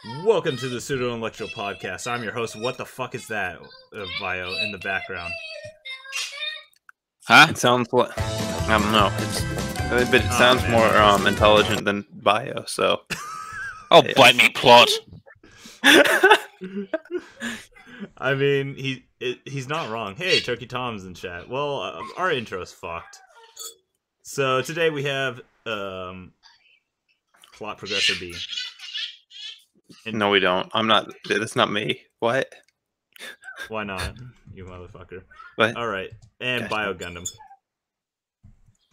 Welcome to the Pseudo Electro Podcast. I'm your host. What the fuck is that bio in the background? Huh? It sounds like I don't know. But it sounds man. more intelligent than bio. So, Oh, yeah. bite me, plot. I mean, he's not wrong. Hey, Turkey Tom's in chat. Well, our intro's fucked. So today we have plot Progressor B. No, we don't. I'm not. That's not me. What? Why not, you motherfucker? What? All right, and Gosh. Bio Gundam.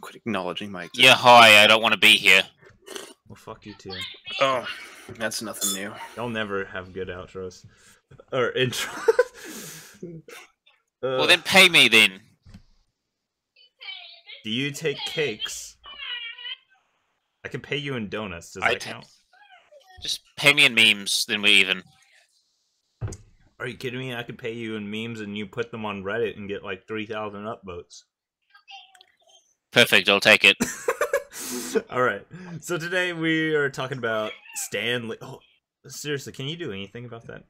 Quit acknowledging my. Yeah, hi, I don't want to be here. Well, fuck you too. Oh, that's nothing new. Y'all never have good outros or intros. Well, then pay me then. Do you take cakes? I can pay you in donuts. Does that count? Just pay me in memes, then we're even. Are you kidding me? I could pay you in memes and you put them on Reddit and get like 3,000 upvotes. Perfect, I'll take it. Alright, so today we are talking about Stan Lee. Oh, seriously, can you do anything about that?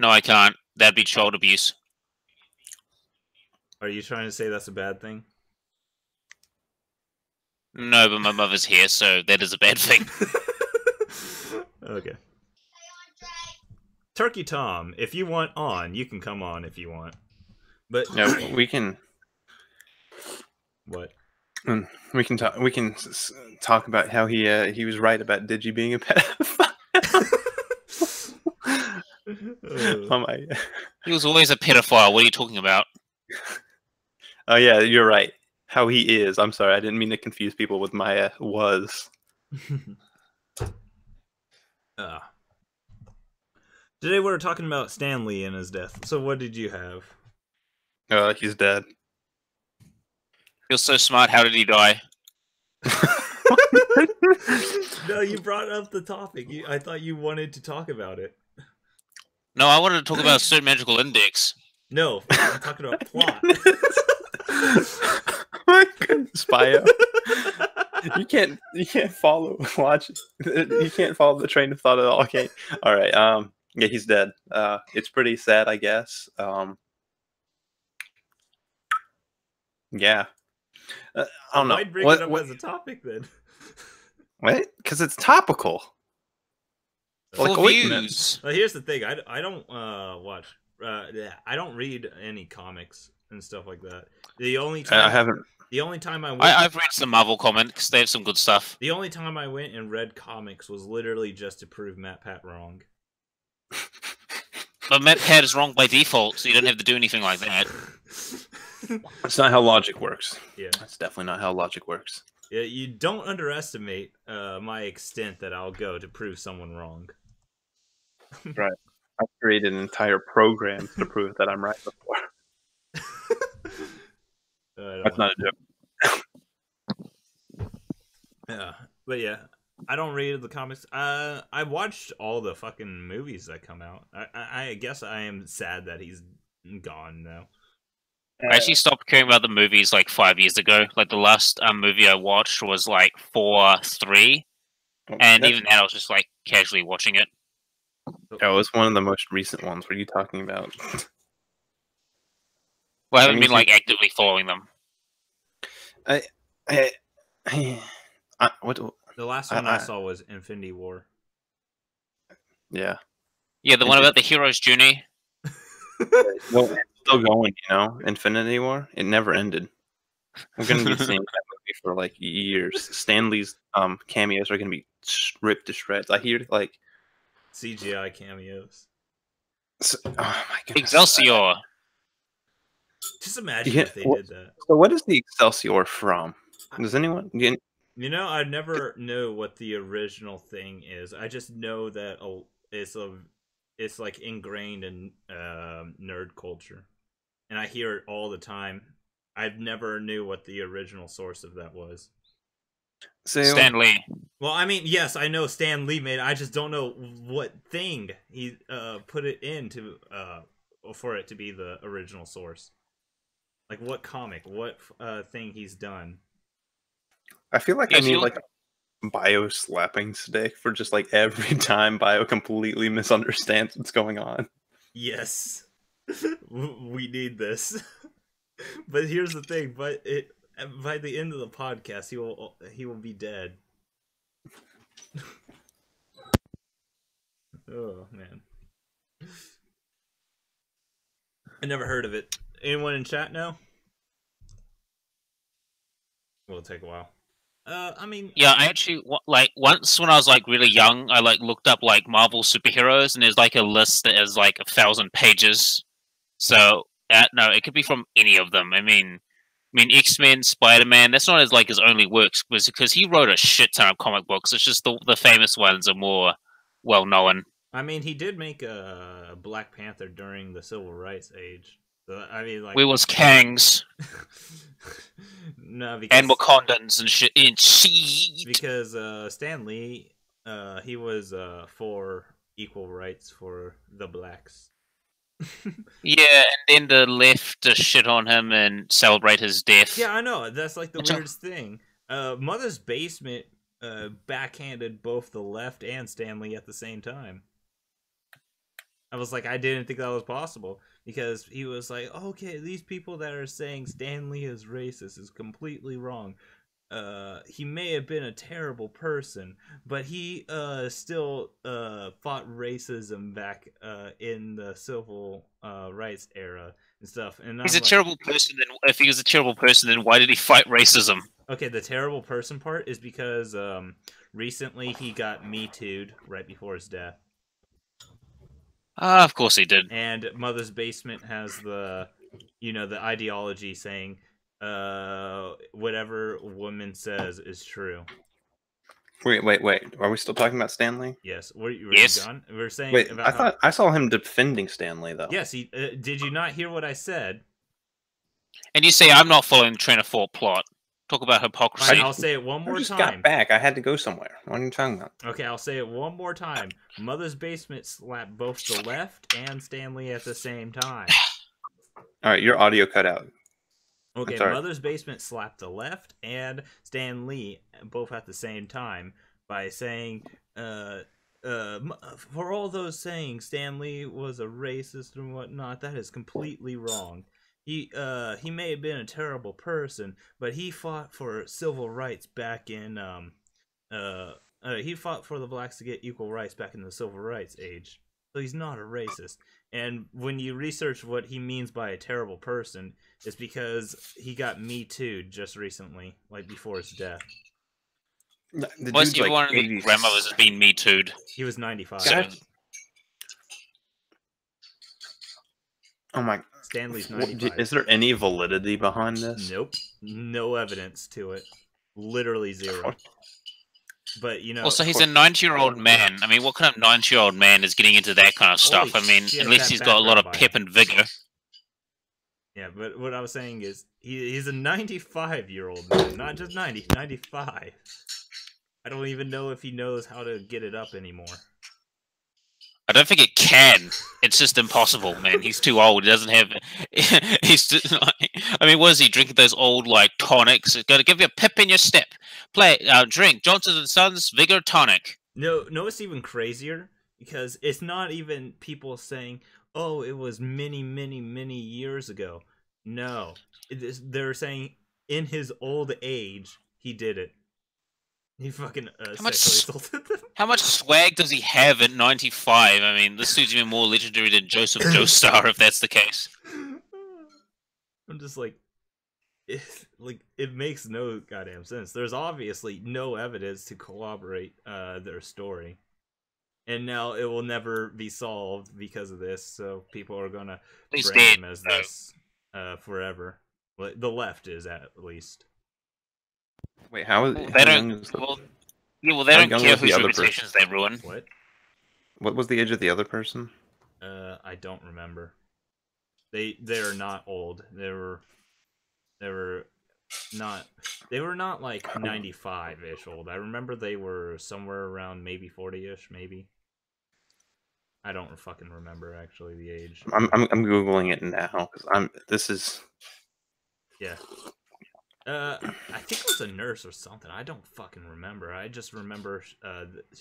No, I can't. That'd be child abuse. Are you trying to say that's a bad thing? No, but my mother's here, so that is a bad thing. Okay. Turkey Tom, if you want on, you can come on if you want. But No, we can. What? We can talk. We can talk about how he was right about Digi being a pedophile. Oh my! He was always a pedophile. What are you talking about? Oh yeah, you're right. How he is. I'm sorry. I didn't mean to confuse people with my was. Today we're talking about Stan Lee and his death. So what did you have? He's dead. You're so smart, how did he die? No, you brought up the topic. I thought you wanted to talk about it. No, I wanted to talk about Certain Magical Index. No, I'm talking about plot. My goodness, bio. You can't follow logic. You can't follow the train of thought at all. Okay. All right. Yeah, he's dead. It's pretty sad, I guess. Yeah. I don't know. Why bring it up as a topic then? What? Because it's topical. Full Like, wait a views. Well, here's the thing. I don't watch. I don't read any comics and stuff like that. The only time I haven't. The only time I went, I've read some Marvel comics. They have some good stuff. The only time I went and read comics was literally just to prove Matt Pat wrong. But Matt Pat is wrong by default, so you don't have to do anything like that. That's not how logic works. Yeah, That's definitely not how logic works. Yeah, you don't underestimate my extent that I'll go to prove someone wrong. Right. I created an entire program to prove that I'm right before. That's not a joke. Yeah, but yeah, I don't read the comics. I watched all the fucking movies that come out. I guess I am sad that he's gone though. I actually stopped caring about the movies like 5 years ago. Like the last movie I watched was like 4-3, and even then I was just like casually watching it. Oh, it's one of the most recent ones. What are you talking about? Well, I haven't been like actively following them. What? The last one I saw was Infinity War. Yeah. Yeah, the one about the hero's journey. Well, it's still going, you know. Infinity War. It never ended. We're gonna be seeing that movie for like years. Stan Lee's cameos are gonna be ripped to shreds. I hear like CGI cameos. oh my goodness. Excelsior. Just imagine if they did that. So what is the Excelsior from? Does anyone? You know, I never know what the original thing is. I just know that it's like ingrained in nerd culture, and I hear it all the time. I've never knew what the original source of that was. So, Stan Lee. Well, I mean, yes, I know Stan Lee made it. I just don't know what thing he put it into for it to be the original source. Like what comic, what thing he's done. I feel like I need like Bio slapping stick for just like every time Bio completely misunderstands what's going on. Yes. We need this. But here's the thing, by the end of the podcast, he will be dead. Oh man. I never heard of it. Anyone in chat know? Will take a while. I mean, yeah, I actually like once when I was like really young, I like looked up like Marvel superheroes, and there's like a list that is like 1,000 pages. So no, it could be from any of them. I mean, X-Men, Spider-Man. That's not like his only works, was because he wrote a shit ton of comic books. It's just the famous ones are more well known. I mean, he did make a Black Panther during the Civil Rights age. So, I mean, like, We was Kangs. No, because, and Wakandans and shit. Because Stan Lee, he was for equal rights for the blacks. Yeah, and then the left to shit on him and celebrate his death. Yeah, I know. That's like the weirdest thing. Mother's Basement backhanded both the left and Stan Lee at the same time. I was like, I didn't think that was possible. Because he was like, okay, these people that are saying Stan Lee is racist is completely wrong. He may have been a terrible person, but he still fought racism back in the civil rights era and stuff. And he's a terrible person. Then, if he was a terrible person, then why did he fight racism? Okay, the terrible person part is because recently he got Me Too'd right before his death. Of course he did. And Mother's Basement has the ideology saying whatever woman says is true. Wait. Are we still talking about Stan Lee? Yes. Were you gone? We were saying. Wait, I thought I saw him defending Stan Lee though. Yes. Did you not hear what I said? And you say I'm not following the train of thought plot. Talk about hypocrisy. Fine, I'll say it one more time. I just got back. I had to go somewhere. What are you talking about? Okay, I'll say it one more time. Mother's Basement slapped both the left and Stan Lee at the same time. All right, your audio cut out. Okay, Mother's Basement slapped the left and Stan Lee both at the same time by saying, for all those saying Stan Lee was a racist and whatnot, that is completely wrong. He may have been a terrible person, but he fought for civil rights back in he fought for the blacks to get equal rights back in the civil rights age. So he's not a racist. And when you research what he means by a terrible person, it's because he got Me Too'd just recently, like before his death. Was he one of the grandmothers that's been Me Too'd? He was 95. Oh my! Stanley's 95. Is there any validity behind this? Nope. No evidence to it. Literally zero. But, Also, he's a 90-year-old man. I mean, what kind of 90-year-old man is getting into that kind of stuff? I mean, at least he's got a lot of pep and vigor. Yeah, but what I was saying is, he's a 95-year-old man. Not just 90, 95. I don't even know if he knows how to get it up anymore. I don't think it can. It's just impossible, man. He's too old. He doesn't have. He's. Just, I mean, what is he drinking? Those old like tonics. It's going to give you a pip in your step. Drink Johnson & Sons Vigor Tonic. No, it's even crazier because it's not even people saying, "Oh, it was many, many, many years ago." No, they're saying in his old age he did it. He fucking sexually assaulted them. How much swag does he have at 95? I mean, this dude's even more legendary than Joseph Joestar, if that's the case. I'm just like, it makes no goddamn sense. There's obviously no evidence to corroborate their story. And now it will never be solved because of this, so people are gonna brand him as this forever. Well, the left is at least. Wait, how is they don't? They don't care whose reputations they ruin. What? What was the age of the other person? I don't remember. They're not old. They were not like 95-ish old. I remember they were somewhere around maybe 40-ish, maybe. I don't fucking remember actually the age. I'm googling it now because this is. Yeah. I think it was a nurse or something. I don't fucking remember. I just remember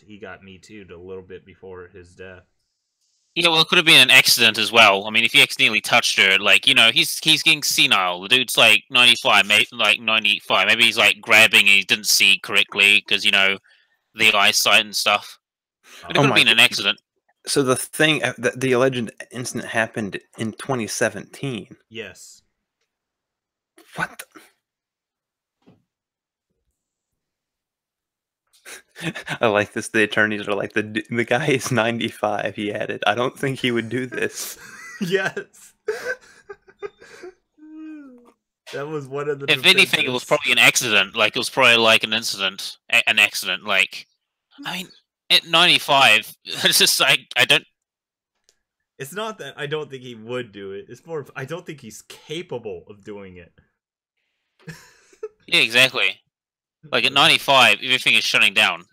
he got Me Too'd a little bit before his death. Yeah, well, it could have been an accident as well. I mean, if he accidentally touched her, like, you know, he's getting senile. The dude's like 95, like 95. Maybe he's like grabbing and he didn't see correctly because, you know, the eyesight and stuff. It could have been an accident. So the thing, the alleged incident happened in 2017. Yes. What? I like this. The attorneys are like, the guy is 95. He added, I don't think he would do this. Yes. That was one of the. If anything, it was probably an accident. Like, it was probably like an incident, an accident. Like, I mean, at 95, it's just like, I don't. It's not that I don't think he would do it. It's more of I don't think he's capable of doing it. Yeah, exactly. Like at 95, everything is shutting down.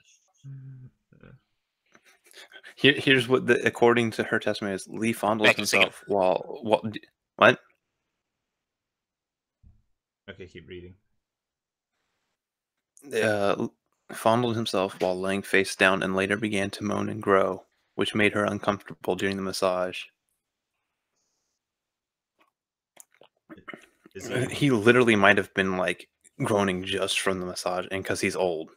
Here's what, according to her testimony, is Lee fondled himself while what? Okay, keep reading. Fondled himself while laying face down and later began to moan and grow, which made her uncomfortable during the massage. He literally might have been like groaning just from the massage, and because he's old.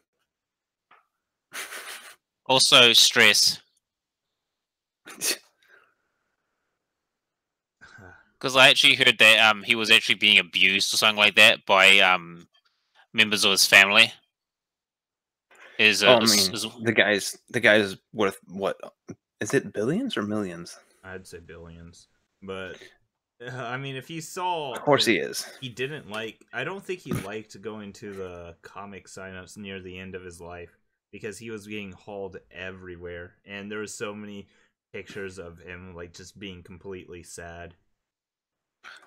Also, stress. Because I actually heard that he was actually being abused or something like that by members of his family. The guy's worth what? Is it billions or millions? I'd say billions, but I mean, if you saw, of course he is. He didn't like. I don't think he liked going to the comic signups near the end of his life because he was being hauled everywhere, and there was so many pictures of him like just being completely sad.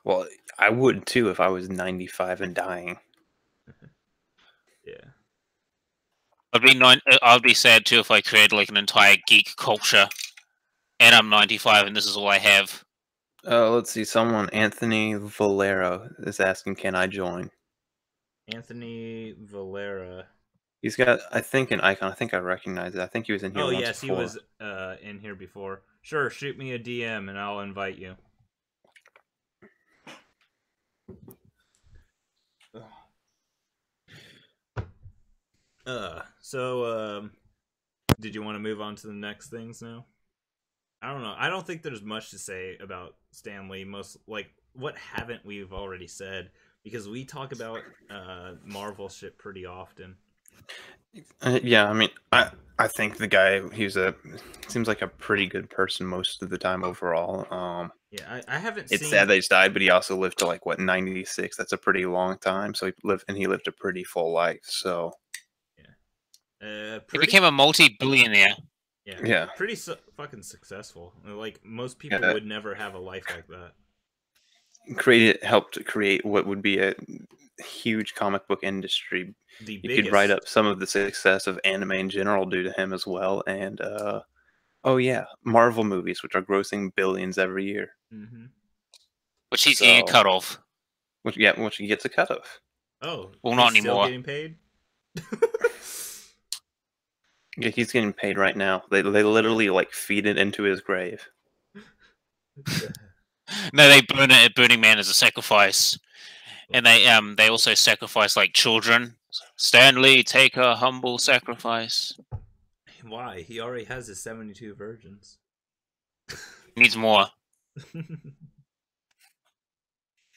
Well, I would too if I was 95 and dying. Yeah. I'd be sad too if I created like an entire geek culture, and I'm 95 and this is all I have. Let's see. Anthony Valera is asking, "Can I join?" Anthony Valera. He's got, I think, an icon. I think I recognize it. I think he was in here. Oh once yes, before. he was in here before. Sure, shoot me a DM and I'll invite you. Did you want to move on to the next things now? I don't know. I don't think there's much to say about Stan Lee. What haven't we've already said? Because we talk about Marvel shit pretty often. Yeah, I mean, I think the guy, seems like a pretty good person most of the time overall. Yeah, I haven't. It's sad that he's died, but he also lived to like what 96. That's a pretty long time. So he lived a pretty full life. So he became a multi-billionaire. Yeah. Pretty fucking successful. Like most people would never have a life like that. Helped to create what would be a huge comic book industry. You could write up some of the success of anime in general due to him as well, and Marvel movies, which are grossing billions every year. Mm-hmm. Which he's getting a cut off. Which he gets a cut of. Oh, well, not anymore. Still getting paid. Yeah, he's getting paid right now. They literally like feed it into his grave. No, they burn it at Burning Man as a sacrifice, and they also sacrifice like children. Stan Lee, take a humble sacrifice. Why? He already has his 72 virgins. Needs more. You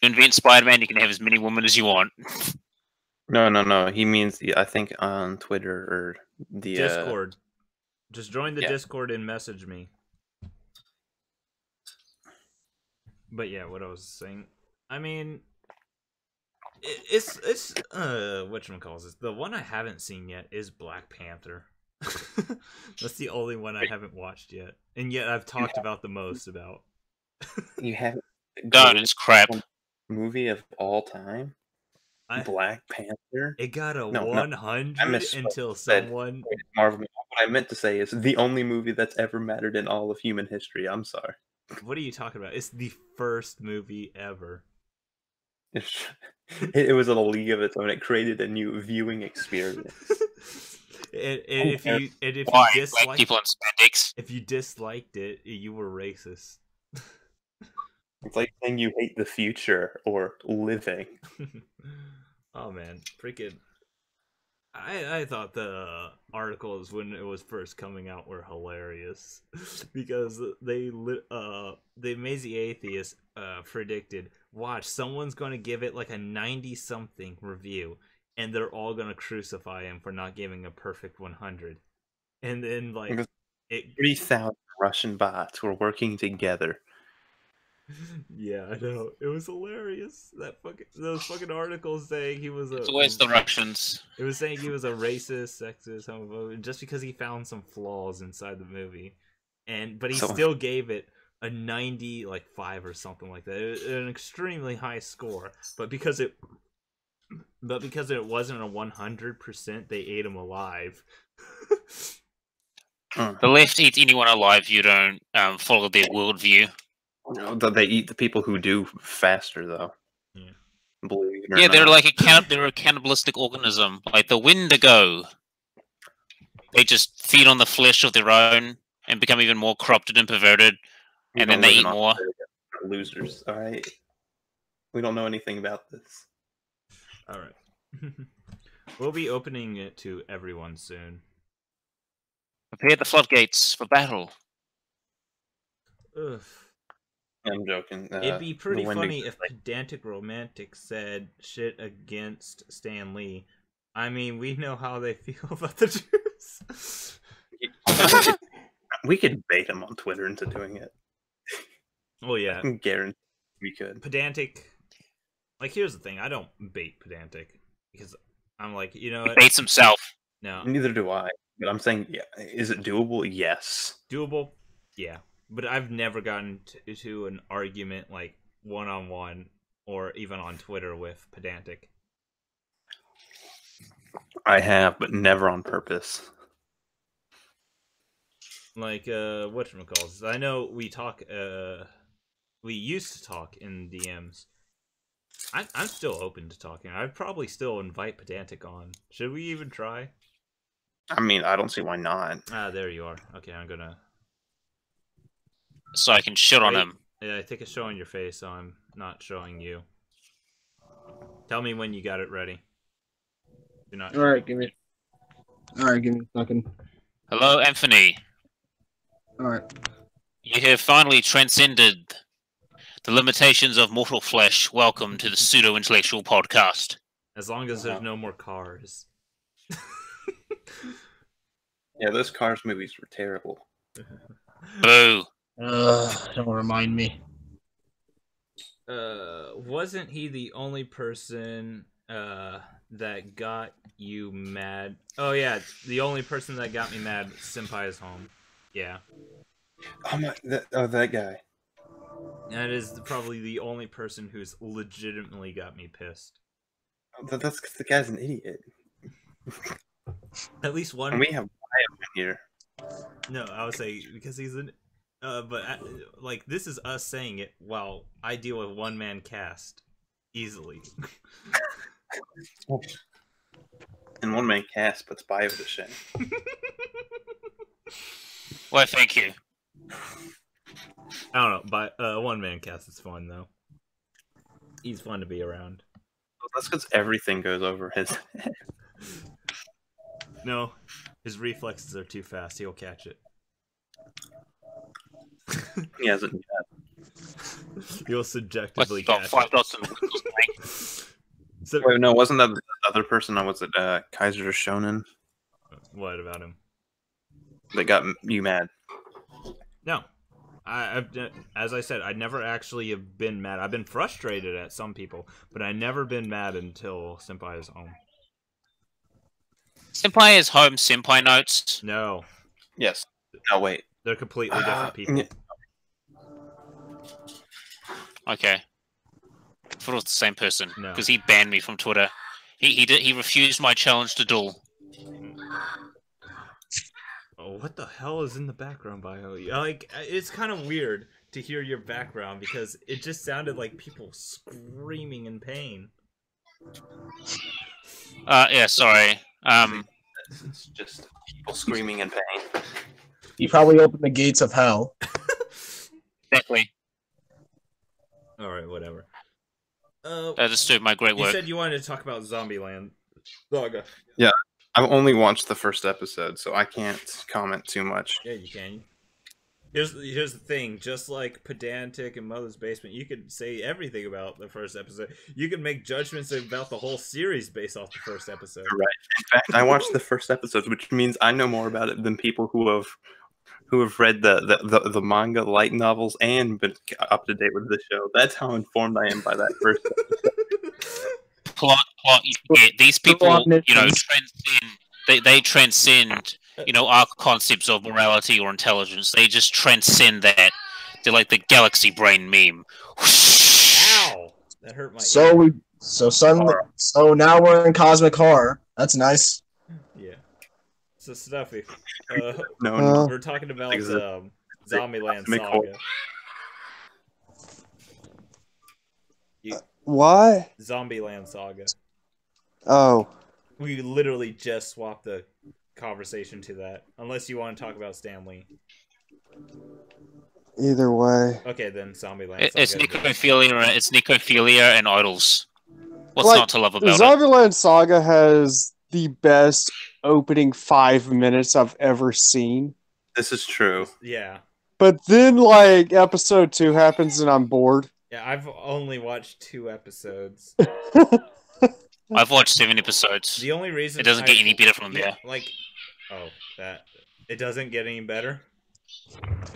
invent Spider-Man, you can have as many women as you want. No. He means, I think on Twitter or the Discord. Just join the Discord and message me. But yeah, what I was saying. I mean, it's whatchamacallit. The one I haven't seen yet is Black Panther. That's the only one I haven't watched yet, and yet I've talked about the most about. You haven't? God, it's crap. Movie of all time. Black Panther. It got a 100 until someone. Marvel. What I meant to say is the only movie that's ever mattered in all of human history. I'm sorry. What are you talking about? It's the first movie ever. It was a league of its own. It created a new viewing experience. If you Why? Black disliked people in spandex? if you disliked it, you were racist. It's like saying you hate the future or living. Oh man, freaking! I thought the articles when it was first coming out were hilarious because the Amazing Atheist predicted, watch, someone's going to give it like a 90-something review, and they're all going to crucify him for not giving a perfect 100, and then like 3,000 Russian bots were working together. Yeah, I know. It was hilarious. Those fucking articles saying he was It's always the Russians. It was saying he was a racist, sexist, homophobe, just because he found some flaws inside the movie, but he still gave it a 95 or something like that. An extremely high score, but because it wasn't a 100%, they ate him alive. The left eats anyone alive you don't follow their worldview. They eat the people who do faster, though. Yeah. Believe it or Yeah, they're not. like they're a cannibalistic organism, like the Wendigo. They just feed on the flesh of their own and become even more corrupted and perverted, and then they eat more. Losers, all right. We don't know anything about this. All right. We'll be opening it to everyone soon. Prepare the floodgates for battle. Ugh. I'm joking. It'd be pretty funny if Pedantic Romantic said shit against Stan Lee. I mean, we know how they feel about the Jews. We could bait him on Twitter into doing it. Oh yeah, I can guarantee we could. Pedantic. Like, here's the thing: I don't bait Pedantic because I'm like, you know, he baits himself. No, neither do I. But I'm saying, yeah, is it doable? Yes. Doable? Yeah. But I've never gotten to an argument like one-on-one or even on Twitter with Pedantic. I have, but never on purpose. Like, whatchamacallit? I know we talk, we used to talk in DMs. I'm still open to talking. I'd probably still invite Pedantic on. Should we even try? I mean, I don't see why not. Ah, there you are. Okay, I'm gonna... So I can shit on him. Yeah, I think it's showing your face, so I'm not showing you. Tell me when you got it ready. Do not. Alright, give me a second. Hello, Anthony. Alright. You have finally transcended the limitations of mortal flesh. Welcome to the Pseudo Intellectual Podcast. As long as there's no more cars. Yeah, those Cars movies were terrible. Boo. Don't remind me. Wasn't he the only person that got you mad? Oh yeah, the only person that got me mad. Senpai is home. Yeah. Oh my! That guy. That is probably the only person who's legitimately got me pissed. That's because the guy's an idiot. At least one. And we have Wyatt here. No, I would say because he's an. Like, this is us saying it while I deal with OneManCast easily. And OneManCast puts Bio to shame. Well, thank you. I don't know, but OneManCast is fun though. He's fun to be around. Well, that's because everything goes over his head. No, his reflexes are too fast. He'll catch it. He hasn't yet. He'll subjectively Got catch 5 it. dots in the So, Wait, no, wasn't that the other person? Was it Kaiser Shonen what about him? that got you mad? No. As I said, I never actually have been mad. I've been frustrated at some people, but I never been mad until Senpai is home. Senpai is home. Senpai notes. No. Yes. No, wait. They're completely different people. Okay. I thought it was the same person No. because he banned me from Twitter. He refused my challenge to duel. Oh, what the hell is in the background, Bio? Like, it's kind of weird to hear your background because it just sounded like people screaming in pain. Yeah, sorry. It's just people screaming in pain. You probably opened the gates of hell. Exactly. All right, whatever. That disturbed my great You work. said you wanted to talk about Zombie Land Saga. Yeah, I've only watched the first episode, so I can't comment too much. Yeah, you can. Here's the thing. Just like Pedantic and Mother's Basement, you could say everything about the first episode. You can make judgments about the whole series based off the first episode. Right. In fact, I watched the first episode, which means I know more about it than people who have read the manga, light novels, and been up to date with the show. That's how informed I am by that first episode. Plot, you forget. These people, Plot you know, missions. transcend. They transcend, you know, our concepts of morality or intelligence. They just transcend that. They're like the galaxy brain meme. Ow! That hurt my So ear. so now we're in cosmic horror. That's nice. Yeah. So Stuffy, No, we're talking about Exist. Zombie Land Cosmic Saga. horror. What? Zombie Land Saga. Oh. We literally just swapped the conversation to that. Unless you want to talk about Stanley. Either way. Okay, then Zombie Land Saga. It's necrophilia. It's necrophilia and idols. What's Like, not to love about it? Zombie Land Saga has the best opening 5 minutes I've ever seen. this is true. Yeah. But then, like, episode 2 happens and I'm bored. Yeah, I've only watched 2 episodes. I've watched 7 episodes. The only reason It doesn't get any better from there. Like, that it doesn't get any better.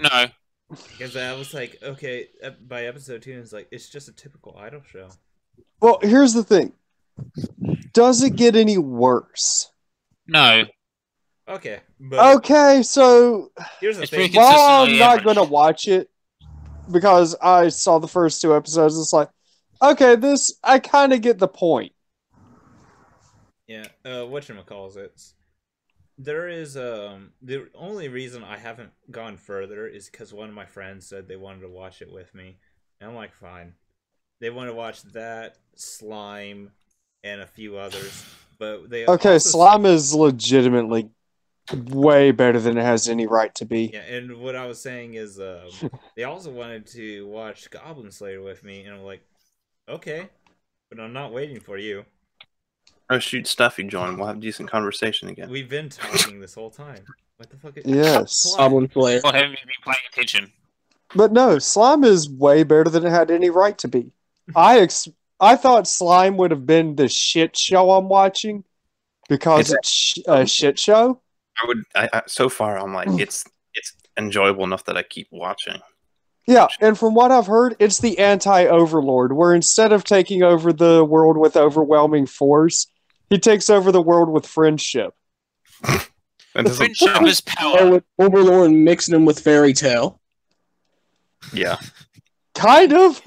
No. Because I was like, okay, by episode 2, it's like it's just a typical idol show. Well, here's the thing. Does it get any worse? No. Okay, but Okay, so here's the It's thing. pretty while I'm consistently not average. going to watch it, because I saw the first 2 episodes, it's like, okay, I kind of get the point. Yeah, whatchamacallit. There is the only reason I haven't gone further is because one of my friends said they wanted to watch it with me, and I'm like, fine. They want to watch that, Slime, and a few others, but they Okay, also... Slime is legitimately way better than it has any right to be. Yeah, and what I was saying is, they also wanted to watch Goblin Slayer with me, and I'm like, okay, but I'm not waiting for you. Oh shoot, Stuffy join. We'll have a decent conversation again. We've been talking this whole time. What the fuck? Yes. Plot. Goblin Slayer. Or haven't you been paying attention? But no, Slime is way better than it had any right to be. I thought Slime would have been the shit show I'm watching because it's a shit show. So far I'm like it's enjoyable enough that I keep watching. Yeah, and from what I've heard, it's the anti-Overlord, where instead of taking over the world with overwhelming force, he takes over the world with friendship. That doesn't- Friendship is power. Oh, with Overlord mixing them with Fairy Tale. yeah, Kind of.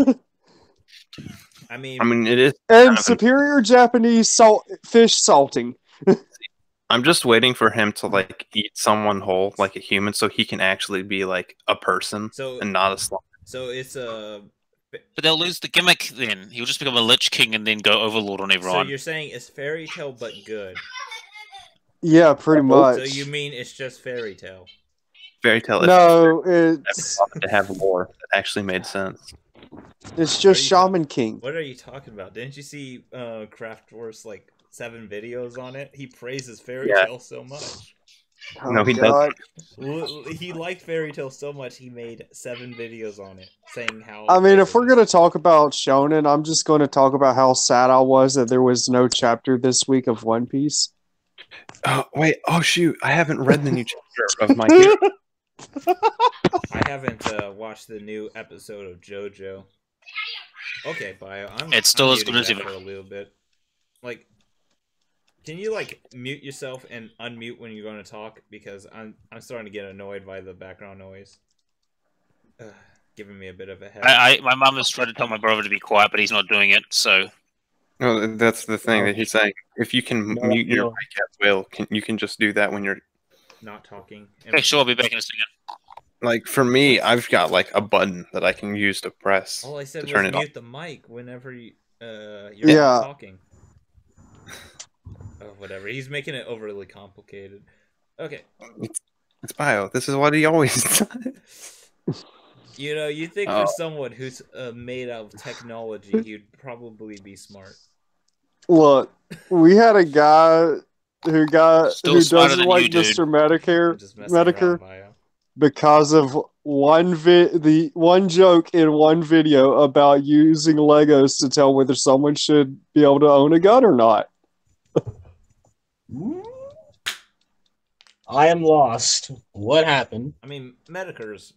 I mean, it is. And superior Japanese fish salting. I'm just waiting for him to like eat someone whole, like a human, so he can actually be like a person so and not a slime. so it's a. But they'll lose the gimmick then. He'll just become a Lich King and then go Overlord on So everyone. you're saying it's Fairy Tale but good. Yeah, pretty much. So you mean it's just Fairy Tale? Fairy tale. No, it's To have lore that actually made sense. just Are you- Shaman King. What are you talking about? Didn't you see Kraftwerk's like 7 videos on it? He praises Fairy Yeah. Tale so much. No, he God. He liked Fairy Tale so much he made 7 videos on it, saying how. I mean, if good we're it going is. to talk about Shonen, I'm just going to talk about how sad I was that there was no chapter this week of One Piece. Oh wait! Oh shoot! I haven't read the new chapter of My Hero. I haven't watched the new episode of JoJo. Okay, Bio. It's still I'm as good muting as that ever. for a little bit. Like, can you like mute yourself and unmute when you're going to talk? Because I'm starting to get annoyed by the background noise. Giving me a bit of a headache. My mum has tried to tell my brother to be quiet, but he's not doing it. So No, that's the thing that he's saying. If you can mute your mic at will, you can just do that when you're Not talking. okay, sure, I'll be back in a second. like. For me, I've got like a button that I can use to press. All I said to was turn it mute the mic whenever you're Yeah. not talking. Oh, whatever. He's making it overly complicated. Okay. It's bio. This is what he always does. You know, you think for someone who's made out of technology, he'd probably be smart. Look, we had a guy who Still smarter doesn't than like you, dude. Mr. Medicare, Just messing around, Medicare bio. because of the one joke in one video about using Legos to tell whether someone should be able to own a gun or not. I am lost. What happened? I mean, Medicare's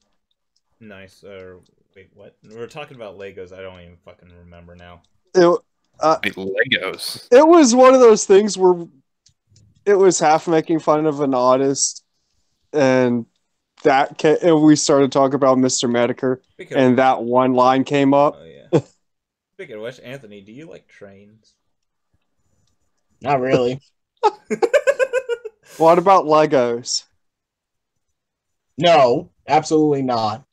nice. Wait, what? We're talking about Legos. I don't even fucking remember now. Like Legos. It was one of those things where it was half making fun of an artist, and and we started talking about Mr. Medicare, and that one line came up. Oh yeah. Speaking of which, Anthony, do you like trains? Not really. What about Legos? No, absolutely not.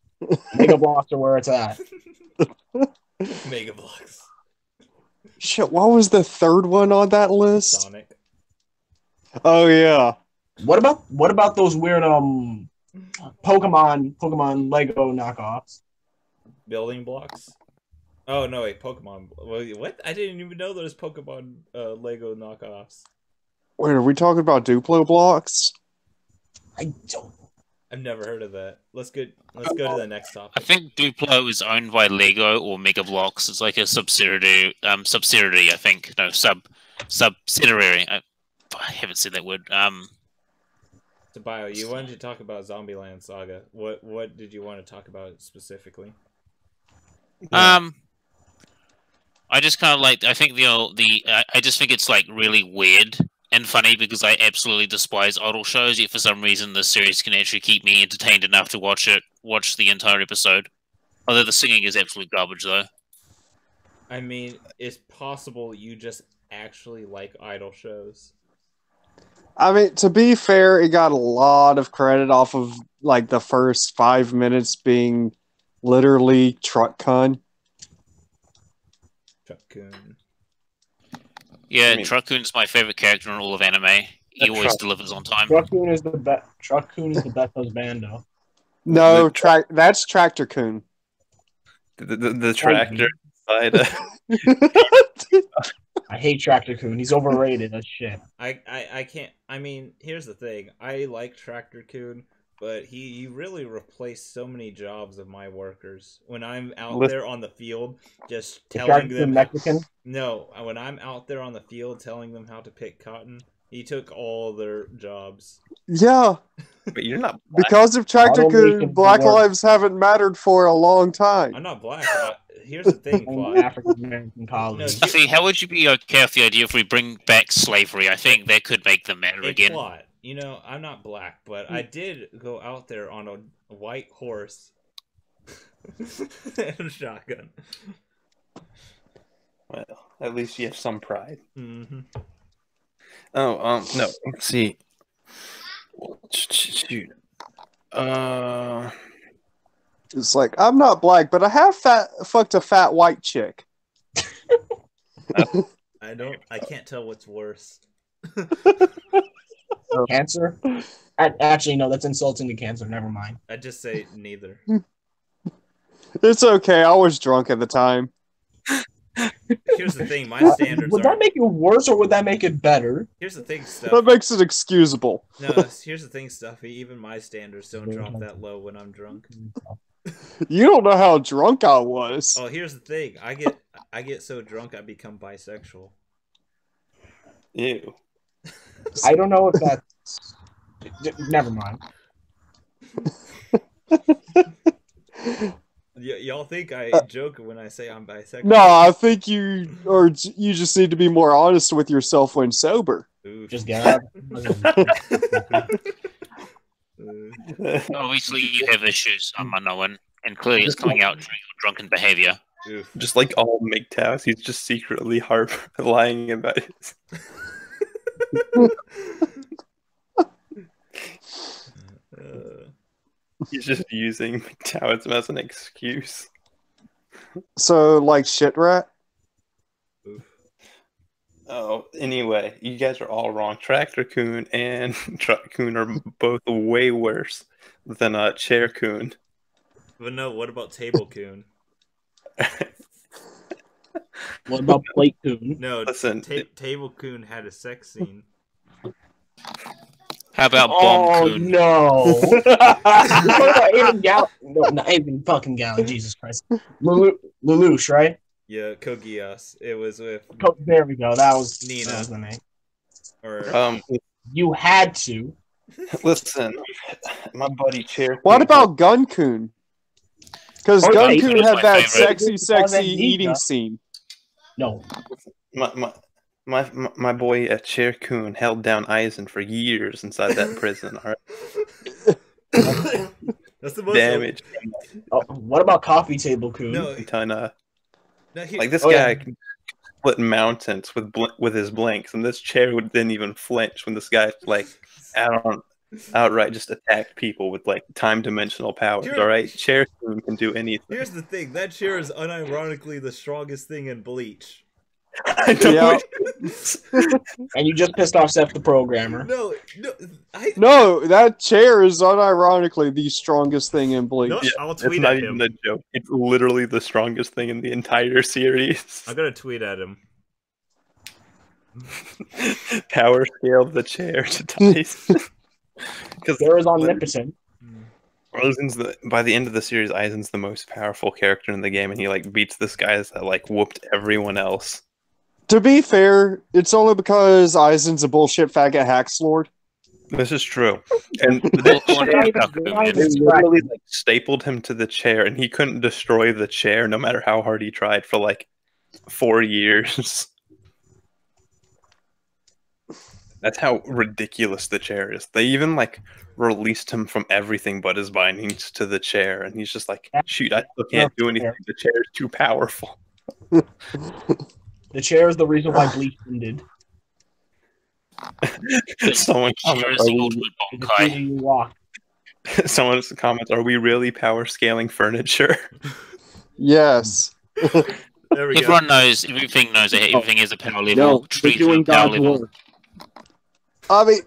Mega Blocks are where it's at. Mega Blocks. Shit, what was the third one on that list? Sonic. Oh yeah. What about those weird Pokemon Lego knockoffs? Building blocks. Oh no, wait, Pokemon. What? I didn't even know there was Pokemon Lego knockoffs. Wait, are we talking about Duplo blocks? I don't. I've never heard of that. Let's go to the next topic. I think Duplo is owned by Lego or Mega Bloks. It's like a subsidiary. I think. No, subsidiary. I haven't said that word. Bio, you wanted to talk about Zombie Land Saga. What did you want to talk about specifically? I just kind of like. I think I just think it's like really weird and funny because I absolutely despise idol shows. Yet for some reason, this series can actually keep me entertained enough to watch the entire episode. Although the singing is absolute garbage, though. I mean, it's possible you just actually like idol shows. I mean, to be fair, it got a lot of credit off of like the first 5 minutes being literally Truck-kun. Truck-kun. Yeah, Truck-kun's my favorite character in all of anime. He always delivers on time. Truck-kun is the best. Truck-kun is the best husbando. No, that's Tractor-kun. The tractor side. I hate Tractor-kun. He's overrated as shit. I can't. I mean, here's the thing. I like Tractor-kun, but he really replaced so many jobs of my workers. When I'm out there on the field, just telling them Mexican. No, when I'm out there on the field telling them how to pick cotton, he took all their jobs. Yeah. But you're not black. Because of Tractor-kun, Black lives haven't mattered for a long time. I'm not black. Here's the thing, Claude. African American college. See, how would you be okay with the idea if we bring back slavery? I think that could make them matter again. Claude, you know, I'm not black, but I did go out there on a white horse and a shotgun. Well, at least you have some pride. Mm-hmm. Oh, no. Let's see. Shoot. It's like, I'm not black, but I have fucked a fat white chick. I can't tell what's worse. Cancer? Actually, no, that's insulting to cancer. Never mind. I just say neither. It's okay. I was drunk at the time. Here's the thing, my standards would that make it worse or would that make it better? Here's the thing, Stuff. That makes it excusable. No, here's the thing, Stuffy. Even my standards don't drop that low when I'm drunk. You don't know how drunk I was. Oh, here's the thing. I get so drunk I become bisexual. Ew. I don't know if that's... Never mind. Y'all think I joke when I say I'm bisexual? No, I think you just need to be more honest with yourself when sober. Oof. Just get up. Obviously, you have issues, unknown, and clearly it's coming out during your drunken behavior. Oof. Just like all MGTOWs, he's just secretly lying about it. He's just using MGTOWs as an excuse. So, like shit rat? Oof. Oh, anyway, you guys are all wrong. Tractor Coon and Truck Coon are both way worse than Chair Coon. But no, what about Table Coon? What about Plate Coon? No, Listen, Table Coon had a sex scene. How about Bomb Coon? No. You're talking about Aiden Gallon. No, not Aiden fucking Gallon. Jesus Christ. Lelouch, right? Yeah, Kogias. It was with There we go. That was Nina. That was the name. Or You had to. listen, my buddy Chair. What about Gun Coon? Because Oh, Gun yeah, Coon he's had my that favorite. sexy eating scene. No. my boy Chair Coon held down Eisen for years inside that prison. All right? that's the most Damage. What about Coffee Table Coon? No, Like this Oh, guy yeah. can split mountains with his blinks, and this chair didn't even flinch when this guy like outright just attacked people with like time dimensional powers. All right, Chair can do anything. Here's the thing: that chair is unironically the strongest thing in Bleach. I know. And you just pissed off Seth the programmer. No, that chair is unironically the strongest thing in Bleach. No, I'll It's tweet not at even him. a joke. It's literally the strongest thing in the entire series. I'm gonna tweet at him. Power scale the chair to Tyson. Because There is omnipotent. by the end of the series, Aizen's the most powerful character in the game, and he like beats this guy that like whooped everyone else. To be fair, it's only because Aizen's a bullshit faggot hacks lord. This is true, and Well, they Right. literally like stapled him to the chair, and he couldn't destroy the chair no matter how hard he tried for like 4 years. That's how ridiculous the chair is. They even like released him from everything but his bindings to the chair, and he's just like, "Shoot, I still can't do anything. The chair is too powerful." The chair is the reason why Bleach ended. Someone comments, You walk. someone's comments, "Are we really power scaling furniture?" Yes. There we go. Everyone knows, everything knows that everything is a power level. No, we're Trees are doing a power God's level. work. I mean,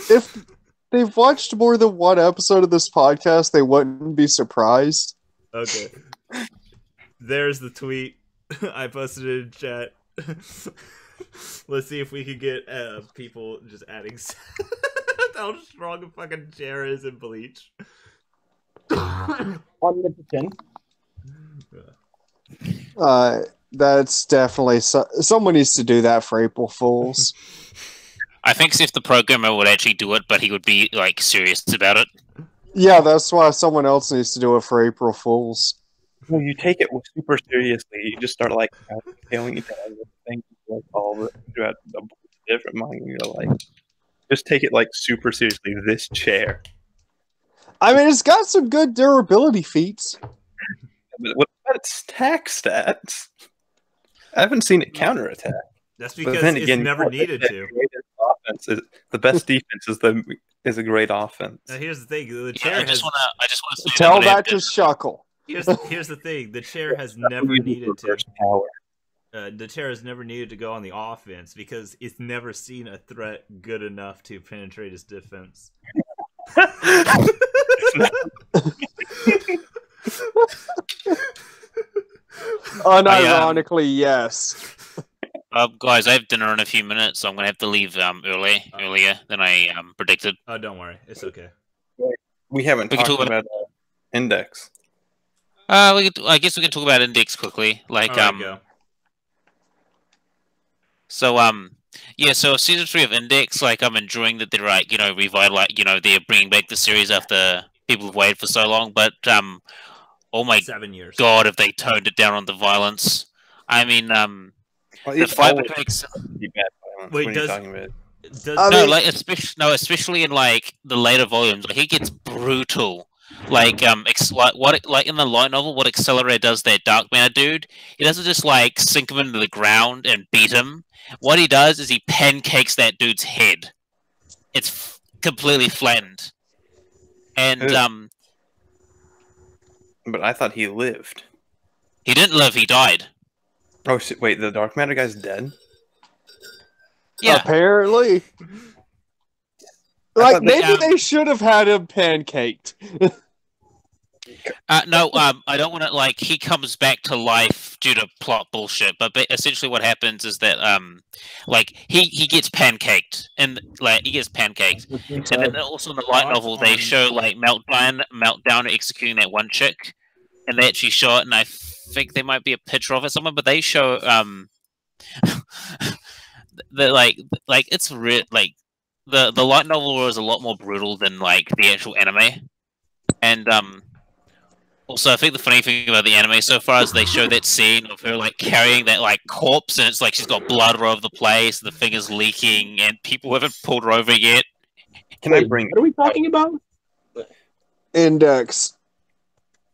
if they've watched more than one episode of this podcast, they wouldn't be surprised. Okay. There's the tweet. I posted it in chat. Let's see if we can get people just adding how strong a fucking chair is in Bleach. Omnipotent. That's definitely someone needs to do that for April Fools. I think if the programmer would actually do it, but he would be like serious about it. Yeah, that's why someone else needs to do it for April Fools. Well, you take it super seriously. You just start like scaling each other, things like all the throughout a different manga. You're like, just take it like super seriously. This chair. I mean, it's got some good durability feats. But what about its attack stats? I haven't seen it counterattack. That's But because then it's again, never needed to. The best defense is a great offense. Now here's the thing: the Yeah, chair I has. just want to say Tell that that to Shuckle. Here's the thing: the chair has never needed to. Power. The chair has never needed to go on the offense because it's never seen a threat good enough to penetrate its defense. Unironically, yes. guys, I have dinner in a few minutes, so I'm gonna have to leave earlier than I predicted. Oh, don't worry, it's okay. We haven't We can talked talk about Index. I guess we can talk about Index quickly. Like, Alright, go. yeah. So season 3 of Index, like, I'm enjoying that they're like, they're bringing back the series after people have waited for so long. But oh my 7 years. god, if they toned it down on the violence. I mean, Well, the it's fight always between bad violence. Wait, what are you talking about? I no, mean- like especially in like the later volumes, like it gets brutal. Like like in the light novel, what Accelerator does, that Dark Matter dude, he doesn't just like sink him into the ground and beat him. What he does is he pancakes that dude's head. It's completely flattened, and But I thought he lived. he didn't live. He died. Oh, wait, the Dark Matter guy's dead? Yeah. Apparently. Like, maybe they should have had him pancaked. No, I don't want to, like, he comes back to life due to plot bullshit, but essentially what happens is that, like, he gets pancaked, and, like, and then also in the light novel, they show, like, Meltdown executing that one chick, and they actually show it, and I think there might be a picture of it somewhere, but they show, the, like, it's like, the light novel is a lot more brutal than, like, the actual anime, and, also, I think the funny thing about the anime so far is they show that scene of her, like, carrying that, like, corpse, and it's like she's got blood all over the place, the thing is leaking, and people haven't pulled her over yet. What are we talking about? Index.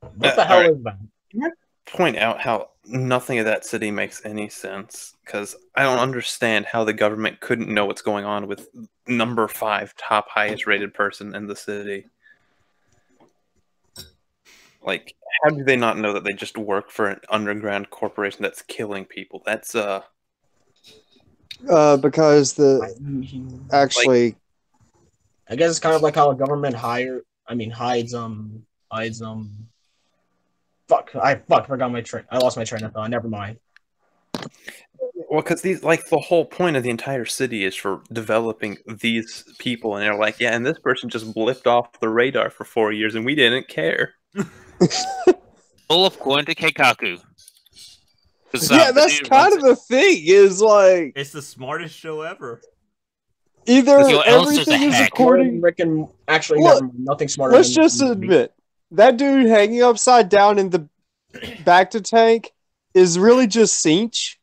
What the hell is that? Can I point out how nothing of that city makes any sense? Because I don't understand how the government couldn't know what's going on with number 5 top highest rated person in the city. Like, how do they not know that they just work for an underground corporation that's killing people? That's because actually, I guess it's kind of like how a government hides forgot my train. I lost my train of thought. Never mind. Well, because these, like, the whole point of the entire city is for developing these people, and they're like, yeah, and this person just blipped off the radar for 4 years, and we didn't care. Full of going to Keikaku. Yeah, that's kind of the thing. Is like it's the smartest show ever. Either everything is according. Actually, nothing smarter. Let's just admit that dude hanging upside down in the back to tank is really just Cinch.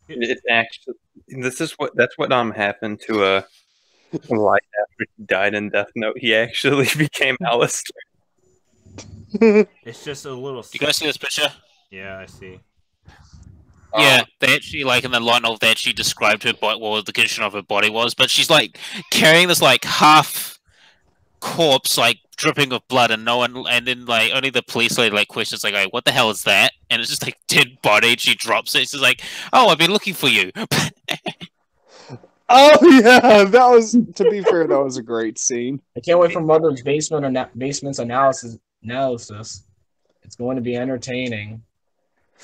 It's actually that's what happened to Light after he died in Death Note. He actually became Alistair. It's just a little. You guys see this picture? Yeah, I see. Yeah, they actually, like, in the line of, they actually described her body, what the condition of her body was, but she's, like, carrying this, like, half corpse, like, dripping with blood, and then, like, only the police lady, like, questions, like, what the hell is that? And it's just, like, dead body, and she drops it. She's like, oh, I've been looking for you. Oh, yeah, that was, to be fair, that was a great scene. I can't wait for Mother's Basement's analysis. It's going to be entertaining.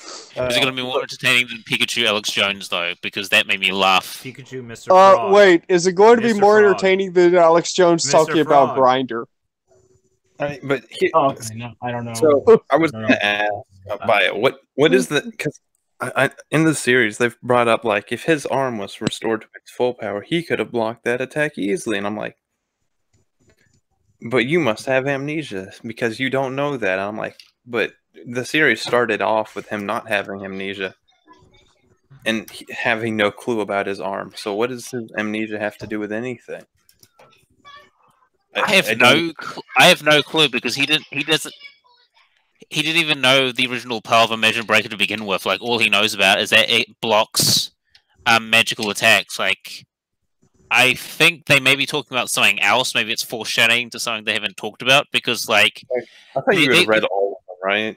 It's going to be more entertaining than Pikachu Alex Jones, though, because that made me laugh. Pikachu, Mr. Frog. Wait, is it going to be Mr. more Frog. entertaining than Alex Jones Mr. talking about Frog. Grindr? Okay, no, I don't know. So I was going to ask by it. What is the? Because in the series they've brought up, like, if his arm was restored to its full power, he could have blocked that attack easily, and I'm like, but you must have amnesia because you don't know that. And I'm like, but the series started off with him not having amnesia and having no clue about his arm. So what does his amnesia have to do with anything? I have no clue because he didn't even know the original power of Imagine Breaker to begin with. Like, all he knows about is that it blocks magical attacks. Like, I think they may be talking about something else. Maybe it's foreshadowing to something they haven't talked about because, like, I thought you had read all of them, right?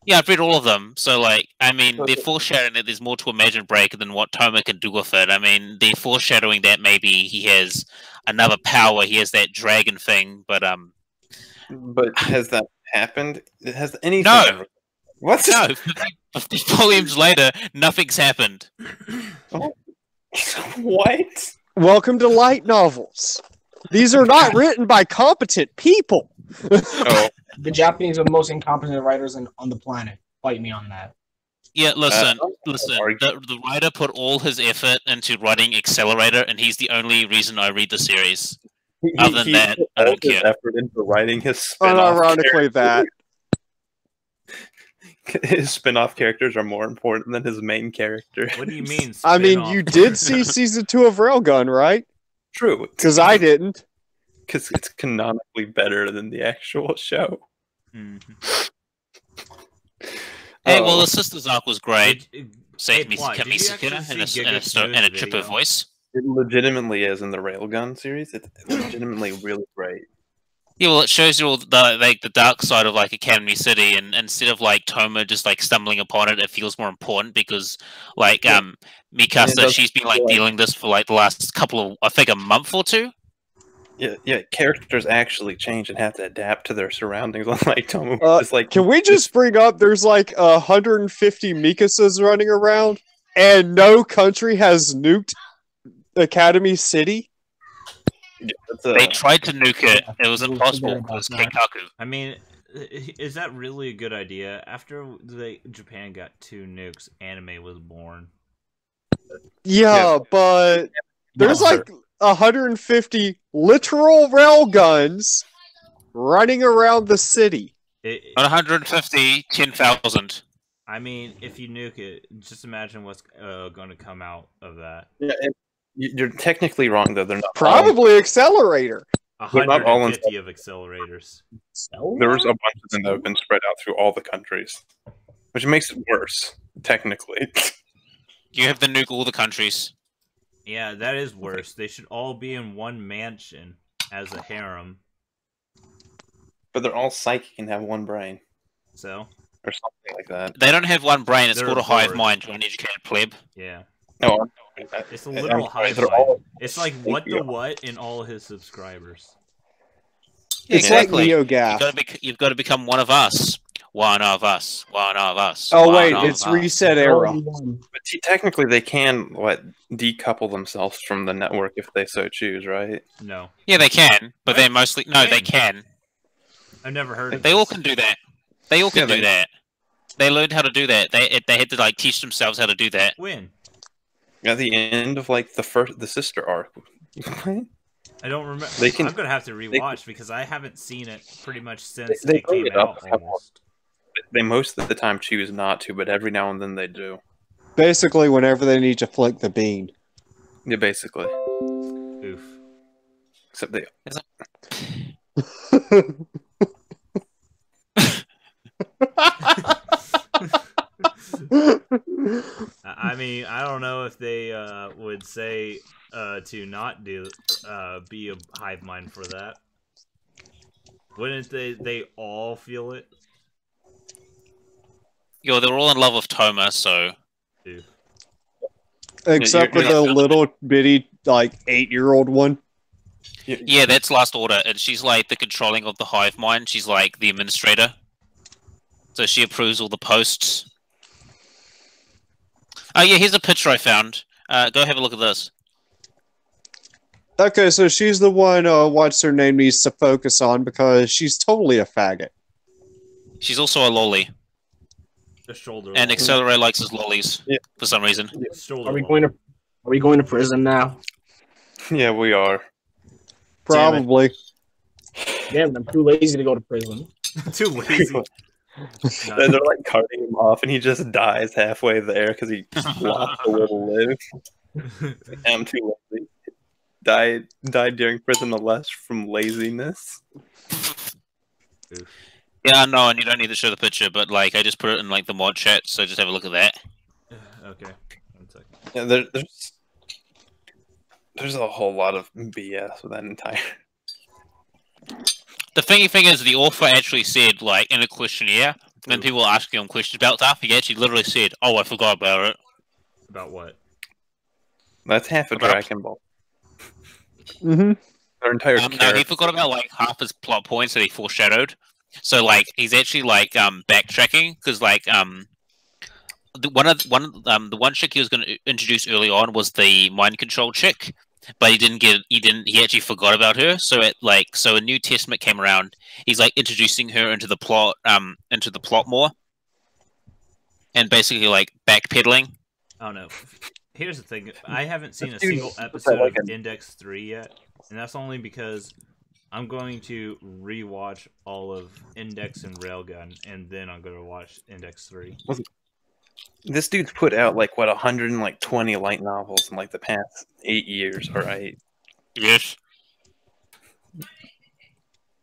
Yeah, I've read all of them. So, like, I mean, they're foreshadowing that there's more to Imagine Breaker than what Toma can do with it. I mean, they're foreshadowing that maybe he has another power. He has that dragon thing, but has that happened? Has anything? No. Ever... What? No. 50 volumes later, nothing's happened. What? Welcome to light novels. These are not written by competent people. Oh. The Japanese are the most incompetent writers on the planet. Fight me on that. Yeah, listen. The writer put all his effort into writing Accelerator, and he's the only reason I read the series. Other than that, I don't care. Effort into writing his spin-off Unironically, that his spin-off characters are more important than his main character. What do you mean? I mean, you did see season 2 of Railgun, right? True, because I didn't. Because it's canonically better than the actual show. Mm-hmm. Hey, well, the Sisters arc was great. Saved me Misaka and a chipper voice. It legitimately is in the Railgun series. It's legitimately really great. Yeah, well, it shows you all the dark side of like Academy City, and instead of like Toma just like stumbling upon it, it feels more important because like Mikasa, she's been like dealing this for like the last couple of I think a month or two. Yeah. Characters actually change and have to adapt to their surroundings. Unlike Toma, just like can we just bring up? There's like 150 Mikasas running around, and no country has nuked Academy City. They tried to nuke it. It was impossible because Keikaku. I mean, is that really a good idea? After Japan got 2 nukes, anime was born. Yeah, but there's like 150 literal railguns running around the city. 150, 10,000. I mean, if you nuke it, just imagine what's going to come out of that. Yeah, you're technically wrong though. They're not probably accelerator. 150 of accelerators. There's a bunch of them that have been spread out through all the countries, which makes it worse. Technically, you have to nuke all the countries. Yeah, that is worse. They should all be in one mansion as a harem. But they're all psychic and have one brain. So? Or something like that. They don't have one brain. It's called a hive mind. You're an educated pleb. Yeah. No, it's a literal hive mind. It's like what the what in all his subscribers. It's exactly. like NeoGAF. You've got to become one of us. One of us. One of us. Oh wait, it's reset era. But technically, they can decouple themselves from the network if they so choose, right? No. Yeah, they can, but they mostly they can. I've never heard of They all can do that. They all can do that. They learned how to do that. They had to like teach themselves how to do that. When? At the end of like the sister arc. I don't remember. I'm gonna have to rewatch because I haven't seen it pretty much since they it came out. Almost. They most of the time choose not to, but every now and then they do. Basically, whenever they need to flick the bean. Yeah, basically. Oof. Except they. I mean, I don't know if they would say to not do be a hive mind for that. Wouldn't they all feel it? Yo, they're all in love with Toma, so. Dude. Except for the little bitty, like 8-year-old one. Yeah, that's Last Order, and she's like the controlling of the hive mind. She's like the administrator, so she approves all the posts. Oh yeah, here's a picture I found. Go have a look at this. Okay, so she's the one what's her name needs to focus on because she's totally a faggot. She's also a lolly. A shoulder. And Accelerator likes his lollies for some reason. Are we going to prison now? Yeah, we are. Probably. Damn, I'm too lazy to go to prison. Too lazy. They're like carting him off, and he just dies halfway there because he lost a little live. I'm too lazy. Died during prison arrest from laziness. Yeah, no, and you don't need to show the picture, but like I just put it in like the mod chat, so just have a look at that. Okay, 1 second. Yeah, there's a whole lot of BS with that entire. The funny thing is, the author actually said, like, in a questionnaire, when people were asking him questions about stuff, he actually literally said, "Oh, I forgot about it." About what? That's half a Dragon Ball. Mm-hmm. Their entire no, he forgot about like half his plot points that he foreshadowed. So like he's actually like backtracking because like the one chick he was going to introduce early on was the mind control chick, but he actually forgot about her. So a New Testament came around, he's like introducing her into the plot more, and basically like backpedaling. Oh no. Here's the thing. I haven't seen a single episode of Index 3 yet, and that's only because I'm going to rewatch all of Index and Railgun, and then I'm going to watch Index 3. This dude's put out like 120 light novels in like the past 8 years. All right. Yes.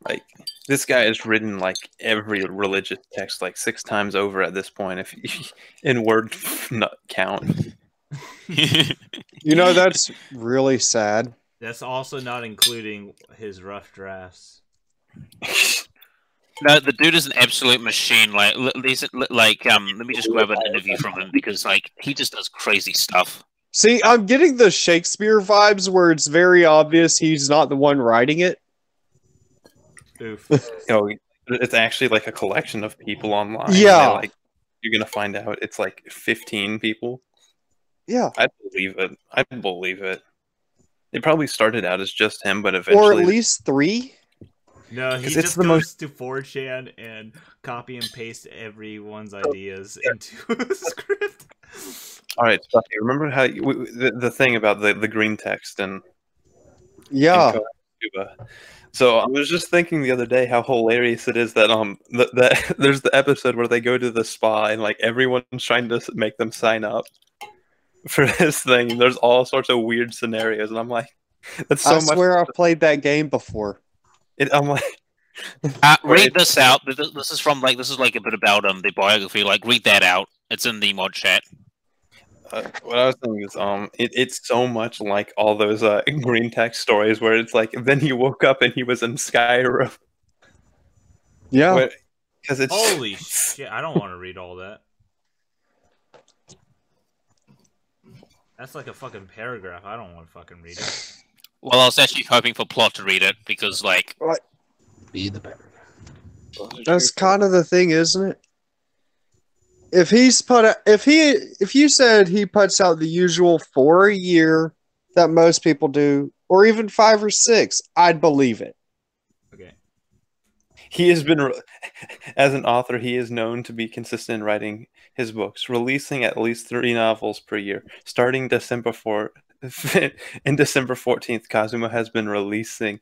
Like this guy has written like every religious text like 6 times over at this point, if in word count. You know, that's really sad. That's also not including his rough drafts. No, the dude is an absolute machine. Like, let me just grab an interview from him because, like, he just does crazy stuff. See, I'm getting the Shakespeare vibes where it's very obvious he's not the one writing it. Oof. It's actually like a collection of people online. Yeah. You're gonna find out it's like 15 people. Yeah. I believe it. It probably started out as just him, but eventually, or at least 3. No, he just goes to 4chan and copy and paste everyone's ideas into a script. All right, Stuffy, remember how the thing about the green text and yeah. So I was just thinking the other day how hilarious it is that that there's the episode where they go to the spa and like everyone's trying to make them sign up for this thing. There's all sorts of weird scenarios, and I'm like, that's so much. I swear I've played that game before. I'm like, read this out. This is like a bit about the biography. Like, read that out. It's in the mod chat. What I was saying is, it's so much like all those green text stories where it's like, then he woke up and he was in Skyrim. Yeah. Because it's holy shit! I don't want to read all that. That's like a fucking paragraph. I don't want to fucking read it. Well, I was actually hoping for Plot to read it because, like, be the better. That's kind of the thing, isn't it? If you said he puts out the usual 4 a year that most people do, or even 5 or 6, I'd believe it. Okay. He has been, as an author, he is known to be consistent in writing his books, releasing at least 3 novels per year. Starting December 14th, Kazuma has been releasing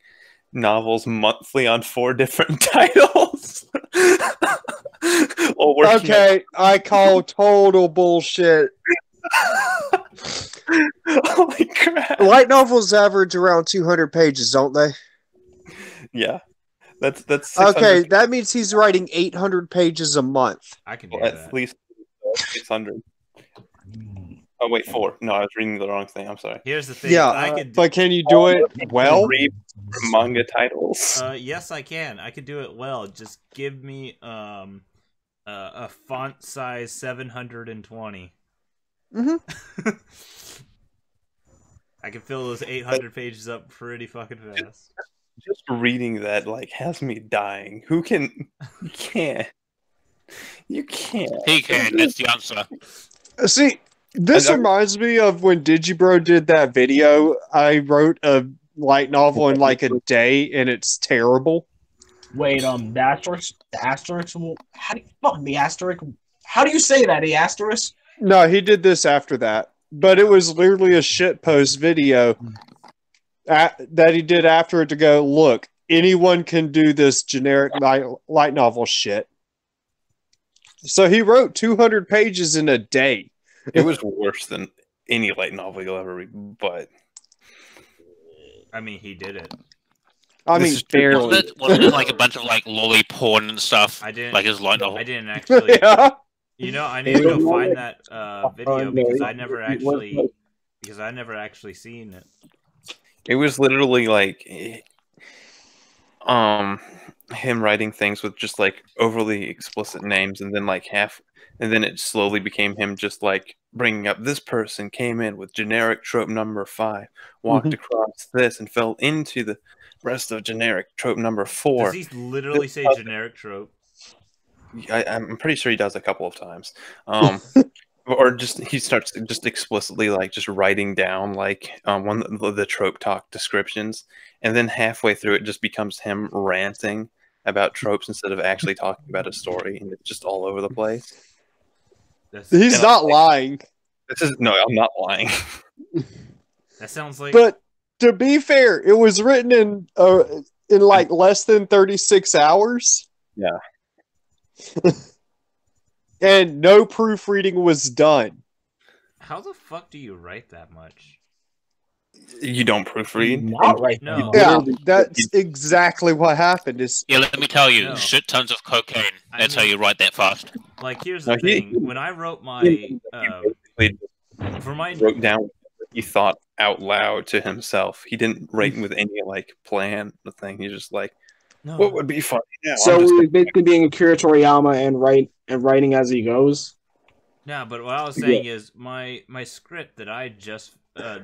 novels monthly on 4 different titles. Okay, I call total bullshit. Holy crap! Light novels average around 200 pages, don't they? Yeah, that's okay. That means he's writing 800 pages a month. I can do that. At least 600. Oh wait, 4. No, I was reading the wrong thing. I'm sorry. Here's the thing. Yeah, but can you do it well? Read manga titles. Yes, I can. I can do it well. Just give me a font size 720. Mm-hmm. I can fill those 800 pages up pretty fucking fast. Just reading that has me dying. Who can? You can't. You can't. He can. That's the answer. See, this reminds me of when Digibro did that video. I wrote a light novel in like a day, and it's terrible. Wait, the asterisk. How do you say that? The asterisk? No, he did this after that, but it was literally a shitpost video that he did after it to go, look, anyone can do this generic light novel shit. So he wrote 200 pages in a day. It was worse than any light novel you'll ever read, but I mean, he did it. I mean, barely. Wasn't it like a bunch of like lolly porn and stuff? I didn't. Like his light novel. I didn't actually. Yeah. You know, I need to go find that video because I never actually seen it. It was literally like him writing things with just like overly explicit names, and then and then it slowly became him just like bringing up this person came in with generic trope number 5, walked across this and fell into the rest of generic trope number 4. Does he literally say generic trope? I'm pretty sure he does a couple of times. Or just he starts just explicitly like just writing down like the trope talk descriptions, and then halfway through it just becomes him ranting about tropes instead of actually talking about a story, and it's just all over the place. He's not lying. No, I'm not lying. That sounds like. But to be fair, it was written in like less than 36 hours. Yeah. And no proofreading was done. How the fuck do you write that much? You don't proofread? Not right now. Yeah, that's exactly what happened. Yeah, let me tell you, No. shit tons of cocaine. That's how you write that fast. Like, here's the thing. When I wrote my... for my... wrote down what he thought out loud to himself. He didn't write with any, like, plan or thing. He just, like, No. What would be funny? Yeah, So we're basically being Akira Toriyama and writing as he goes. No, but what I was saying is my script that I just I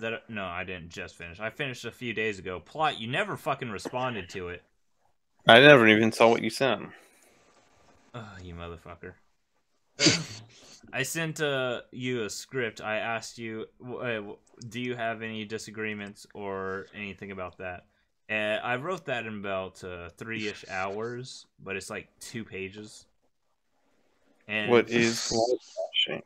didn't just finish. I finished a few days ago. Plot, you never fucking responded to it. I never even saw what you sent. Oh, you motherfucker. I sent you a script. I asked you, do you have any disagreements or anything about that? I wrote that in about 3-ish hours, but it's like 2 pages. And What is whitewashing?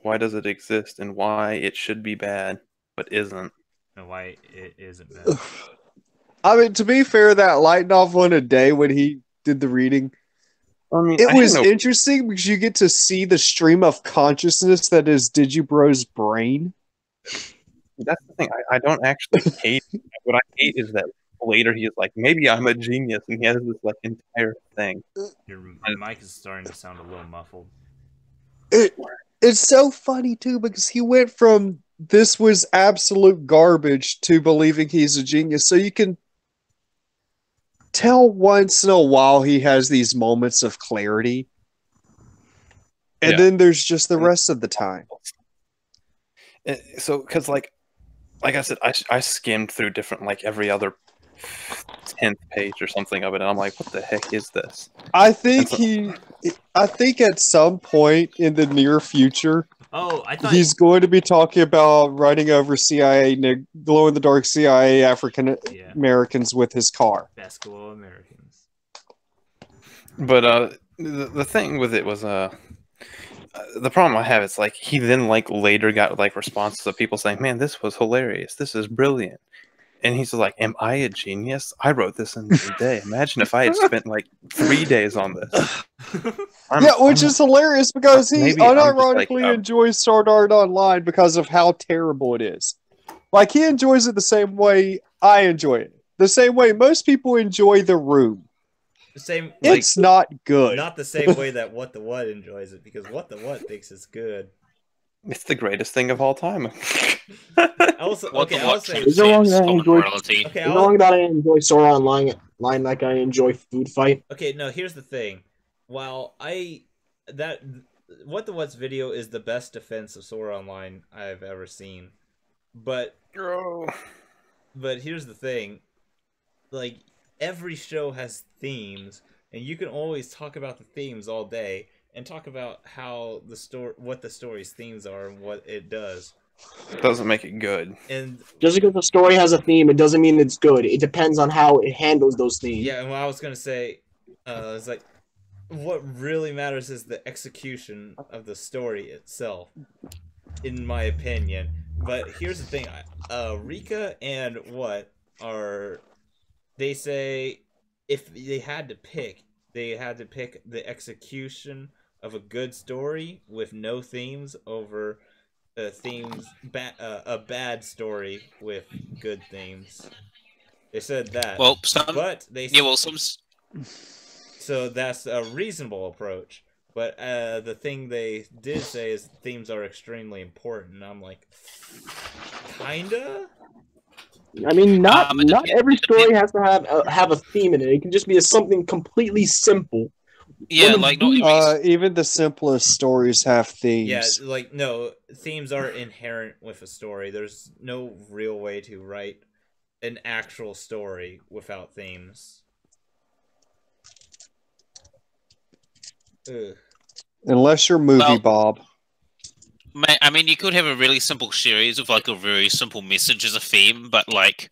Why does it exist, and why it should be bad but isn't? and why it isn't bad. I mean, to be fair, that light novel in a day when he did the reading, I mean, it was interesting because you get to see the stream of consciousness that is Digibro's brain. That's the thing. I don't actually hate it. What I hate is that later he is like, maybe I'm a genius, and he has this like entire thing. Your mic is starting to sound a little muffled. It's so funny too because he went from this was absolute garbage to believing he's a genius. So you can tell once in a while he has these moments of clarity. And then there's just the rest of the time. So, because like I said, I skimmed through different, like every other 10th page or something of it, and I'm like, what the heck is this? I think at some point in the near future, I thought he's going to be talking about running over CIA, glow-in-the-dark CIA African Americans with his car. Basketball Americans. But the thing with it was the problem I have is like he then like later got like responses of people saying, "Man, this was hilarious. This is brilliant." And he's like, "Am I a genius? I wrote this in a day. Imagine if I had spent like 3 days on this." Which is hilarious because he unironically enjoys Sword Art Online because of how terrible it is. Like, he enjoys it the same way I enjoy it. The same way most people enjoy The Room. The same. It's not good. Not the same way that What the What enjoys it, because What the What thinks it's good. It's the greatest thing of all time. I'll say, is it wrong that I enjoy Sword Art Online like I enjoy Food Fight? Okay, no, here's the thing. While What the What's video is the best defense of Sword Art Online I've ever seen. But here's the thing. Like, every show has themes, and you can always talk about the themes all day and talk about how what the story's themes are and what it does. It doesn't make it good. And just because the story has a theme, it doesn't mean it's good. It depends on how it handles those themes. Yeah, and what I was gonna say is like, what really matters is the execution of the story itself, in my opinion. But here's the thing: Rika and they say if they had to pick the execution of a good story with no themes over a bad story with good themes. They said that. Well, so that's a reasonable approach. But the thing they did say is themes are extremely important. And I'm like, kinda. I mean, not every story has to have a theme in it. It can just be something completely simple. Yeah, like even the simplest stories have themes. Yeah, like no, themes are inherent with a story. There's no real way to write an actual story without themes. Ugh. Unless you're movie Bob. I mean, you could have a really simple series with like a very simple message as a theme, but like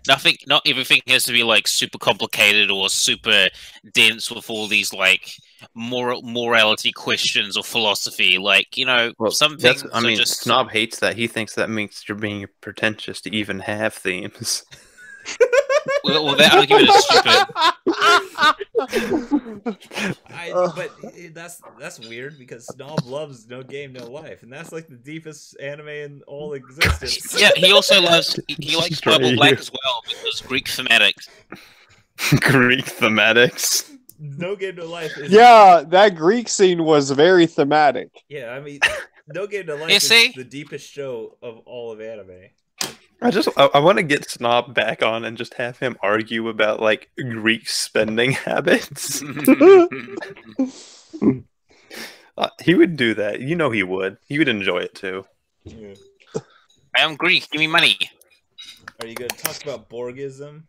not everything has to be like super complicated or super dense with all these like morality questions or philosophy. Like, you know, some things. I mean, Snob hates that. He thinks that means you're being pretentious to even have themes. Well, that argument is stupid. That's weird because Snob loves No Game No Life, and that's like the deepest anime in all existence. Yeah, he also likes Bible Black as well because Greek thematics. Greek thematics. No Game No Life. That Greek scene was very thematic. Yeah, I mean, No Game No Life is the deepest show of all of anime. I want to get Snob back on and just have him argue about like Greek spending habits. He would do that. You know he would. He would enjoy it too. Yeah. I am Greek. Give me money. Are you going to talk about Borgism?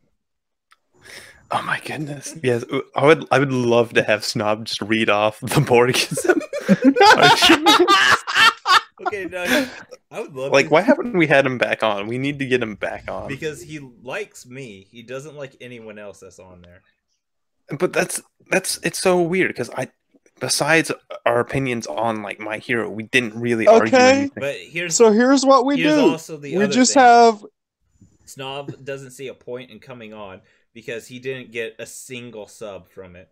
Oh my goodness! Yes, I would love to have Snob just read off the Borgism. Okay, no, I would love. Like, why haven't we had him back on? We need to get him back on because he likes me. He doesn't like anyone else that's on there. But it's so weird because besides our opinions on like My Hero, we didn't really argue anything. But here's what we do. Also the we other just thing. have Snob doesn't see a point in coming on because he didn't get a single sub from it.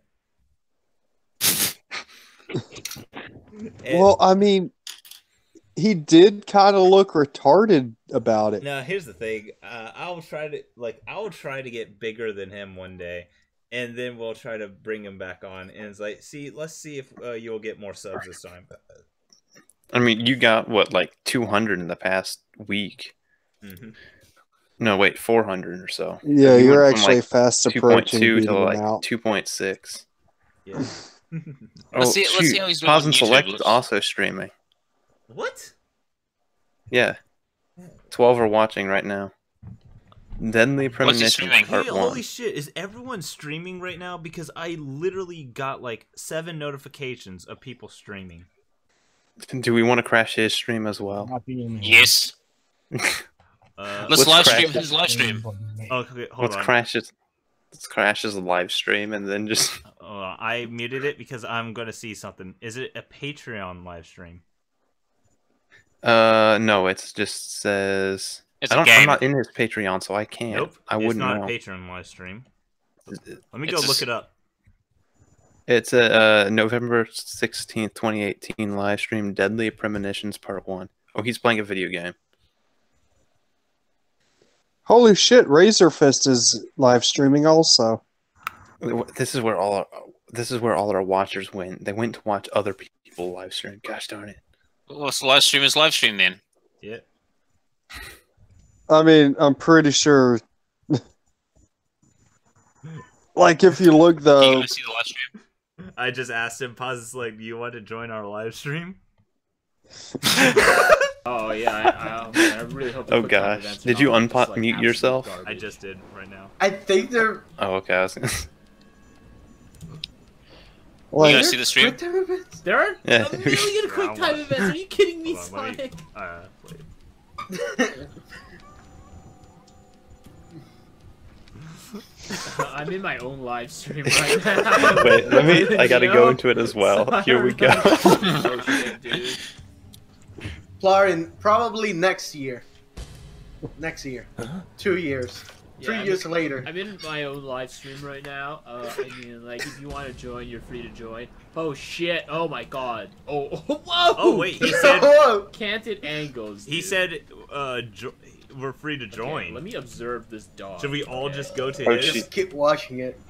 Well, I mean, he did kind of look retarded about it. Now, here's the thing. I will try to get bigger than him one day, and then we'll try to bring him back on. And it's like, let's see if you'll get more subs this time. I mean, you got what, like 200 in the past week? Mm-hmm. No, wait, 400 or so. Yeah, you you're went from, actually like, fast approaching 2.2 to beating like him out. 2.6. Yeah. Let's see how he's doing Pause on and YouTube. Select is also streaming. What? Yeah. 12 are watching right now. Deadly Premonition streaming? Part Hey, 1. holy shit, is everyone streaming right now? Because I literally got like 7 notifications of people streaming. Do we want to crash his stream as well? Yes. Let's live stream his live stream. Okay, hold on. Let's crash his live stream and then just... I muted it because I'm going to see something. Is it a Patreon live stream? No, it just says... I'm not in his Patreon, so I can't. Nope, I wouldn't know. It's not a Patreon live stream. Let me go look it up. It's a November 16th, 2018 live stream, Deadly Premonitions Part 1. Oh, he's playing a video game. Holy shit, Razor Fist is live streaming also. This is where all our watchers went. They went to watch other people live stream. Gosh darn it. Well, it's live stream is live stream then. Yeah. I mean, I'm pretty sure. Like, if you look though, You gonna see the live stream? I just asked him, Pause, like, do you want to join our live stream? Oh yeah, I really hope. Oh gosh, did you mute yourself? Garbage. I just did right now. I think they're. Oh, okay. I was gonna... You like, gonna see the stream? There are Yeah. a million quick time events. Are you kidding me, Hold on, let me- Sonic? wait. I'm in my own live stream right now. Wait, I gotta You go know? into it as well. Sorry. Here we go. Oh shit, dude. Florian, probably next year. Next year. 2 years. Yeah, 3 years later. I'm in my own live stream right now. I mean, like, if you want to join, you're free to join. Oh shit! Oh my god! Oh, whoa! Oh, wait, he said... Whoa! Canted angles. He dude. said, we're free to Okay, join. let me observe this dog. Should we all okay? just go to Oh, his? shit. Just keep watching it.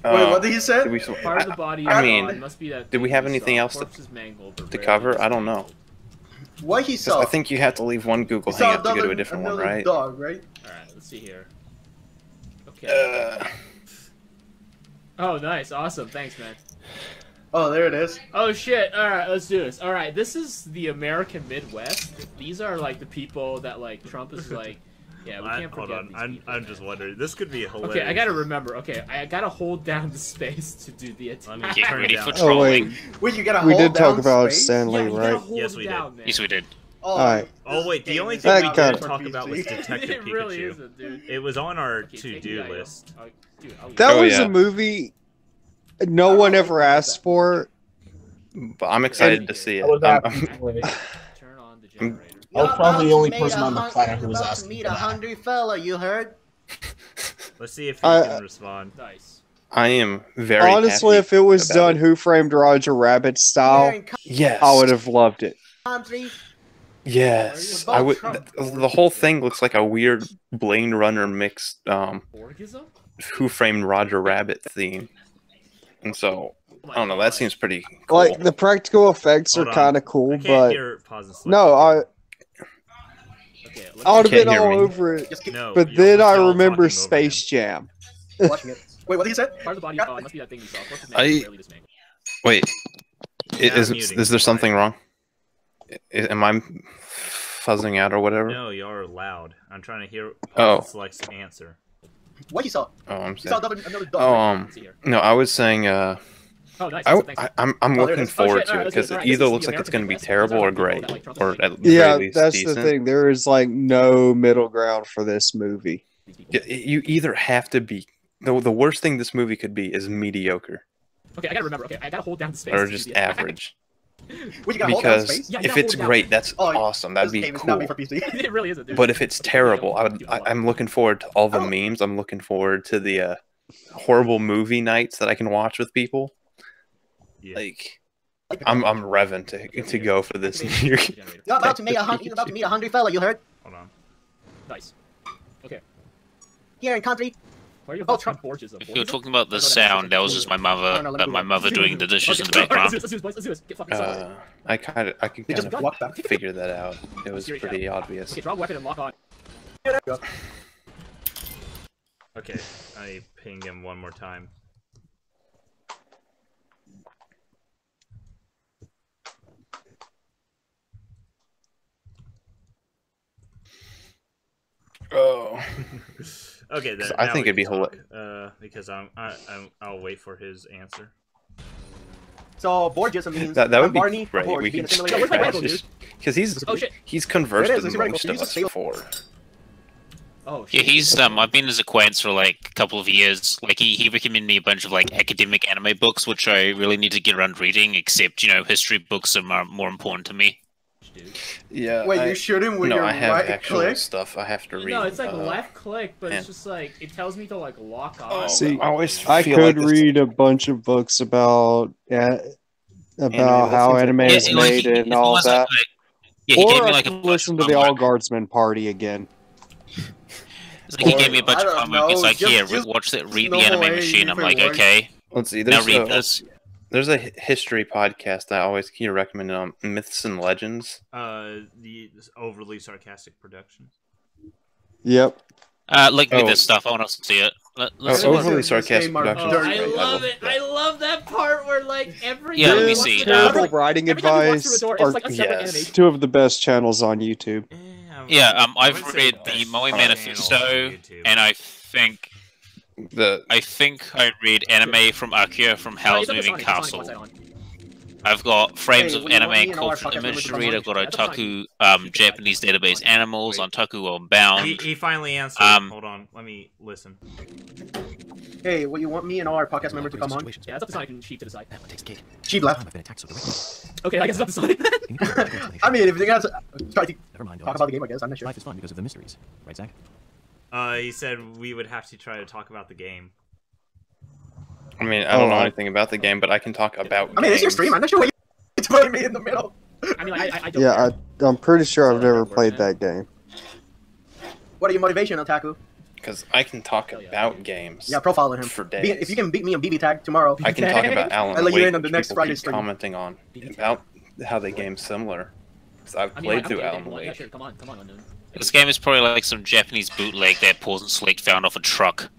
Wait, what did he say? Did we, Part of the body I of mean, God must be that did we thing have you anything saw. else Corpses mangled, but to rarely cover? I don't know. dismantled. What he saw? I think you have to leave one Google he saw Hangout to go to a different one, another right? dog, right? Alright, let's see here. Okay. Oh, nice. Awesome. Thanks, man. Oh, there it is. Oh, shit. Alright, let's do this. Alright, this is the American Midwest. These are, like, the people that, like, Trump is like, yeah, we can't Hold forget on, these I'm people. just wondering. This could be hilarious. Okay, I gotta remember. Okay, I gotta hold down the space to do the Let me attack. Get turn it ready down. for oh trolling. wait, Wait, you gotta we hold did talk down about space? Stanley, Yeah, you gotta right? hold Yes, him we did. down, man. Yes, we did. Oh, Alright. Oh wait, the only That thing we got didn't it. talk about was Detective It really Pikachu. isn't, dude. It was on our Okay, take to-do the list. item. Dude, That Oh, was yeah. a movie no one ever asked for. But I'm excited to see it. I was Turn on the generator. I was probably the only person on the planet who was asking meet for a that. hungry fella, you heard? Let's see if he I- can respond. Nice. I am very Honestly, happy if it was about done it. Who Framed Roger Rabbit Here style, in Yes. I would have loved it. country. Yes. About I would. Trump. The whole thing looks like a weird Blade Runner mixed Orgism? Who Framed Roger Rabbit theme. And so, Oh my I don't know, God. that seems pretty cool. Like the practical effects Hold are on. kind of cool, I can't but hear pause and select. no, Okay, I would have Can't been hear all me. over it. Just keep No. But you're- then I you're all remember talking over Space him. Jam. watching it. Wait, what did he say? Part of the body must be that thing you saw. What's his name? I- Rarely this man. Wait, Yeah, is muting. there something Why? wrong? Am I fuzzing out or whatever? No, you're loud. I'm trying to hear Oh. Select's answer. What you saw? Oh, I'm You saw sorry. another dog. Oh, right? Let's see here. no, I was saying, Oh, nice. I'm awesome, thanks. I'm Oh, there it looking is. forward shit, to it alright, let's do because this. it Alright, either this is looks the like it's going to be American terrible or Midwest. great, These are people that or like at Trump. the Yeah, very least that's decent. the thing. There is like no middle ground for this movie. These people. You either have to be the worst thing this movie could be is mediocre Okay, I gotta remember. Okay, I gotta hold down the space. or to just do the- average. What you got? Hold down Because space. Yeah, you if gotta it's hold it down. great, that's Oh, awesome. That'd This be game is not cool. made for PC. It really isn't. Dude. But if it's Okay, terrible, don't do a lot. I'm looking forward to all the Oh. memes. I'm looking forward to the horrible movie nights that I can watch with people. Yeah. Like, I'm revving to go for this. You're about to meet a hungry fella. You heard? Hold on. Nice. Okay. Here in country. Why are you Oh, Trump borges of If you were talking about the sound, that was just my mother doing the dishes in the background. Let's do this, boys. Let's do this. Get fucking started. I can They just kind of walk back. figure that out. It was Serious pretty shot. obvious. Okay, draw a weapon and lock on. Okay, I ping him one more time. Oh, Okay, then I now think we it'd be can talk, because I'll wait for his answer. So Borges means that would be Barney. great. Borg, We being can a simulator. Where's my scratch rifle, this because he's Oh shit. conversed There it is, with it's your rifle. most You of use us the sail- before. Oh Yeah, shit. he's I've been his acquaintance for like a couple of years. Like he recommended me a bunch of like academic anime books, which I really need to get around reading. Except history books are more important to me. Dude. Yeah. Wait, you shoot him with no, your I have right actual click? stuff I have to read. No, it's like uh, left click, but man. it's just like it tells me to like lock Oh, on. See, I always I feel could like this- read a bunch of books about that how seems anime like- is made he and all was that. yeah, he gave Or me I like a could bunch listen of to the All homework. Guardsmen Party again. It's like he gave me a bunch I of don't homework. It's know, like, just- here, watch that, read the no anime way machine. I'm if it like, works. okay, Let's see. now read this. There's a history podcast I always hear recommended on Myths and Legends. The overly sarcastic production. Yep. Link me Oh. this stuff. I want to see it. Let's Oh, see overly This game sarcastic are production. Oh, is dirty. I great. love it. that. I love that part where like every Yeah, let me This see. terrible Every writing every time you walk advice through a door, are it's like a separate yes. animation. two of the best channels on YouTube. Yeah, I I've would say read the best Moe channel Manifesto, on YouTube. and I think I read anime from Akira from Oh, Howl's it's up to Moving Sonic, it's Castle. Sonic, it's on. I've got frames Hey, of what do you anime want me and and all our cultural podcast members imagery. to I've got That's up otaku, Sonic. Japanese database animals on Taku Unbound. He finally answered. Hold on, let me listen. Hey, what you want me and all our podcast members to come on? Yeah, that's up to Sonic and Sheep to decide. Sheep left. Okay, I guess it's up to Sonic then. I mean, if you guys try to Never mind. talk about the game, I guess I'm not sure. Life is fun because of the mysteries, right, Zach? He said we would have to try to talk about the game. I mean, I don't know Oh, anything about the game, but I can talk about. I mean, it's your games. stream. I'm not sure what you're putting me in the middle. I mean, like, I don't Yeah, care. I'm pretty sure I've never played that game. What are your motivation, Otaku? Because I can talk Hell yeah. about games. Yeah, profiling him. For days. If you can beat me on BB Tag tomorrow, I can talk about Alan I'll let you Wake, in on the which next people Friday keep stream. commenting on about how the game's similar. Because I've I mean, played like, through okay, Alan come on, yeah, Wake. sure, come on, Unknown. This game is probably like some Japanese bootleg that Paul's and Slick found off a truck.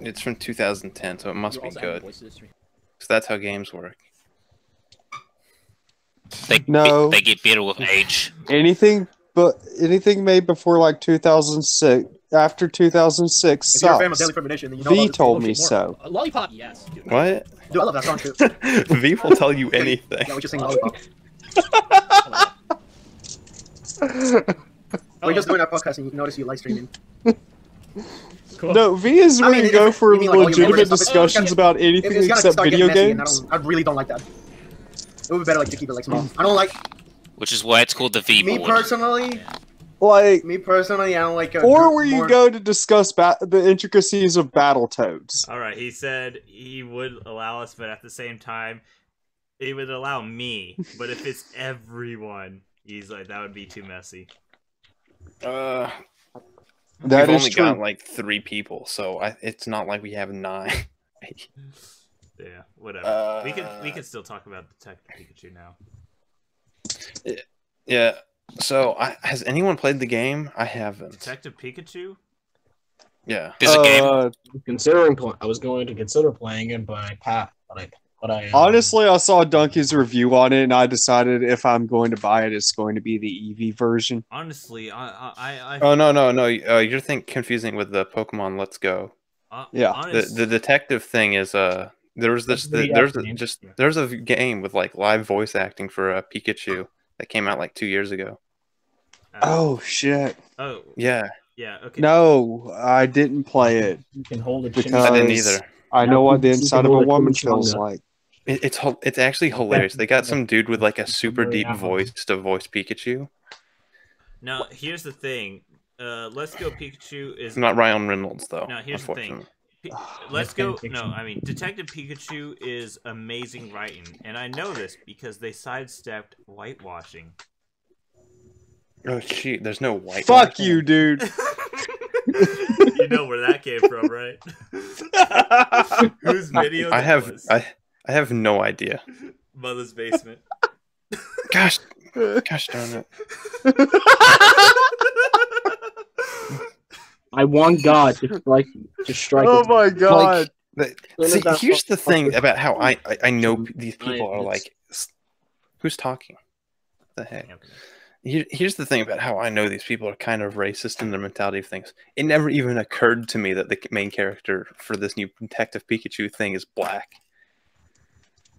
It's from 2010, so it must You're be also adding good. voice to the stream. Because that's how games work. No. They get better with age. Anything made before like 2006, after 2006 if you're a fan of sucks. Daily Premonition, then you know V about this told game. me so. Lollipop, yes. Dude. What? Dude, I love that song too. V will tell you anything. Yeah, we just sing Lollipop. We're just doing our podcast, and you notice you live streaming. Cool. No, V is where mean, you go if- for you mean like all your legitimate memories and stuff, discussions it's- about If anything it's gonna except start video getting messy, games. and I really don't like that. It would be better like to keep it like small. I don't like Which is why it's called the V me board. personally. Like, I don't like. or where you go to discuss the intricacies of Battletoads. All right, he said he would allow us, but at the same time, he would allow me. But if it's everyone, he's like, that would be too messy. That We've is only true. got like 3 people, so it's not like we have 9. Yeah, whatever. We can still talk about Detective Pikachu now. Yeah, So, has anyone played the game? I haven't. Detective Pikachu? Yeah. There's a game. I was going to consider playing it, but I honestly, I saw Donkey's review on it, and I decided if I'm going to buy it, it's going to be the Eevee version. Honestly, Oh no! You're confusing with the Pokemon Let's Go. Yeah. The detective thing is there's a game with like live voice acting for Pikachu that came out like 2 years ago. Oh shit! Oh yeah. Yeah. Okay. No, I didn't play it. You can hold it because I didn't either. I know what the inside of a woman feels like. It's actually hilarious. They got some dude with like a super deep voice to voice Pikachu. Now here's the thing. Let's Go Pikachu is not Ryan Reynolds though. Now here's the thing. Let's Go. No, I mean Detective Pikachu is amazing writing, and I know this because they sidestepped whitewashing. Oh shit! There's no white. Fuck you, dude. You know where that came from, right? Whose video? I have no idea. Mother's basement. Gosh darn it! I want God to strike. Oh my God! See, here's the thing about how I know these people are like. Who's talking? What the heck? Here's the thing about how I know these people are kind of racist in their mentality of things. It never even occurred to me that the main character for this new Detective Pikachu thing is black.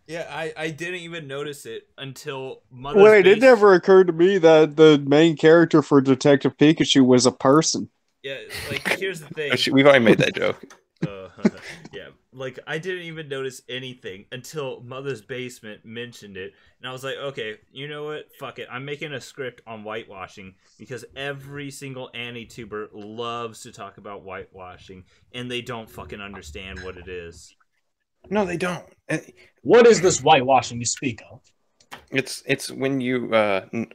Yeah, I didn't even notice it until it never occurred to me that the main character for Detective Pikachu was a person. Yeah, like, here's the thing. We've already made that joke. Yeah, like, I didn't even notice anything until Mother's Basement mentioned it. And I was like, okay, you know what? Fuck it. I'm making a script on whitewashing because every single Annie-tuber loves to talk about whitewashing, and they don't fucking understand what it is. No, they don't. What is this whitewashing you speak of? It's when you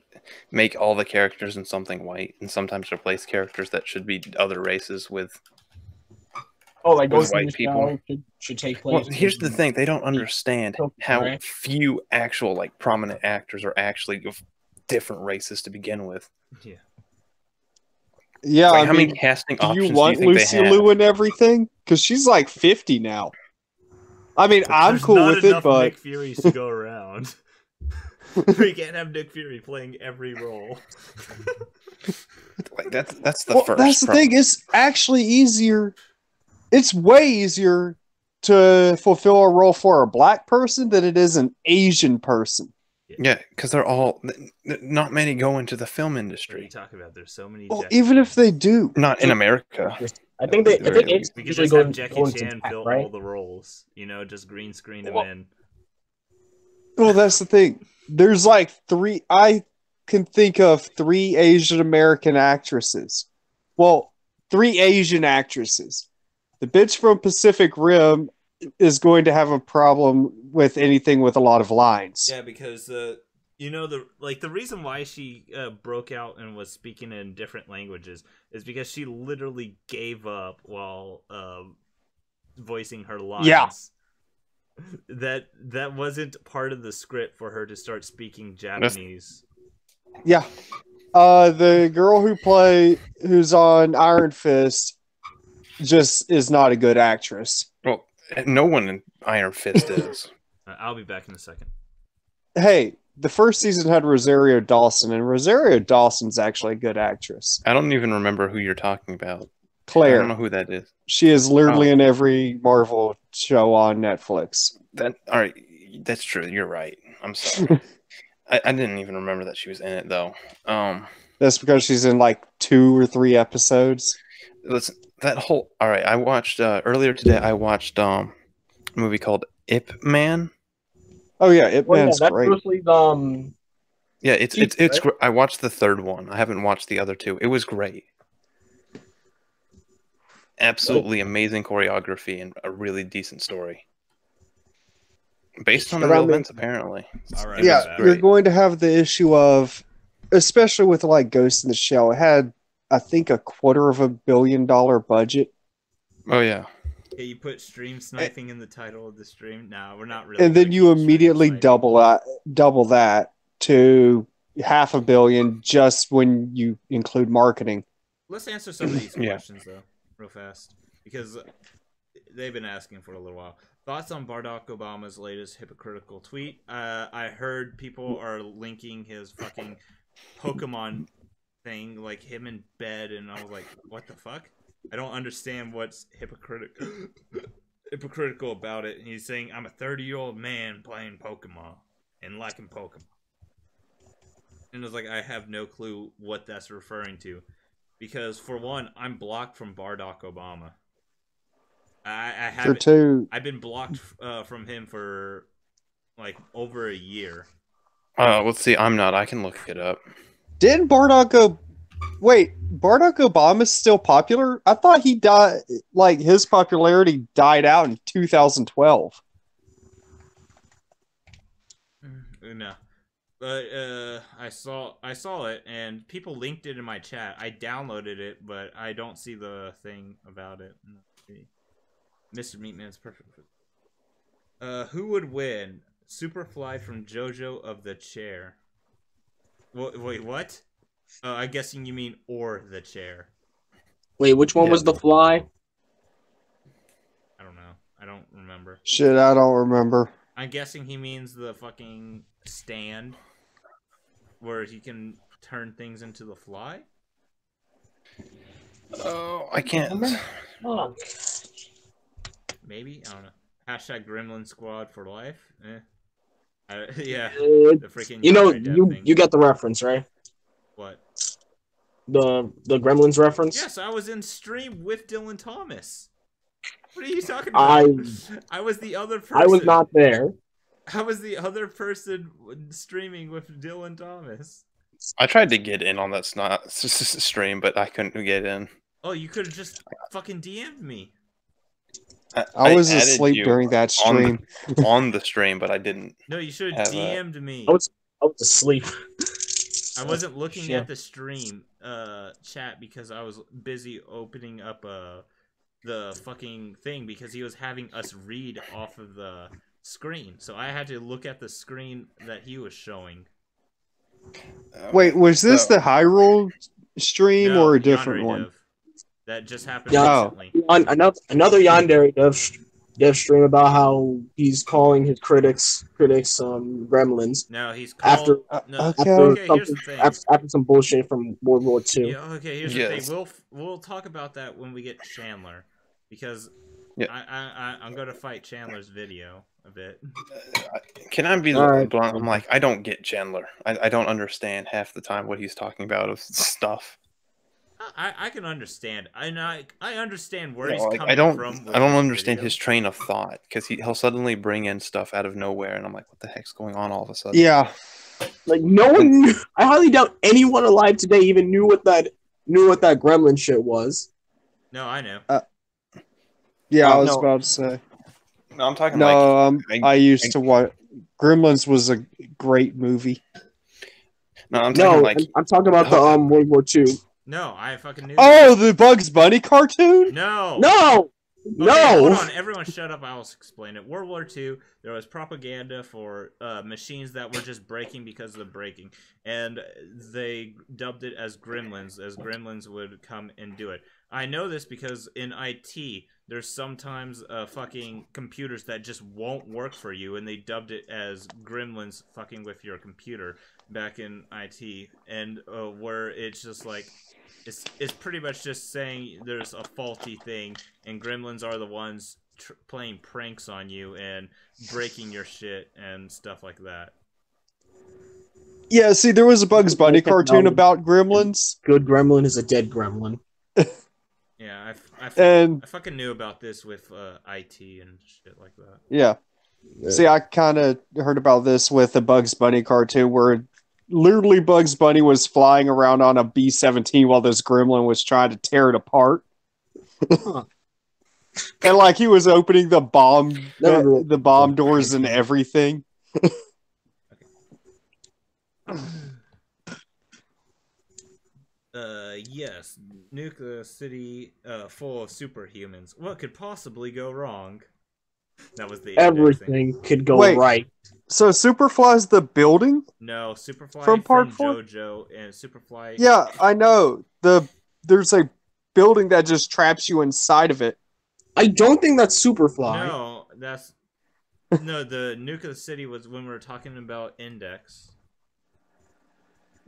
make all the characters in something white, and sometimes replace characters that should be other races with. Like with white people should take place. Well, here's the thing: they don't understand how few actual like prominent actors are actually of different races to begin with. Yeah. Yeah, like, I how mean, many casting do options you want do you think Lucy they have? Liu and everything? Because she's like 50 now. I mean, I'm cool with it, but Nick Fury's to go around. We can't have Nick Fury playing every role. Like that's the first. That's the thing. It's actually easier. It's way easier to fulfill a role for a black person than it is an Asian person. Yeah, because they're all not many go into the film industry. What are you talking about? There's so many. Well, even if they do, not in America. I think they. We could just have Jackie Chan fill all the roles. You know, just green screen them in. Well, that's the thing. There's like three. I can think of 3 Asian American actresses. Well, 3 Asian actresses. The bitch from Pacific Rim is going to have a problem with anything with a lot of lines. Yeah, because you know, the reason why she broke out and was speaking in different languages is because she literally gave up while voicing her lines. Yeah. That wasn't part of the script for her to start speaking Japanese. Yeah. The girl who's on Iron Fist just is not a good actress. Well, no one in Iron Fist is. I'll be back in a second. Hey, the first season had Rosario Dawson, and Rosario Dawson's actually a good actress. I don't even remember who you're talking about. Claire. I don't know who that is. She is literally in every Marvel show on Netflix. All right, that's true. You're right. I'm sorry. I didn't even remember that she was in it though. That's because she's in like 2 or 3 episodes. Listen, all right. I watched earlier today. I watched a movie called Ip Man. Oh yeah, Ip Man's great. Yeah, it's great. I watched the 3rd one. I haven't watched the other 2. It was great. Absolutely amazing choreography and a really decent story. Based on the real events, apparently. All right, yeah, you're going to have the issue of, especially with like Ghost in the Shell, it had, I think, $250 million budget. Oh yeah. Yeah, you put stream sniping in the title of the stream. No, we're not really. And then you immediately double that to 500 million just when you include marketing. Let's answer some of these Yeah. questions though, real fast, because they've been asking for a little while. Thoughts on Barack Obama's latest hypocritical tweet? I heard people are linking his fucking Pokemon thing, like him in bed, and I was like, what the fuck? I don't understand what's hypocritical about it. And he's saying, I'm a 30-year-old man playing Pokemon and liking Pokemon. And it was like, I have no clue what that's referring to. Because, for one, I'm blocked from Barack Obama. I haven't. Two, I've been blocked from him for like over a year. Let's see. I'm not. I can look it up. didn't Barack Obama's still popular? I thought he died. Like his popularity died out in 2012. No, but I saw it, and people linked it in my chat. I downloaded it, but I don't see the thing about it. Mr. Meatman's perfect. Who would win? Superfly from JoJo of the Chair. Wait, what? I'm guessing you mean or the chair. Wait, which one was the fly? I don't know. I don't remember. Shit, I don't remember. I'm guessing he means the fucking stand where he can turn things into the fly. Oh, I can't. Oh. Maybe, I don't know. Hashtag Gremlin Squad for life. Yeah. The freaking you get the reference, right? What? The Gremlins reference? Yes, I was in stream with Dylan Thomas. What are you talking about? I was the other person. I was not there. I was the other person streaming with Dylan Thomas. I tried to get in on that stream, but I couldn't get in. Oh, you could have just fucking DM'd me. I was asleep during that stream. On the stream, but I didn't. No, you should have DM'd me. I was asleep. I wasn't looking at the stream chat because I was busy opening up the fucking thing because he was having us read off of the screen. So I had to look at the screen that he was showing. Wait, was this the Hyrule stream or a different one? That just happened recently. Another Yandere dev stream about how he's calling his critics gremlins. No, he's called here's the thing. After some bullshit from World War II. Yeah, okay, here's the thing. We'll talk about that when we get Chandler, because I'm gonna fight Chandler's video a bit. Can I be blunt? I'm like, I don't get Chandler. I don't understand half the time what he's talking about of stuff. I can understand. I understand where he's coming from. I don't understand his train of thought because he'll suddenly bring in stuff out of nowhere, and I'm like, what the heck's going on all of a sudden? Yeah, like no one knew. I highly doubt anyone alive today even knew what that gremlin shit was. No, I know. Yeah, I was about to say. No, I'm talking. No, I used to watch. Gremlins was a great movie. No, I'm talking I'm talking about the World War II. No, I fucking knew. Oh, the Bugs Bunny cartoon? No. Hold on, everyone shut up. I'll explain it. World War II, there was propaganda for machines that were just breaking because of the breaking. And they dubbed it as gremlins would come and do it. I know this because in IT, there's sometimes fucking computers that just won't work for you, and they dubbed it as gremlins fucking with your computer back in IT. And where it's just like, it's pretty much just saying there's a faulty thing, and gremlins are the ones playing pranks on you and breaking your shit and stuff like that. Yeah, see, there was a Bugs Bunny cartoon about gremlins. Good gremlin is a dead gremlin. Yeah, I fucking knew about this with IT and shit like that. Yeah. See, I kind of heard about this with the Bugs Bunny cartoon where literally Bugs Bunny was flying around on a B-17 while this gremlin was trying to tear it apart. And like he was opening the bomb doors and everything. Yes, nuclear city full of superhumans. What could possibly go wrong? That was the everything could go Wait. right. So Superfly's the building? No, Superfly From part four? JoJo and Superfly. Yeah, I know. There's a building that just traps you inside of it. I don't think that's Superfly. No, the Nuke of the City was when we were talking about Index.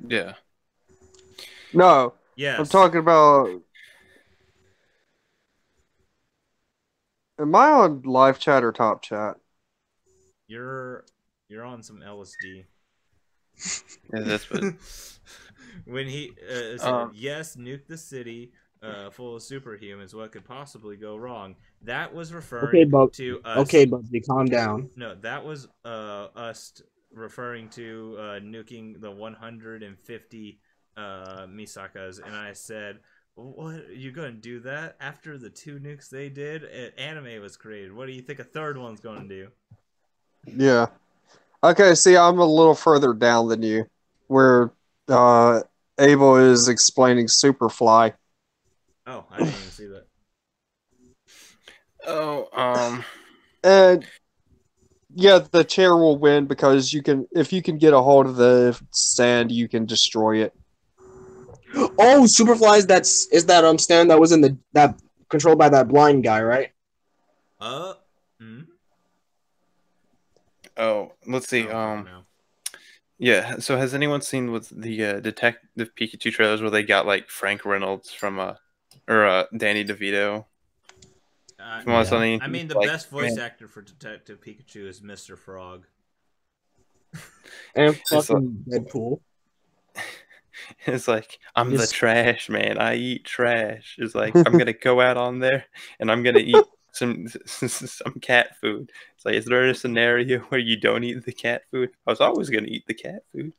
Yeah. No. Yes. I'm talking about. Am I on live chat or top chat? You're on some LSD. Yeah, that's what. When he said, yes, nuke the city full of superhumans, what could possibly go wrong? That was referring to us. Okay, Bubsy, calm down. No, that was us referring to nuking the 150 Misakas, and I said, what, you gonna do that after the 2 nukes they did? Anime was created. What do you think a third one's gonna do? Yeah. Okay, see, I'm a little further down than you, where Abel is explaining Superfly. Oh, I didn't even see that. Oh, And yeah, the chair will win because if you can get a hold of the stand, you can destroy it. Oh, Superfly is that stand that was in that controlled by that blind guy, right? Oh, let's see. Yeah. So, has anyone seen with the Detective Pikachu trailers where they got like Frank Reynolds from or Danny DeVito? Yeah. I mean, the best voice actor for Detective Pikachu is Mr. Frog. And fucking Deadpool. It's like, I'm the trash man. I eat trash. It's like, I'm gonna go out on there and I'm gonna eat some cat food. It's like, is there a scenario where you don't eat the cat food? I was always gonna eat the cat food.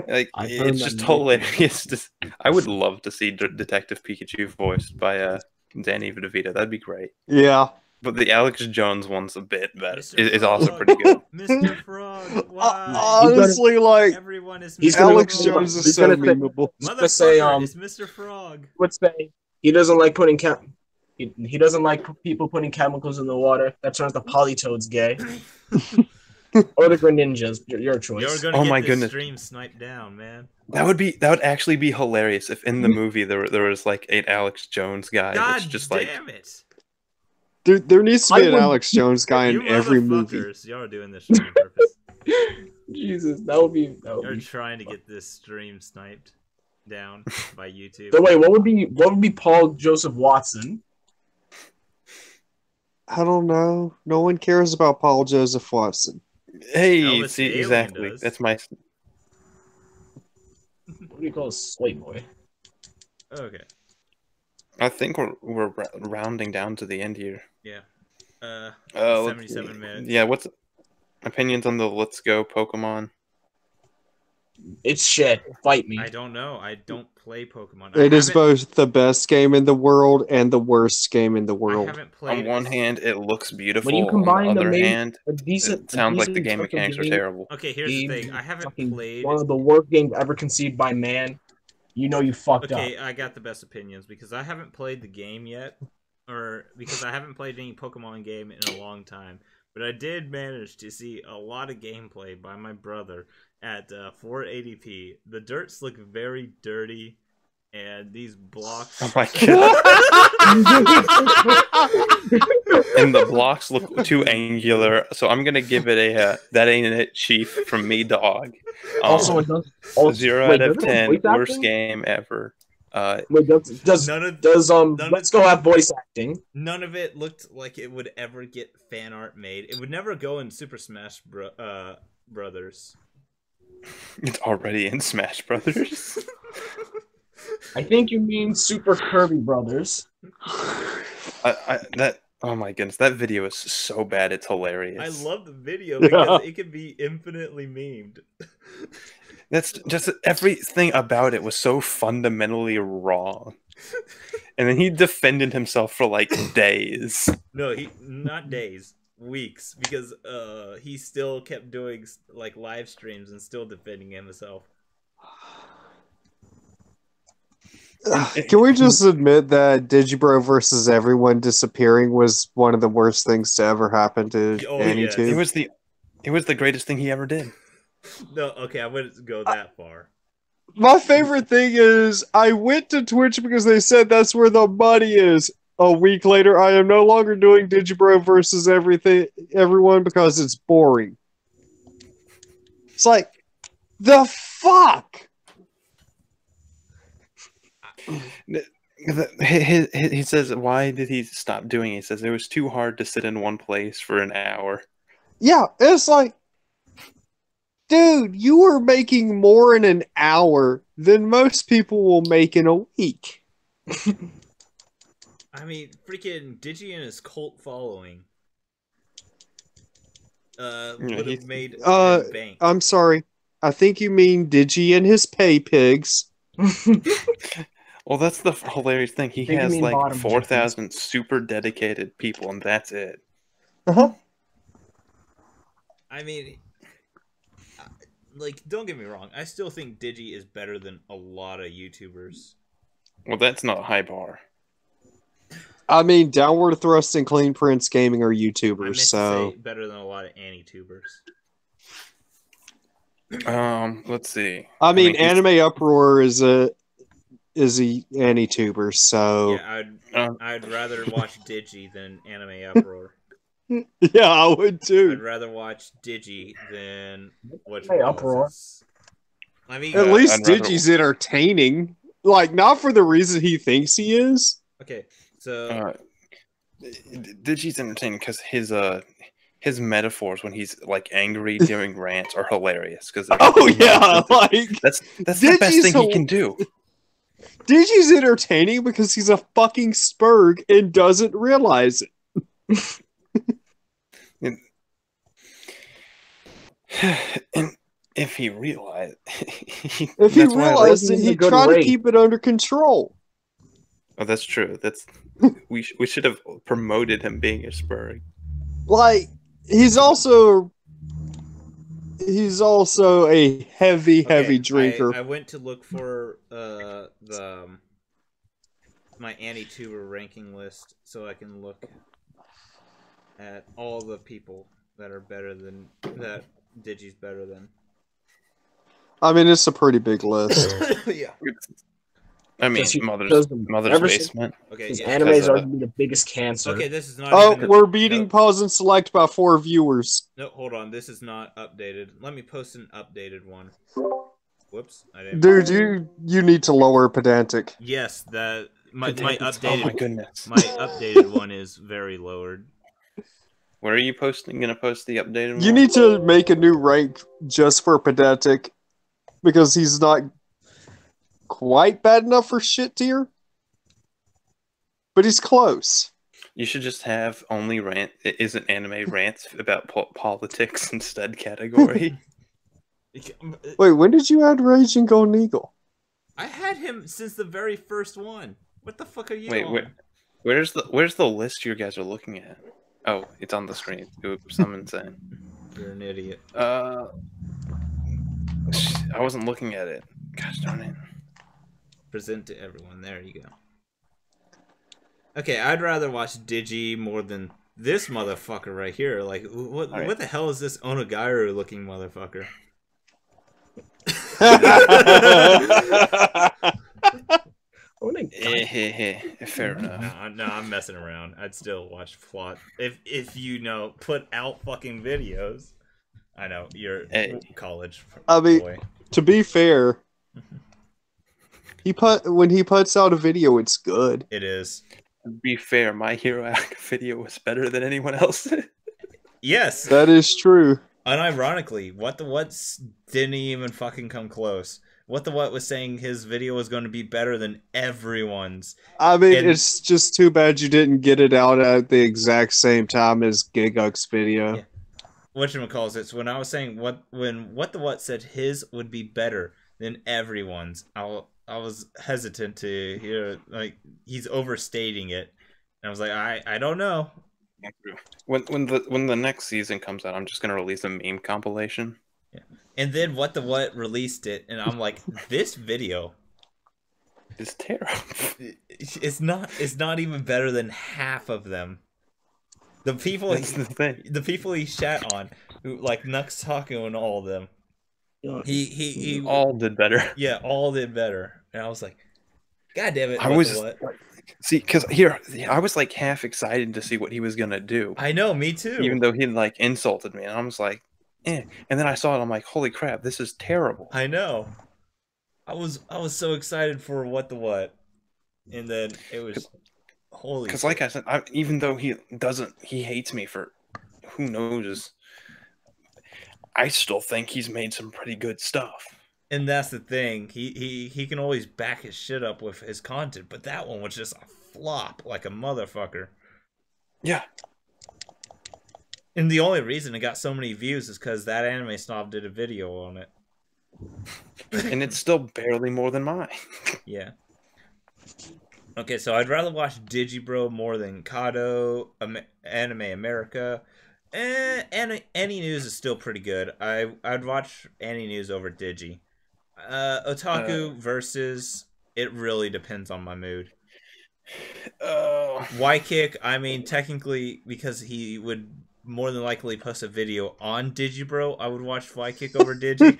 Like, it's just hilarious. I would love to see Detective Pikachu voiced by Danny DeVito. That'd be great. Yeah. But the Alex Jones one's a bit better. Is also pretty good. Mr. Frog, why? Honestly, like, everyone is Alex Jones is so memeable. Motherfucker, it's Mr. Frog. Would say he doesn't like putting he doesn't like people putting chemicals in the water. That turns the Polytoads gay. Or the Greninjas. Your choice. You're gonna get this stream sniped down, man. That would actually be hilarious if in the movie there was like an Alex Jones guy. God that's just damn like, it! There needs to be an Alex Jones guy in every movie. Y'all are doing this on purpose. Jesus, that would be. You're trying to get this stream sniped down by YouTube. So wait, what would be Paul Joseph Watson? I don't know. No one cares about Paul Joseph Watson. Hey, Elvis see, Alien exactly. does. That's my. What do you call a slate boy? Okay. I think we're rounding down to the end here. Yeah. 77 minutes. Yeah. What's opinions on the Let's Go Pokemon? It's shit. Fight me. I don't know. I don't play Pokemon. It is both the best game in the world and the worst game in the world. I haven't played. On one hand, it looks beautiful. When you combine on the other main, hand, it sounds like the game chunk of mechanics are terrible. Okay, here's the thing. I haven't played one of the worst games ever conceived by man. You know you fucked up. Okay, I got the best opinions because I haven't played the game yet, or because I haven't played any Pokemon game in a long time. But I did manage to see a lot of gameplay by my brother at 480p. The dirts look very dirty, and these blocks. Oh my god! And the blocks look too angular, so I'm gonna give it a that ain't it, Chief, from me, dog. Also, 0 out of 10, worst game ever. Wait, does Let's Go have voice acting? None of it looked like it would ever get fan art made. It would never go in Super Smash Brothers. It's already in Smash Brothers. I think you mean Super Kirby Brothers. Oh my goodness, that video is so bad, it's hilarious. I love the video because it can be infinitely memed. That's just everything about it was so fundamentally wrong. And then he defended himself for like days. No, not days, weeks, because he still kept doing like live streams and still defending himself. Can we just admit that Digibro versus everyone disappearing was one of the worst things to ever happen to AnyTube? It was the greatest thing he ever did. No, okay, I wouldn't go that far. My favorite thing is I went to Twitch because they said that's where the money is. A week later, I am no longer doing Digibro versus everyone because it's boring. It's like, the fuck? He says, why did he stop doing it? He says it was too hard to sit in one place for an hour. Yeah, it's like, dude, you were making more in an hour than most people will make in a week. I mean, freaking Digi and his cult following would have made a bank. I'm sorry. I think you mean Digi and his pay pigs. Well, that's the hilarious thing. He has like 4,000 super dedicated people, and that's it. Uh-huh. I mean, like, don't get me wrong. I still think Digi is better than a lot of YouTubers. Well, that's not a high bar. I mean, Downward Thrust and Clean Prince Gaming are YouTubers, I meant so... to say better than a lot of AnyTubers. Let's see. I mean Anime Uproar is a AnyTuber, so... Yeah, I'd rather watch Digi than Anime Uproar. Yeah, I would too. I'd rather watch Digi than Uproar. I mean, at least Digi's entertaining. Like, not for the reason he thinks he is. Okay, so Digi's entertaining because his metaphors when he's like angry during rants are hilarious. Because like that's the best thing he can do. Digi's entertaining because he's a fucking spurg and doesn't realize it. And if he realized, he'd try to keep it under control. Oh, that's true. We should have promoted him being a spurg. Like, he's also a heavy drinker. I went to look for my AnyTuber ranking list so I can look at all the people that are better than that Digi's better than. I mean, it's a pretty big list. Yeah. I mean, Mother's Basement. Okay, animes are the biggest cancer. Okay, this is not. We're beating pause and select by 4 viewers. No, hold on. This is not updated. Let me post an updated one. Whoops, I didn't. Dude, you need to lower pedantic. Yes, my updated. Oh my goodness. My updated one is very lowered. Where are you posting? Gonna post the updated one? You need to make a new rank just for pedantic because he's not quite bad enough for shit tier, but he's close. You should just have only it isn't anime rants about politics instead category. Wait, when did you add Raging Golden Eagle? I had him since the very first one. What the fuck are you? Wait, where's the list you guys are looking at? Oh, it's on the screen. Oops, I'm insane. You're an idiot. I wasn't looking at it. Gosh darn it. Present to everyone. There you go. Okay, I'd rather watch Digi more than this motherfucker right here. Like, what the hell is this Onogairu looking motherfucker? Fair enough. No, I'm messing around. I'd still watch plot if you put out fucking videos. I know you're college. I mean, boy. To be fair, when he puts out a video, it's good. It is. To be fair, My Hero Academia video was better than anyone else. Yes, that is true. Unironically, What the What's didn't even fucking come close. What the What was saying his video was going to be better than everyone's. I mean, it's just too bad you didn't get it out at the exact same time as Giguk's video. Yeah. Whatchamacallit, when I was saying when What the What said his would be better than everyone's, I was hesitant to hear, like, he's overstating it. And I was like, I don't know. When the next season comes out, I'm just gonna release a meme compilation. Yeah. And then What the What released it, and I'm like, this video It's terrible. It's not even better than half of them. The people the people he shat on, who like Nuxtaku and all of them. He all did better. Yeah, all did better. And I was like, God damn it! What? See, because here I was like half excited to see what he was gonna do. I know, me too. Even though he like insulted me, and I was like, eh. And then I saw it, I'm like, holy crap, this is terrible. I know. I was so excited for what, and then it was holy. Because like I said, even though he hates me for who knows, I still think he's made some pretty good stuff. And that's the thing. He can always back his shit up with his content, but that one was just a flop like a motherfucker. Yeah. And the only reason it got so many views is because that anime snob did a video on it. And it's still barely more than mine. Yeah. Okay, so I'd rather watch Digibro more than Kado, Anime America. Any News is still pretty good. I'd watch Any News over Digi. Otaku versus, it really depends on my mood. Ykick, I mean, technically, because he would more than likely post a video on Digibro, I would watch Ykick over Digi.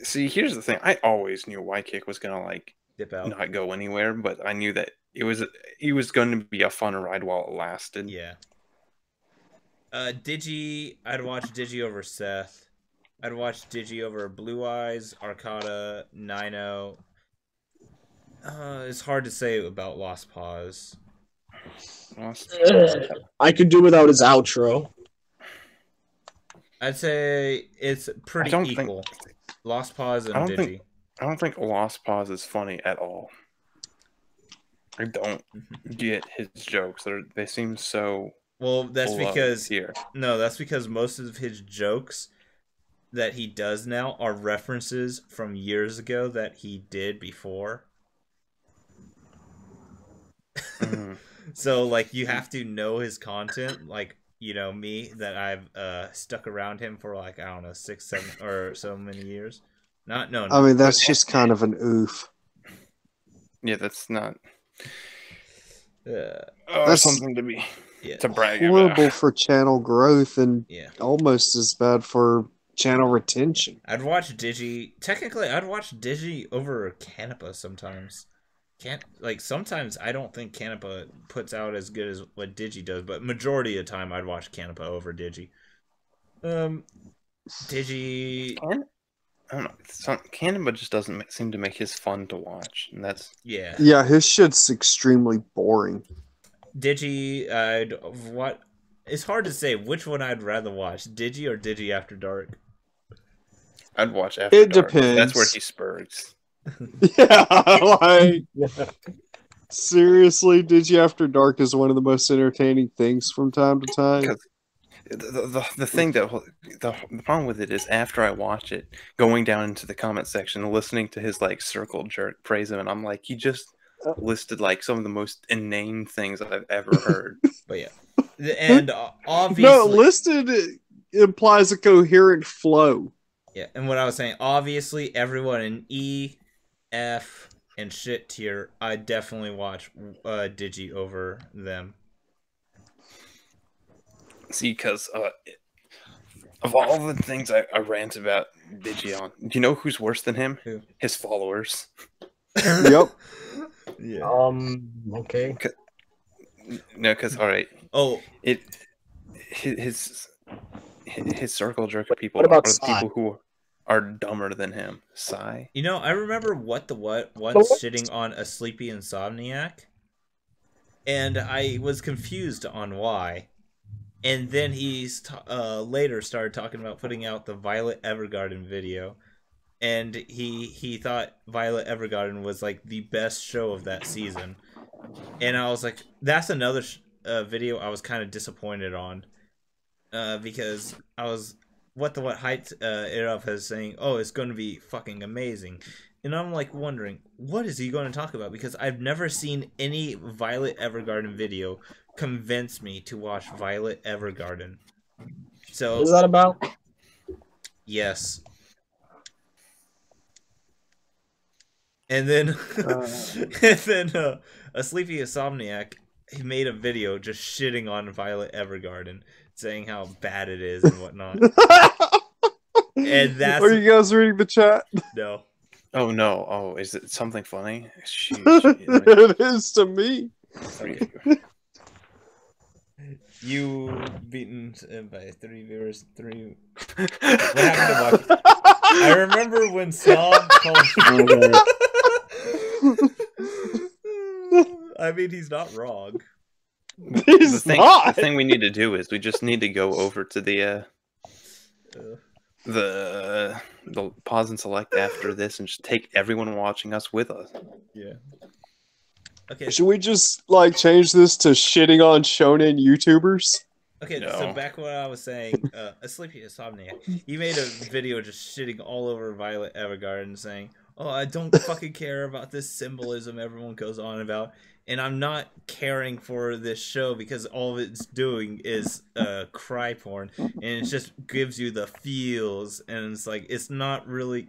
See, here's the thing. I always knew Ykick was gonna like dip out, not go anywhere, but I knew that he was going to be a fun ride while it lasted. Yeah. Digi, I'd watch Digi over Seth. I'd watch Digi over Blue Eyes, Arcada, Nino. It's hard to say about Lost Pause. I could do without his outro. I'd say it's pretty equal. Lost Pause and Digi. I don't think Lost Pause is funny at all. I don't get his jokes. They seem so. Well, that's because here. No, that's because most of his jokes that he does now are references from years ago that he did before. So, like, you have to know his content. Like, you know, me, that I've stuck around him for like, I don't know, 6, 7, or so many years. No. I mean, that's just kind of an oof. Yeah, that's not. That's something to be to brag horrible about. For channel growth and almost as bad for channel retention. I'd watch Digi. Technically, I'd watch Digi over Canepa sometimes. Sometimes I don't think Canepa puts out as good as what Digi does, but majority of the time I'd watch Canepa over Digi. Digi. I don't know. Canepa just doesn't seem to make his fun to watch, and that's yeah. His shit's extremely boring. Digi, it's hard to say which one I'd rather watch, Digi or Digi After Dark. I'd watch After Dark. Depends. That's where he spurts. Yeah, like seriously, Digi After Dark is one of the most entertaining things from time to time. The thing that the problem with it is after I watch it, going down into the comment section, listening to his like circle jerk praise him, and I'm like, he just listed like some of the most inane things I've ever heard. But yeah, and obviously, no, listed implies a coherent flow. Yeah, and what I was saying, obviously, everyone in E, F, and shit tier, I definitely watch Digi over them. See, because of all the things I rant about Digi on, do you know who's worse than him? Who? His followers. Yep. Yeah. Okay. No, because all right. Oh, his circle jerk people What about are the Psy? people who are dumber than him. Psy. You know, I remember once shitting on a sleepy insomniac, and I was confused on why. And then he's later started talking about putting out the Violet Evergarden video, and he thought Violet Evergarden was like the best show of that season. And I was like, that's another video I was kind of disappointed on, because I was hyped it up as saying, oh, it's going to be fucking amazing. And I'm like wondering, what is he going to talk about? Because I've never seen any Violet Evergarden video convince me to watch Violet Evergarden. So What is that about? yes. And then, a sleepy insomniac, he made a video just shitting on Violet Evergarden, saying how bad it is and whatnot. And that's... Are you guys reading the chat? No. Oh no! Oh, is it something funny? It is to me. Okay. You beaten by 3 viewers. 3. What happened to Bucky? I remember when Snob called. I mean, he's not wrong. The thing we need to do is we just need to go over to the pause and select after this and just take everyone watching us with us. Yeah. Okay. Should we just like change this to shitting on shonen YouTubers? Okay, No. So back when I was saying, a sleepy insomniac, he made a video just shitting all over Violet Evergarden, saying, "Oh, I don't fucking care about this symbolism everyone goes on about, and I'm not caring for this show because all it's doing is cry porn, and it just gives you the feels, and it's like it's not really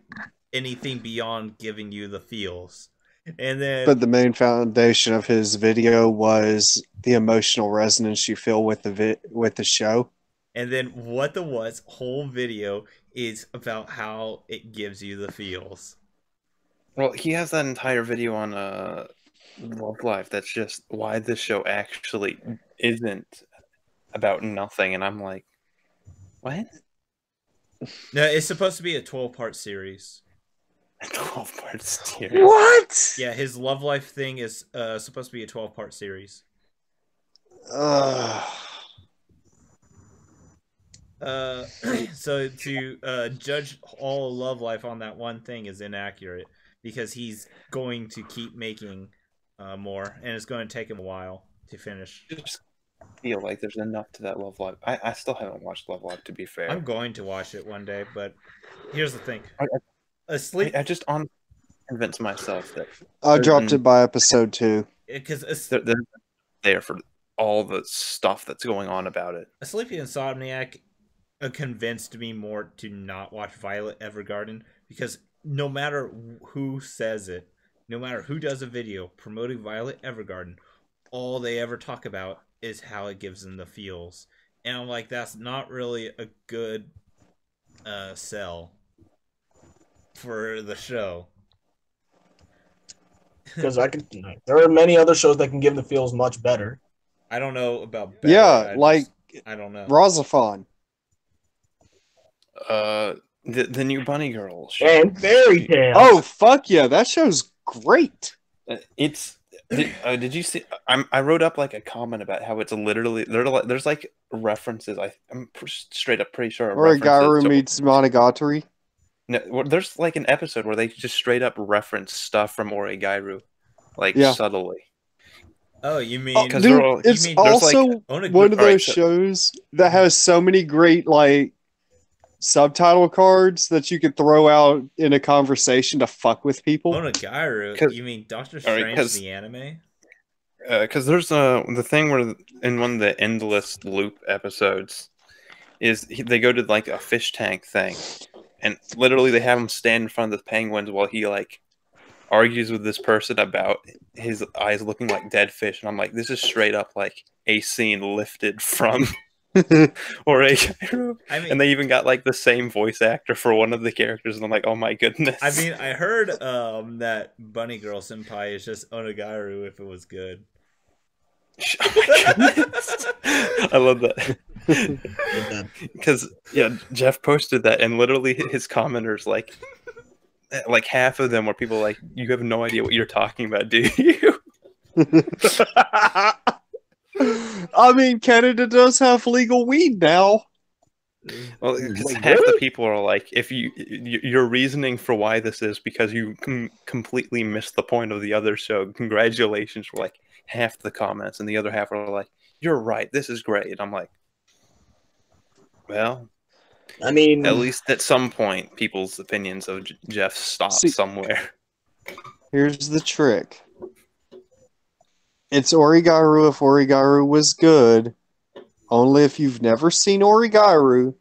anything beyond giving you the feels." And then, but the main foundation of his video was the emotional resonance you feel with the show. And then what the what's whole video is about how it gives you the feels. Well, he has that entire video on Love Life. That's just why this show actually isn't about nothing. And I'm like, what? No, it's supposed to be a 12-part series. 12-part series. What? Yeah, his Love Life thing is supposed to be a 12-part series. So to judge all Love Life on that one thing is inaccurate because he's going to keep making more, and it's going to take him a while to finish. I just feel like there's enough to that Love Life. I still haven't watched Love Life, to be fair. I'm going to watch it one day, but here's the thing. I just convinced myself that I dropped it by episode 2 because they're there for all the stuff that's going on about it. A Sleepy Insomniac convinced me more to not watch Violet Evergarden because no matter who says it, no matter who does a video promoting Violet Evergarden, all they ever talk about is how it gives them the feels. And I'm like, that's not really a good sell for the show. Because there are many other shows that can give the feels much better. I don't know about better. I don't know. Rosafon. The new Bunny Girl show. And Fairy Tail. Oh fuck yeah, that show's great. Did you see? I wrote up like a comment about how it's literally there's like references. I'm straight up pretty sure. Origaru meets Monogatari. No, there's like an episode where they just straight up reference stuff from Origairu, like subtly. Oh, you mean? Dude, it's also like, one of those shows that has so many great like subtitle cards that you could throw out in a conversation to fuck with people. Onigairu? You mean Doctor Strange the anime? Because there's the thing where in one of the Endless Loop episodes is they go to like a fish tank thing. And literally, they have him stand in front of the penguins while he like argues with this person about his eyes looking like dead fish. And I'm like, this is straight up like a scene lifted from Origairu. I mean, and they even got like the same voice actor for one of the characters. And I'm like, oh my goodness. I mean, I heard that Bunny Girl Senpai is just Onigairu if it was good. Oh my goodness. I love that. Because Jeff posted that, and literally his commenters like half of them were people like, you have no idea what you're talking about, do you? I mean, Canada does have legal weed now. Well, because half the people are like, if your reasoning for why this is because you completely missed the point of the other show, congratulations, were like half the comments, and the other half are like, you're right, this is great. And I'm like, well, I mean, at least at some point, people's opinions of Jeff stop somewhere. Here's the trick. It's Origairu if Origairu was good. Only if you've never seen Origairu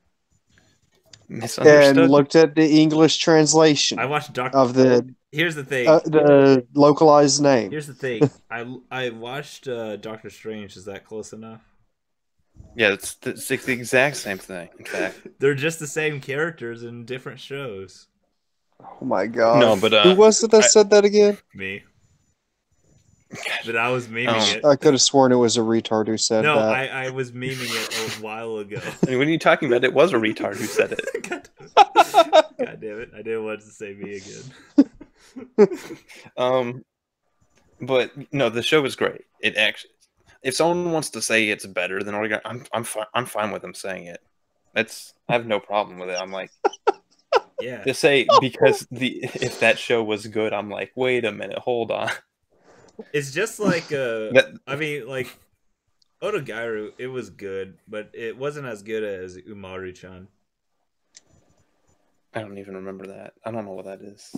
and looked at the English translation I watched of the Here's the thing. The localized name. Here's the thing. I watched Doctor Strange. Is that close enough? Yeah, it's the exact same thing. In fact, they're just the same characters in different shows. Oh my god! No, but who was it that said that again? Me. But I was memeing it. I could have sworn it was a retard who said that. No, I was memeing it a while ago. I mean, when are you talking about? It was a retard who said it. God damn it! I didn't want to say me again. But no, the show is great. It actually, if someone wants to say it's better than Oregon, I'm fine with them saying it. I have no problem with it. I'm like, yeah. To say because if that show was good, I'm like, wait a minute, hold on. It's just like I mean, like Otogairu, it was good, but it wasn't as good as Umaru-chan. I don't even remember that. I don't know what that is.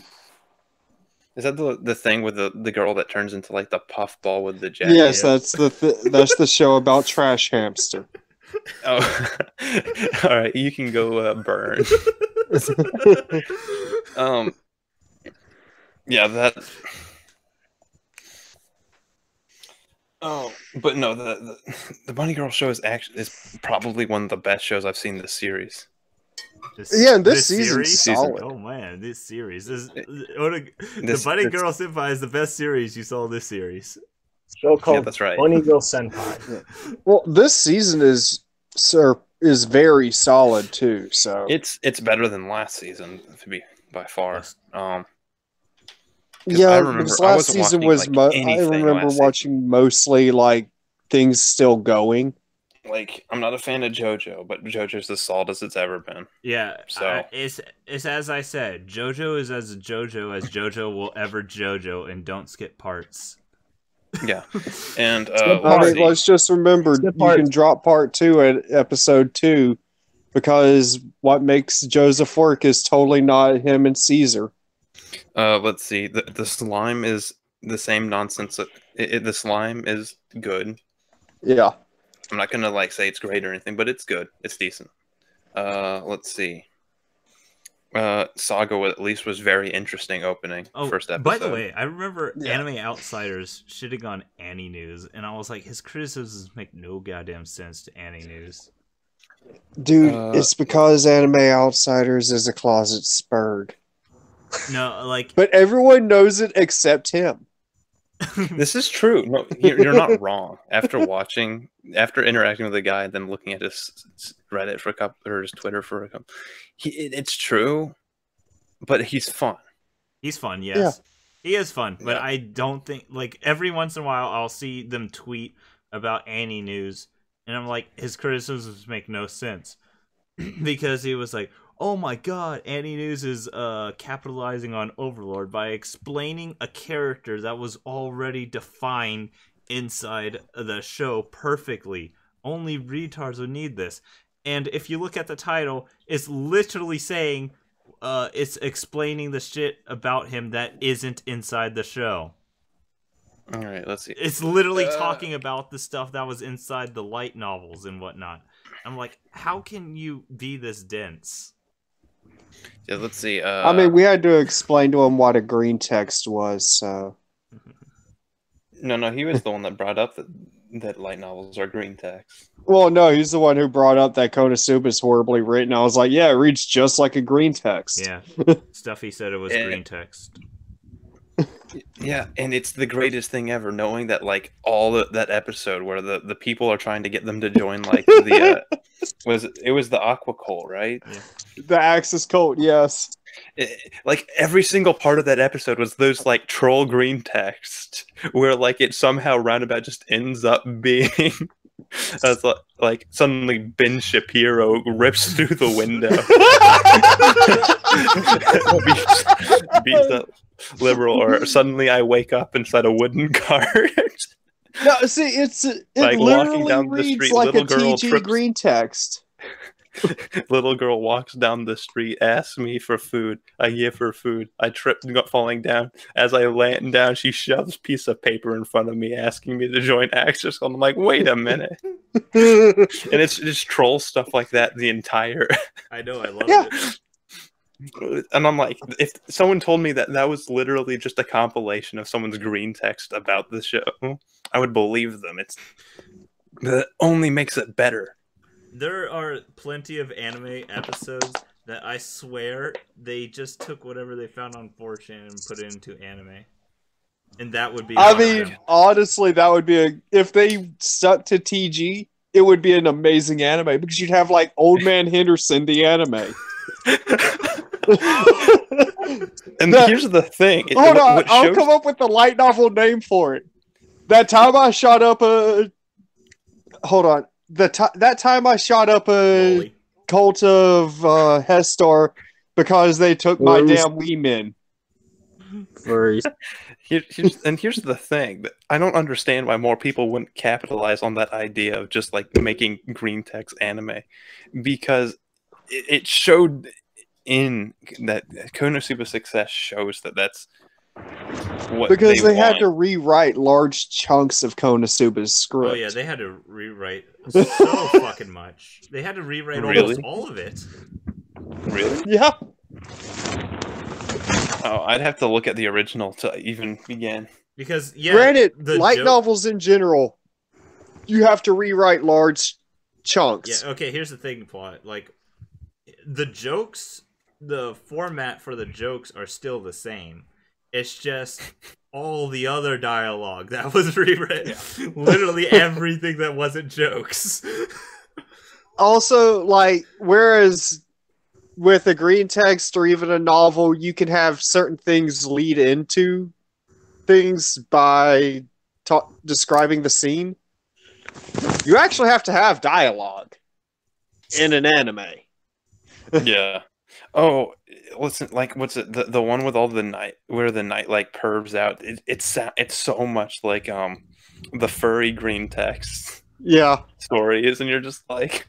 Is that the thing with the girl that turns into like the puff ball with the jacket? Yes, that's that's the show about Trash Hamster. Oh, all right. You can go burn. Yeah, that. Oh, but no, the Bunny Girl show is probably one of the best shows I've seen this series. This season's solid. Oh man, this series the Bunny Girl Senpai is the best series you saw this series. Show called that's right. Bunny Girl Senpai. Yeah. Well, this season is very solid too. So it's better than last season to be by far. Yeah, because last season was. I remember watching mostly like things still going. Like, I'm not a fan of JoJo, but JoJo's as solid as it's ever been. Yeah, so it's as I said. JoJo is as JoJo as JoJo will ever JoJo, and don't skip parts. Yeah, and let's just remember you can drop part 2 at episode 2 because what makes Joseph work is totally not him and Caesar. Let's see. The slime is the same nonsense. The slime is good. Yeah. I'm not gonna like say it's great or anything, but it's good. It's decent. Let's see. Saga at least was very interesting opening first episode. By the way, I remember Anime Outsiders shitting on Annie News, and I was like, his criticisms make no goddamn sense to Annie News. Dude, it's because Anime Outsiders is a closet spurred. No, like, but everyone knows it except him. This is true. No, you're not wrong. After interacting with the guy, and then looking at his Reddit for a couple, or his Twitter for a couple, it's true. But he's fun. He's fun, yes. Yeah. He is fun, but I don't think, like, every once in a while I'll see them tweet about Annie News, and I'm like, his criticisms make no sense because he was like, oh my god, Annie News is capitalizing on Overlord by explaining a character that was already defined inside the show perfectly. Only retards would need this. And if you look at the title, it's literally saying it's explaining the shit about him that isn't inside the show. Alright, let's see. It's literally talking about the stuff that was inside the light novels and whatnot. I'm like, how can you be this dense? Yeah, let's see. I mean, we had to explain to him what a green text was, so... No, he was the one that brought up that light novels are green text. Well, no, he's the one who brought up that Konosuba is horribly written. I was like, yeah, it reads just like a green text. Yeah, Stuffy said it was green text. Yeah, and it's the greatest thing ever, knowing that, like, that episode where the people are trying to get them to join, like, the... it was the Aqua Cult, right? Yeah. The Axis Cult, yes. Like, every single part of that episode was those, like, troll green text, where, like, it somehow roundabout just ends up being... As like suddenly Ben Shapiro rips through the window, beats up liberal, or suddenly I wake up inside a wooden cart. No, see, it like literally down reads the street, like a TG green text. Little girl walks down the street, asks me for food. I give her food. I tripped and got falling down. As I land down, she shoves a piece of paper in front of me, asking me to join Axis. I'm like, wait a minute. And it's just troll stuff like that the entire... I know, I love it. And I'm like, if someone told me that that was literally just a compilation of someone's green text about the show, I would believe them. That only makes it better. There are plenty of anime episodes that I swear they just took whatever they found on 4chan and put it into anime. And that would be I mean, honestly, that would be if they stuck to TG, it would be an amazing anime because you'd have like Old Man Henderson, the anime. And here's the thing. Hold on, I'll come up with the light novel name for it. That time I shot up a... Hold on. That time I shot up a Molly. cult of Hestar because they took my damn wee men. Furries. Here's the thing. I don't understand why more people wouldn't capitalize on that idea of just like making green text anime. Because it showed in that Konosuba Success shows that that's what because they had want. to rewrite large chunks of Konosuba's script. Oh yeah, they had to rewrite so fucking much. They had to rewrite almost all of it. Really? Yeah. Oh, I'd have to look at the original to even begin. Because yeah, granted, light novels in general, you have to rewrite large chunks. Yeah. Okay. Here's the thing, plot. Like the jokes, the format for the jokes are still the same. It's just all the other dialogue that was rewritten. Yeah. Literally everything that wasn't jokes. Also, like, whereas with a green text or even a novel, you can have certain things lead into things by describing the scene. You actually have to have dialogue in an anime. Yeah. Oh, listen, like, what's it? The one with all the night, where the night like pervs out. It's so much like the furry green text. Yeah. Story is, and you're just like,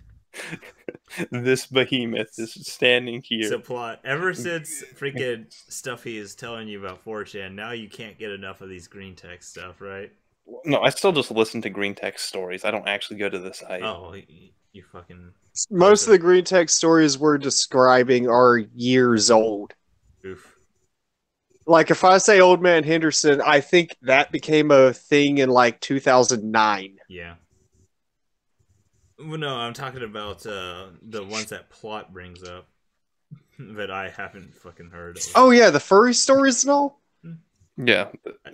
this behemoth is standing here. So plot. Ever since freaking stuff he is telling you about 4chan, now you can't get enough of these green text stuff, right? No, I still just listen to green text stories. I don't actually go to the site. Oh, you fucking... Most of the green text stories we're describing are years old. Oof. Like, if I say Old Man Henderson, I think that became a thing in, like, 2009. Yeah. Well, no, I'm talking about the ones that plot brings up that I haven't fucking heard of. Oh, yeah, the furry stories and all? Yeah,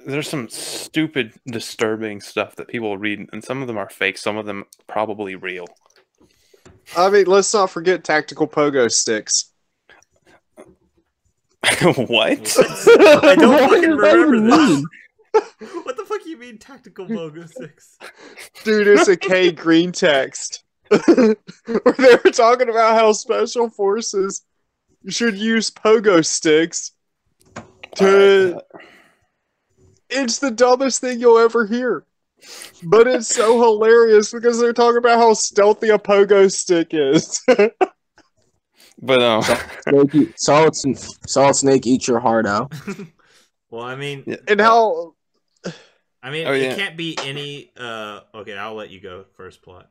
there's some stupid, disturbing stuff that people read, and some of them are fake, some of them probably real. I mean, let's not forget tactical pogo sticks. What? I don't fucking remember that. What the fuck you mean tactical pogo sticks? Dude, it's a K green text. Where they were talking about how special forces should use pogo sticks to... It's the dumbest thing you'll ever hear. But it's so hilarious because they're talking about how stealthy a pogo stick is. But Solid Snake eat your heart out. Well, I mean, and how... I mean, it can't be any... Okay, I'll let you go first, plot.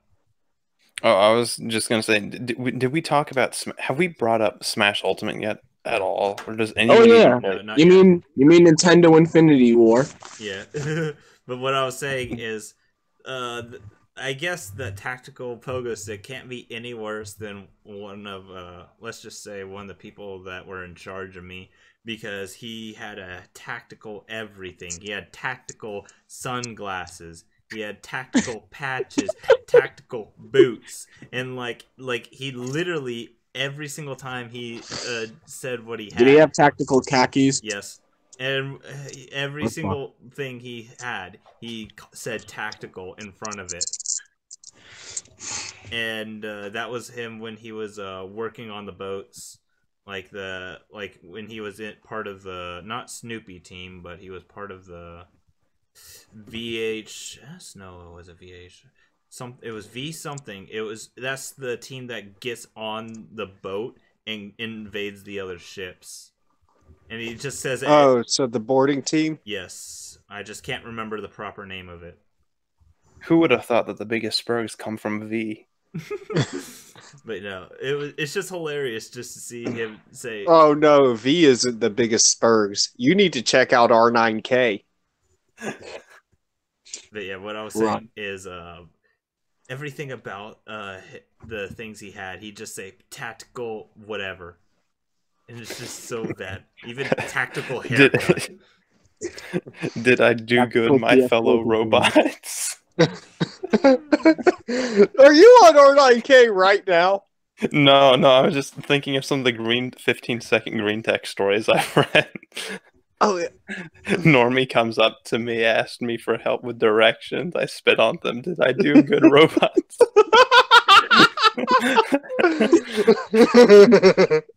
Oh, I was just gonna say, did we talk about... Have we brought up Smash Ultimate yet at all? Or does anyone you mean Nintendo Infinity War? Yeah. But what I was saying is, I guess the tactical pogo stick can't be any worse than one of, let's just say, one of the people that were in charge of me, because he had a tactical everything. He had tactical sunglasses. He had tactical patches, tactical boots, and like he literally every single time he said what he had. Did he have tactical khakis? Yes. And every single thing he had, he said tactical in front of it. And that was him when he was working on the boats. Like when he was in part of the, not Snoopy team, but he was part of the VHS. No, it was a VH. It was V something. That's the team that gets on the boat and invades the other ships. And he just says... Oh, so the boarding team? Yes. I just can't remember the proper name of it. Who would have thought that the biggest spurs come from V? But no, it's just hilarious just to see him say, Oh no, V isn't the biggest Spurs. You need to check out R9K. but yeah, what I was saying is everything about the things he had, he'd just say tactical whatever. And it's just so bad. Even tactical haircut. Did I do good, my fellow robots? Are you on R9K right now? No, I was just thinking of some of the 15-second green text stories I've read. Oh, yeah. Normie comes up to me, asked me for help with directions. I spit on them. Did I do good, robots?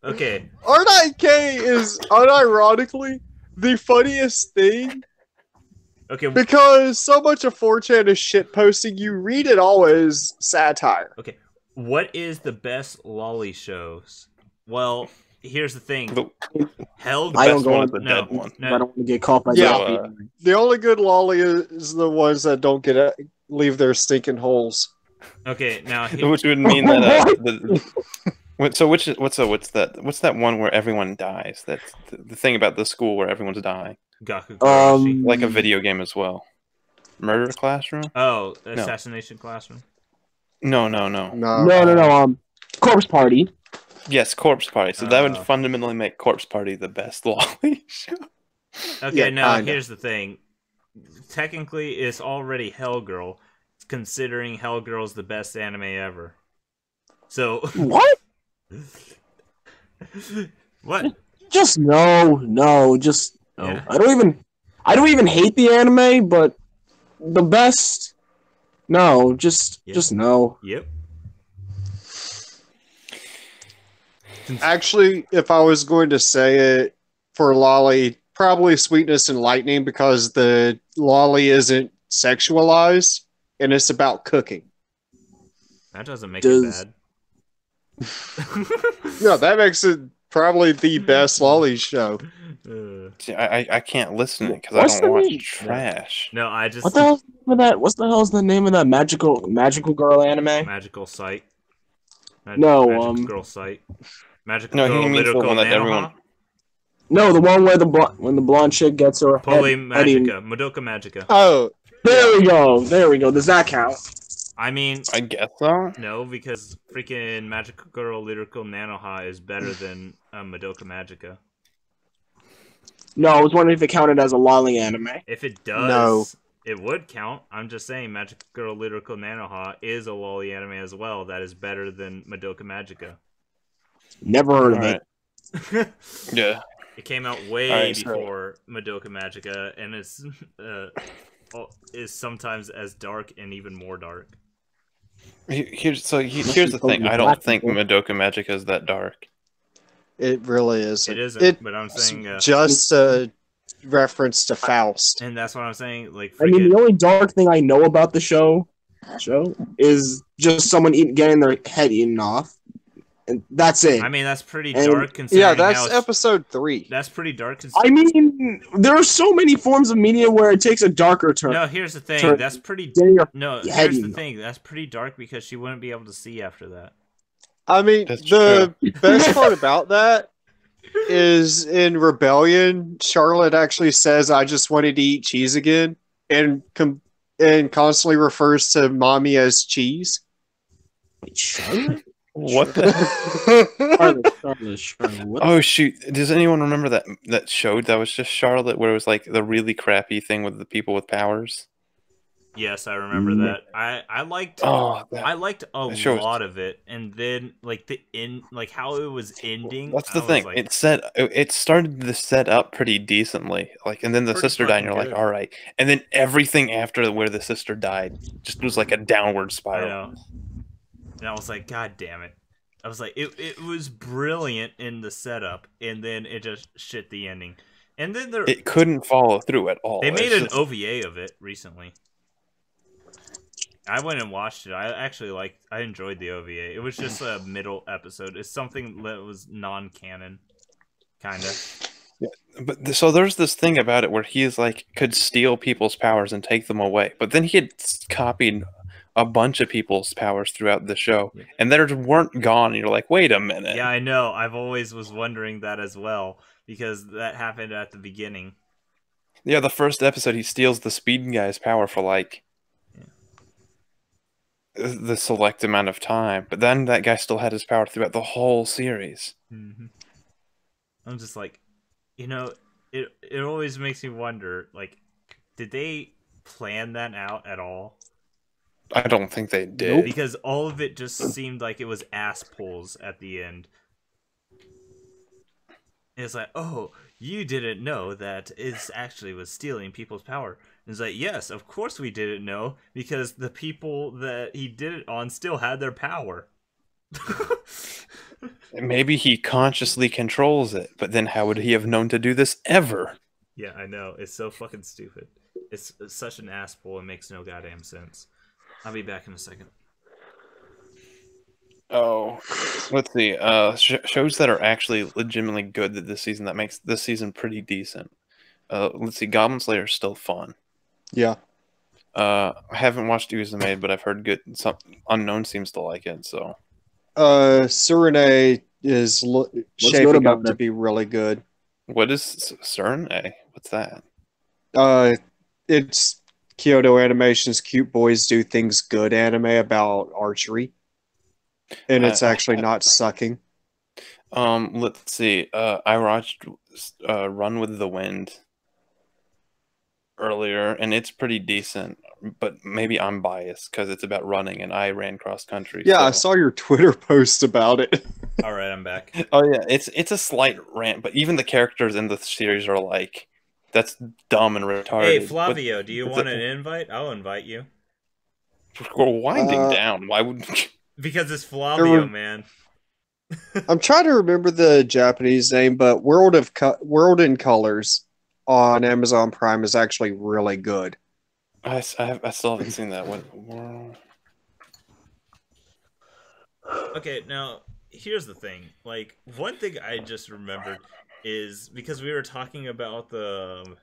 Okay. R9K is unironically the funniest thing. Okay. Because so much of 4chan is shit posting, you read it all as satire. Okay. What is the best lolly shows? Well, here's the thing. Hell, I don't go on the dead one. I don't want to get caught by the only good lolly is the ones that don't leave their stinking holes. Okay, now which would mean that what's that one where everyone dies? That's the thing about the school where everyone's dying. Like a video game as well. Murder Classroom? Oh, Assassination Classroom? No. Corpse Party. Yes, Corpse Party. So that would fundamentally make Corpse Party the best lolly show. Okay, now here's the thing. Technically, it's already Hellgirl, considering Hellgirl's the best anime ever. So what? What? Just no. Yeah. I don't even hate the anime, but the best. No, just no. Yep. Actually, if I was going to say it for lolly, probably Sweetness and Lightning, because the lolly isn't sexualized and it's about cooking. That doesn't make it bad. No, that makes it probably the best lolly show. See, I can't listen to it because I don't watch trash. No, I just. What the hell's the name of that? What's the hell's the name of that magical girl anime? Magical Sight. Magical Girl Sight. Magical No, Girl he means the Lyrical one that Nanoha? everyone. No, the one where when the blonde chick gets her Poly head Magica. Madoka Magica. Oh, there we go. Does that count? I mean, I guess so. No, because freaking Magical Girl Lyrical Nanoha is better than Madoka Magica. No, I was wondering if it counted as a lolly anime. If it does, it would count. I'm just saying Magical Girl Lyrical Nanoha is a lolly anime as well that is better than Madoka Magica. Never heard of it. Yeah. It came out way before Madoka Magica, and it's is sometimes as dark and even more dark. Here's the thing. I don't think Madoka Magica is that dark. It really is. It isn't. But I'm saying just a reference to Faust, and that's what I'm saying. Like, I mean, the only dark thing I know about the show is just someone getting their head eaten off. And that's it. I mean, that's pretty dark. Considering yeah, that's episode 3. That's pretty dark. I mean, there are so many forms of media where it takes a darker turn. No, here's the thing. That's pretty. No, here's the thing. That's pretty dark because she wouldn't be able to see after that. I mean, the best part about that is in Rebellion, Charlotte actually says, "I just wanted to eat cheese again," and constantly refers to mommy as cheese. Wait, Charlotte? What the? Oh shoot! Does anyone remember that show that was just Charlotte, where it was like the really crappy thing with the people with powers? Yes, I remember that. I liked a lot of it, and then like the end, like how it was ending. That's the thing. Like, it started to set up pretty decently, like, and then the sister died, and you're like, all right, and then everything after where the sister died just was like a downward spiral. I know. And I was like, God damn it. I was like, it was brilliant in the setup, and then it just shit the ending. And then it couldn't follow through at all. They made an OVA of it recently. I went and watched it. I enjoyed the OVA. It was just a middle episode. It's something that was non-canon, kind of. Yeah, but so there's this thing about it where he is like could steal people's powers and take them away, but then he had copied a bunch of people's powers throughout the show, Yeah. and they weren't gone. And you're like, wait a minute. Yeah, I know. I've always was wondering that as well, because that happened at the beginning. Yeah, the first episode, he steals the speed guy's power for like the select amount of time, but then that guy still had his power throughout the whole series. Mm-hmm. I'm just like, it always makes me wonder, like, did they plan that out at all? I don't think they did. Because all of it just seemed like it was ass pulls at the end. It's like, oh, you didn't know that it actually was stealing people's power. And it's like, yes, of course we didn't know, because the people that he did it on still had their power. Maybe he consciously controls it, but then how would he have known to do this ever? Yeah, I know. It's so fucking stupid. It's such an ass pull. It makes no goddamn sense. I'll be back in a second. Oh, let's see. Shows that are actually legitimately good this season, that makes this season pretty decent. Let's see. Goblin Slayer is still fun. Yeah. I haven't watched Uzume, but I've heard good. Some Unknown seems to like it, so. Surene is shaping up to be really good. What is Surene? What's that? It's Kyoto Animation's Cute Boys Do Things Good anime about archery. And it's actually not sucking. Let's see. I watched Run with the Wind earlier, and it's pretty decent. But maybe I'm biased because it's about running, and I ran cross country. Yeah, so. I saw your Twitter post about it. All right, I'm back. Oh yeah, it's a slight rant, but even the characters in the series are like, that's dumb and retarded. Hey, Flavio, do you want an invite? I'll invite you. We're winding down. Why would? Because it's Flavio, man. I'm trying to remember the Japanese name, but World in Colors on Amazon Prime is actually really good. I still haven't seen that one. Okay, now here's the thing. Like, one thing I just remembered is because we were talking about the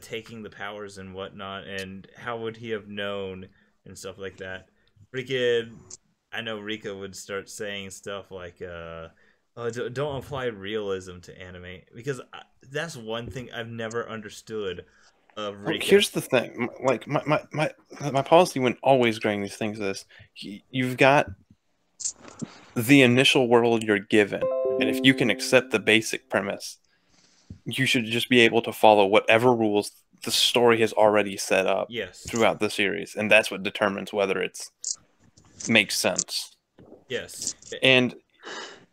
taking the powers and whatnot, and how would he have known and stuff like that. Freaking, I know Rika would start saying stuff like, oh, don't apply realism to anime, because that's one thing I've never understood of Rika. Here's the thing, like my policy when always grading these things is, you've got the initial world you're given, and if you can accept the basic premise, you should just be able to follow whatever rules the story has already set up throughout the series, and that's what determines whether it's makes sense. Yes. And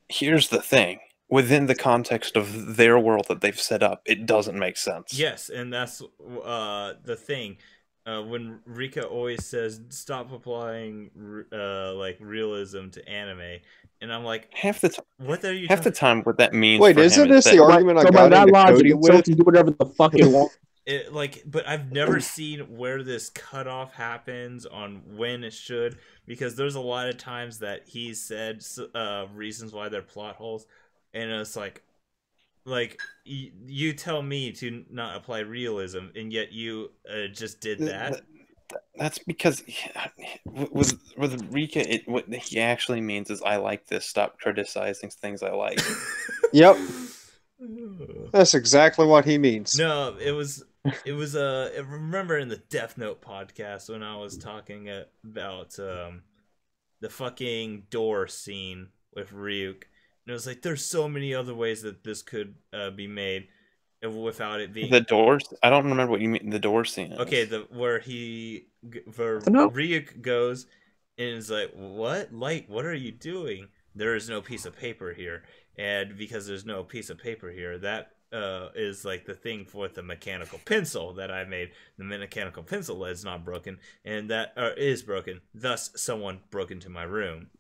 here's the thing, within the context of their world that they've set up, it doesn't make sense. Yes, and that's the thing. When Rika always says, stop applying like realism to anime, and I'm like, half the time, what time what that means. Wait, isn't this the argument I got into Cody with? Do whatever the fuck you want. But I've never seen where this cutoff happens on when it should, because there's a lot of times that he said reasons why they're plot holes, and it's like you tell me to not apply realism, and yet you just did that. That's because with Rika, what he actually means is, I like this. Stop criticizing things I like. Yep, that's exactly what he means. No, it was. I remember in the Death Note podcast when I was talking about the fucking door scene with Ryuk, and it was like, there's so many other ways that this could be made without it being the doors. I don't remember what you mean. The door scene. Okay, where Ryuk goes and is like, "What, Light? What are you doing? There is no piece of paper here, and because there's no piece of paper here, that." Is like the thing for the mechanical pencil that I made. The mechanical pencil is not broken, and that is broken. Thus, someone broke into my room.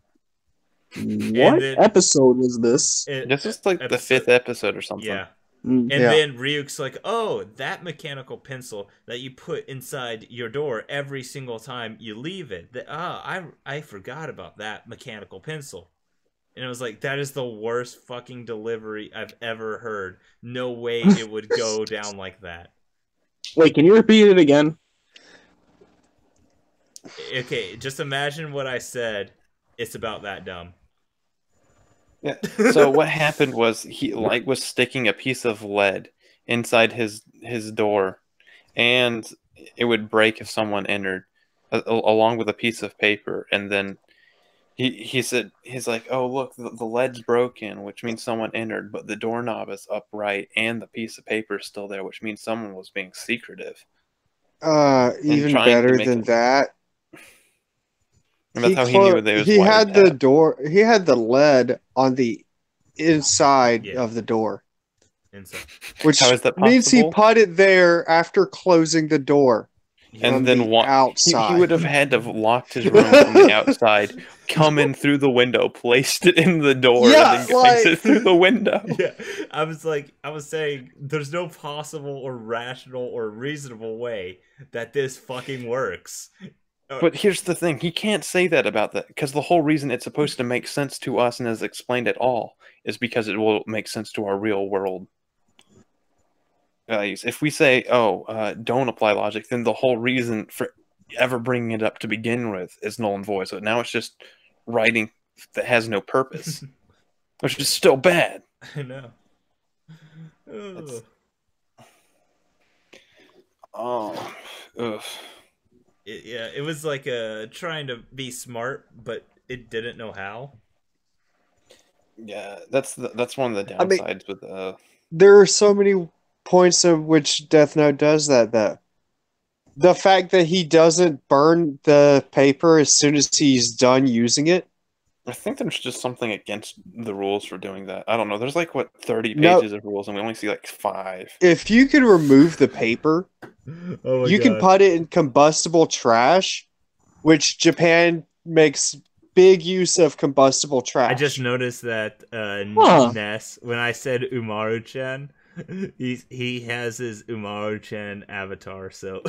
What episode was this? This is like the 5th episode or something. Yeah. And then Ryuk's like, oh, that mechanical pencil that you put inside your door every single time you leave it. I forgot about that mechanical pencil. And it was like, that is the worst fucking delivery I've ever heard. No way it would go down like that. Wait, can you repeat it again? Okay, just imagine what I said. It's about that dumb. Yeah. So what happened was he was sticking a piece of lead inside his door, and it would break if someone entered, along with a piece of paper. And then he said he's like, oh look, the lead's broken, which means someone entered, but the doorknob is upright and the piece of paper is still there, which means someone was being secretive. Even trying to better make than it- that. And that's how he knew they was He had the wiretapped. door. He had the lead on the inside Yeah. of the door, Inside. which How is that means he possible? put it there after closing the door. And from then the outside. He would have had to have locked his room from the outside, come in through the window, placed it in the door, Yeah, and then exit through the window. Yeah, I was saying, there's no possible or rational or reasonable way that this fucking works. But here's the thing, he can't say that about that, because the whole reason it's supposed to make sense to us and is explained at all is because it will make sense to our real world. If we say, don't apply logic, then the whole reason for ever bringing it up to begin with is null and void. So now it's just writing that has no purpose, which is still bad. I know. Ugh. Ugh. It was like trying to be smart, but it didn't know how. Yeah, that's one of the I mean, downsides with there are so many points of which Death Note does that, though. The fact that he doesn't burn the paper as soon as he's done using it. I think there's just something against the rules for doing that. I don't know. There's like 30 No. pages of rules, and we only see like 5. If you can remove the paper, Oh my you can put it in combustible trash, which Japan makes big use of combustible trash. I just noticed that Huh. Ness, when I said Umaru-chan, he has his Umaru-chan avatar, so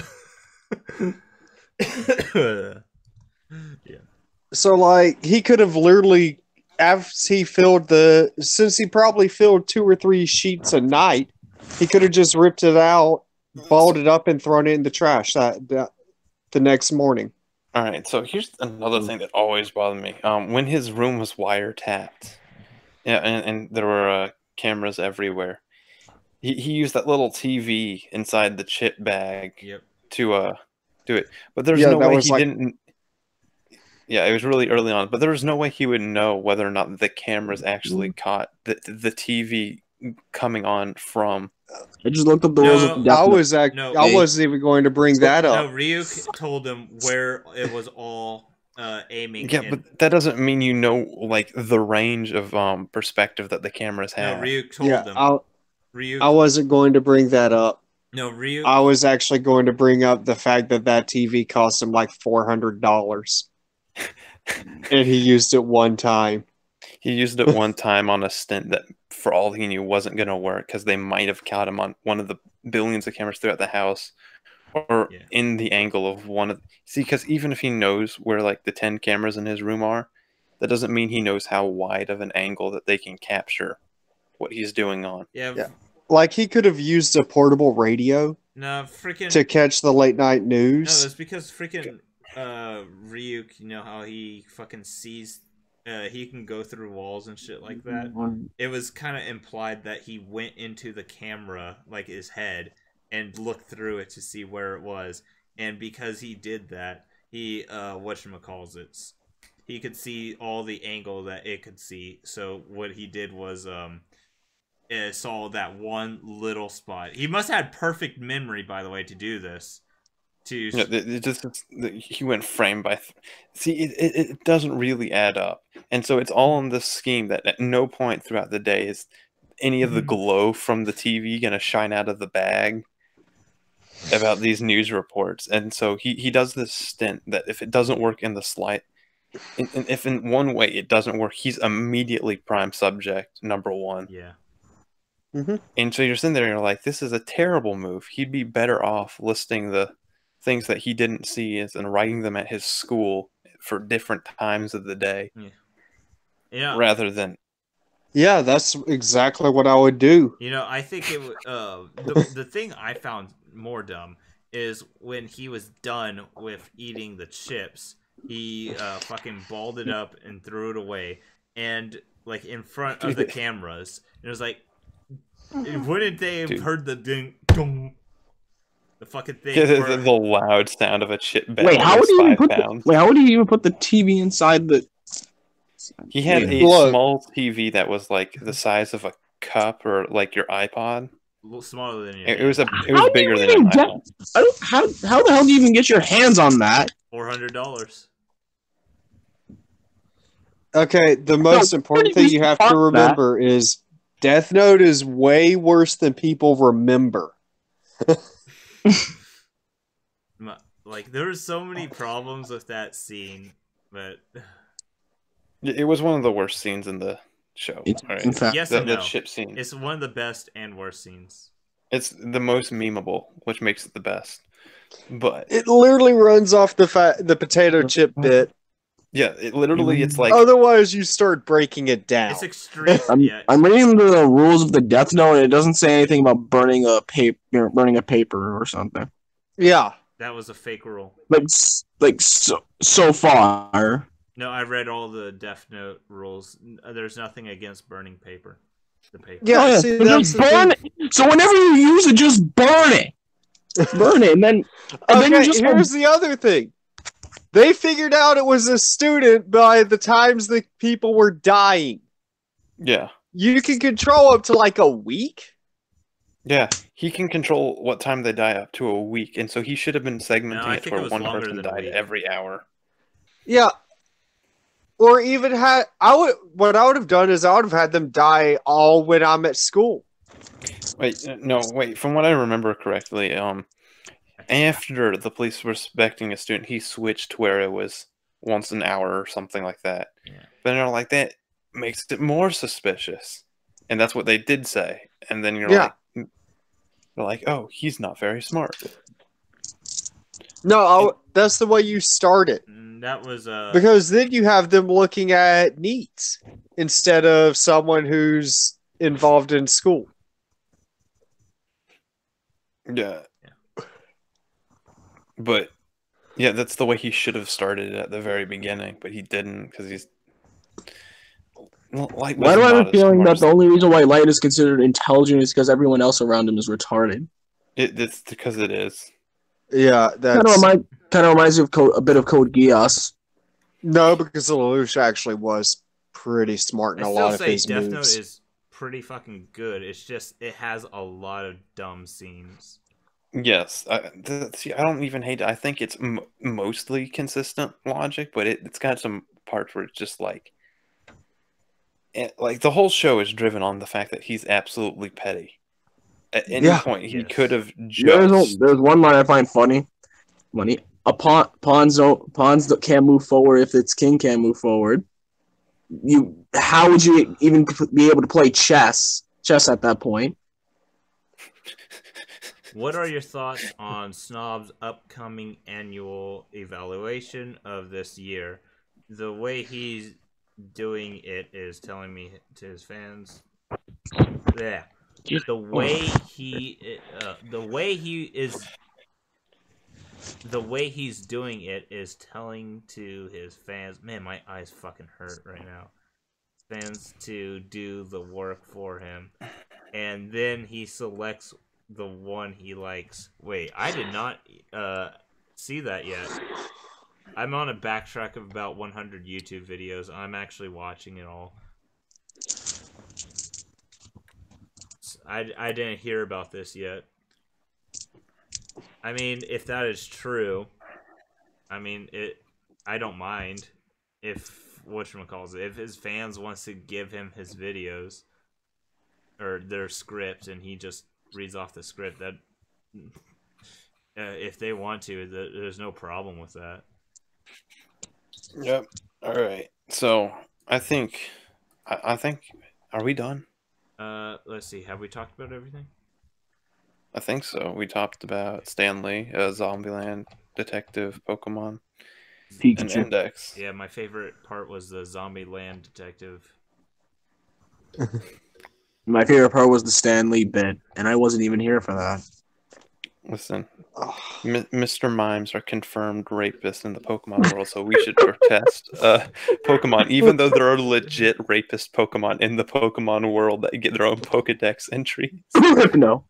yeah. So, like, he could have literally, since he probably filled 2 or 3 sheets a night, he could have just ripped it out, balled it up, and thrown it in the trash the next morning. All right, so here's another thing that always bothered me. When his room was wiretapped, yeah, and there were cameras everywhere. He used that little TV inside the chip bag to do it, but there's no way he didn't. Yeah, it was really early on, but there was no way he would know whether or not the cameras actually caught the TV coming on from. I just looked up the rules of I wasn't even going to bring that up. No, Ryuk told him where it was all aiming. Yeah, but that doesn't mean you know like the range of perspective that the cameras have. No, Ryuk told them. I wasn't going to bring that up. No, Ryuk. I was actually going to bring up the fact that TV cost him like $400, and he used it one time. He used it one time on a stint that, for all he knew, wasn't going to work because they might have caught him on one of the billions of cameras throughout the house, or in the angle of one of. See, because even if he knows where like the 10 cameras in his room are, that doesn't mean he knows how wide of an angle that they can capture what he's doing on. Yeah. Like he could have used a portable radio. To catch the late night news. No, it's because freaking Ryuk, you know how he fucking sees. He can go through walls and shit like that. It was kind of implied that he went into the camera, like his head, and looked through it to see where it was. And because he did that, he whatchamacallit, he could see all the angle that it could see. So what he did was saw that one little spot. He must have had perfect memory, by the way, to do this. He went frame by. See, it doesn't really add up, and so it's all in this scheme that at no point throughout the day is any of the glow from the TV gonna shine out of the bag about these news reports. And so he does this stint that if it doesn't work in the slight, if in one way it doesn't work, he's immediately prime subject number 1. Yeah. And so you're sitting there and you're like, this is a terrible move. He'd be better off listing the things that he didn't see and writing them at his school for different times of the day. Yeah. Rather than. Yeah, that's exactly what I would do. You know, I think it would. The thing I found more dumb is when he was done with eating the chips, he fucking balled it up and threw it away, and like in front of the cameras, it was like, wouldn't they have heard the ding dong? The fucking thing. Yeah, the loud sound of a chip bag. Wait, how would you even put the TV inside the? He had a small TV that was like the size of a cup or like your iPod. A little smaller than your. It was bigger than an iPod. How the hell do you even get your hands on that? $400. Okay, the most important thing you have to remember is Death Note is way worse than people remember. Like, there were so many problems with that scene, but it was one of the worst scenes in the show. In fact, yes and no. The ship scene. It's one of the best and worst scenes. It's the most memeable, which makes it the best. But it literally runs off the potato chip bit. Yeah, it's like. Otherwise, you start breaking it down. It's extreme. I'm reading the rules of the Death Note, and it doesn't say anything about burning a paper or something. Yeah, that was a fake rule. Like so far. No, I read all the Death Note rules. There's nothing against burning paper. The paper. Yeah, see, just burn it. So whenever you use it, just burn it. Burn it, and then. Here's the other thing. They figured out it was a student by the times the people were dying. Yeah. You can control up to like a week? Yeah, he can control what time they die up to a week, and so he should have been segmenting it where one person died every hour. Yeah. Or even what I would have done is I would have had them die all when I'm at school. Wait, from what I remember correctly, after the police were suspecting a student, he switched where it was once an hour or something like that. Yeah. But they're like, that makes it more suspicious. And that's what they did say. And then you're like, oh, he's not very smart. No, that's the way you start it. That was because then you have them looking at needs instead of someone who's involved in school. Yeah. But yeah, that's the way he should have started at the very beginning, but he didn't because he's like. Why do I have a feeling that the only reason why Light is considered intelligent is because everyone else around him is retarded? It's because it is. Yeah, that's kind of reminds me of a bit of Code Geass. No, because Lelouch actually was pretty smart in a lot of his Death moves. Note is pretty fucking good. It's just it has a lot of dumb scenes. Yes, I don't even hate it. I think it's mostly consistent logic, but it's got some parts where it's just like the whole show is driven on the fact that he's absolutely petty. At any point, he could have just... There's one line I find funny. Pawns can't move forward if its king can't move forward. How would you even be able to play chess at that point? What are your thoughts on Snob's upcoming annual evaluation of this year? The way he's doing it is telling me to his fans. Yeah. The way he's doing it is telling to his fans. Man, my eyes fucking hurt right now. Fans to do the work for him, and then he selects the one he likes. Wait, I did not see that yet. I'm on a backtrack of about 100 YouTube videos. I'm actually watching it all. I didn't hear about this yet. I mean, if that is true, I mean I don't mind if if his fans wants to give him his videos or their script and he just reads off the script. That if they want to, there's no problem with that. Yep. All right. So I think, are we done? Let's see. Have we talked about everything? I think so. We talked about Stanley, Zombie Land, Detective, Pokemon, Pikachu. and Index. Yeah, my favorite part was the Zombie Land Detective. My favorite part was the Stanley bit, and I wasn't even here for that. Listen, Mr. Mimes are confirmed rapists in the Pokemon world, so we should protest Pokemon, even though there are legit rapist Pokemon in the Pokemon world that get their own Pokedex entries. No.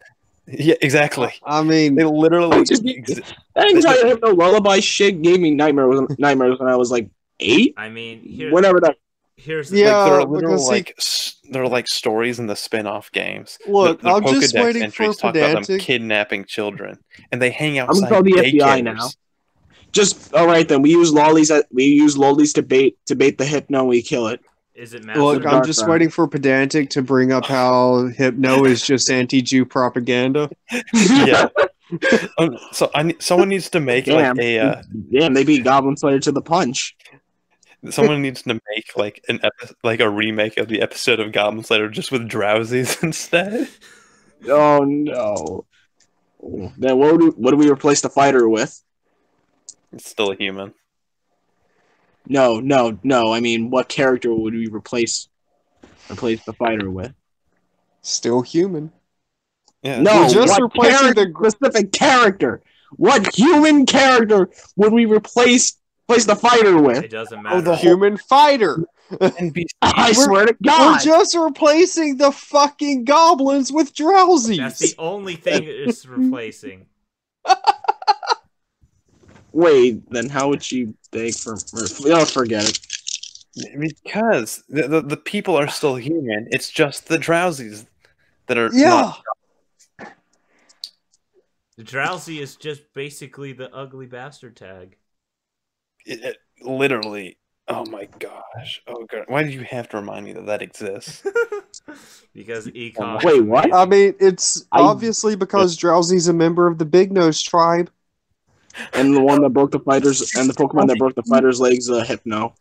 Yeah, exactly. I mean, They literally that entire Hypno Lullaby shit gave me nightmares when I was like 8. I mean, whenever that. Here's the Yeah, like, there are literal, because they're like stories in the spin-off games. Look, the I'm just Pokedex waiting for entries talk about them pedantic. kidnapping children, and they hang I'm outside gonna call the FBI daycares. now. Just all right then. We use lollies to bait the Hypno. And we kill it. Is it massive? Look, I'm just waiting for pedantic to bring up how Hypno is just anti-Jew propaganda. Yeah. So someone needs to make like a damn. They beat Goblin Slayer to the punch. Someone needs to make like a remake of the episode of Goblin Slayer just with drowsies instead. Oh no! Then what do we replace the fighter with? It's still a human. No. I mean, what character would we replace the fighter with? Still human. Yeah. No, we're just replacing the specific character. What human character would we replace the fighter with? It doesn't matter. Oh, the human fighter. I swear to God. We're just replacing the fucking goblins with drowsies. That's the only thing it's replacing. Wait, then how would she beg for mercy? Oh, forget it. Because the people are still human. It's just the drowsies that are not. The drowsy is just basically the ugly bastard tag. It literally. Oh my gosh. Oh god. Why did you have to remind me that exists? Because econ. Wait, what? I mean, it's obviously because Drowsy's a member of the Big Nose tribe. And the one that broke the fighters, and the Pokemon that broke the fighters' legs, Hypno.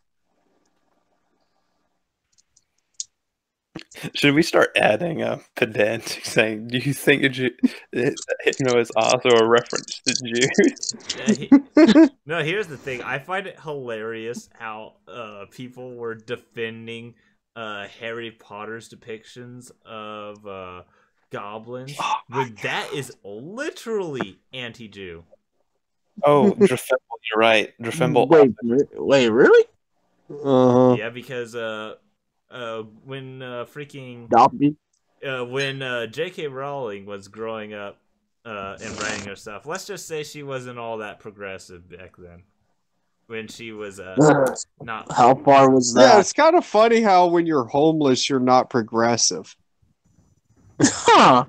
Should we start adding a pedantic saying, do you think Hypno is also a reference to Jews? No, here's the thing. I find it hilarious how people were defending Harry Potter's depictions of goblins. When that is literally anti-Jew. Oh, Drifemble, you're right. Drifemble. Wait, really? Yeah, because when when J.K. Rowling was growing up and writing her stuff, let's just say she wasn't all that progressive back then. When she was not. How far was that? Yeah, it's kind of funny how when you're homeless, you're not progressive. Huh.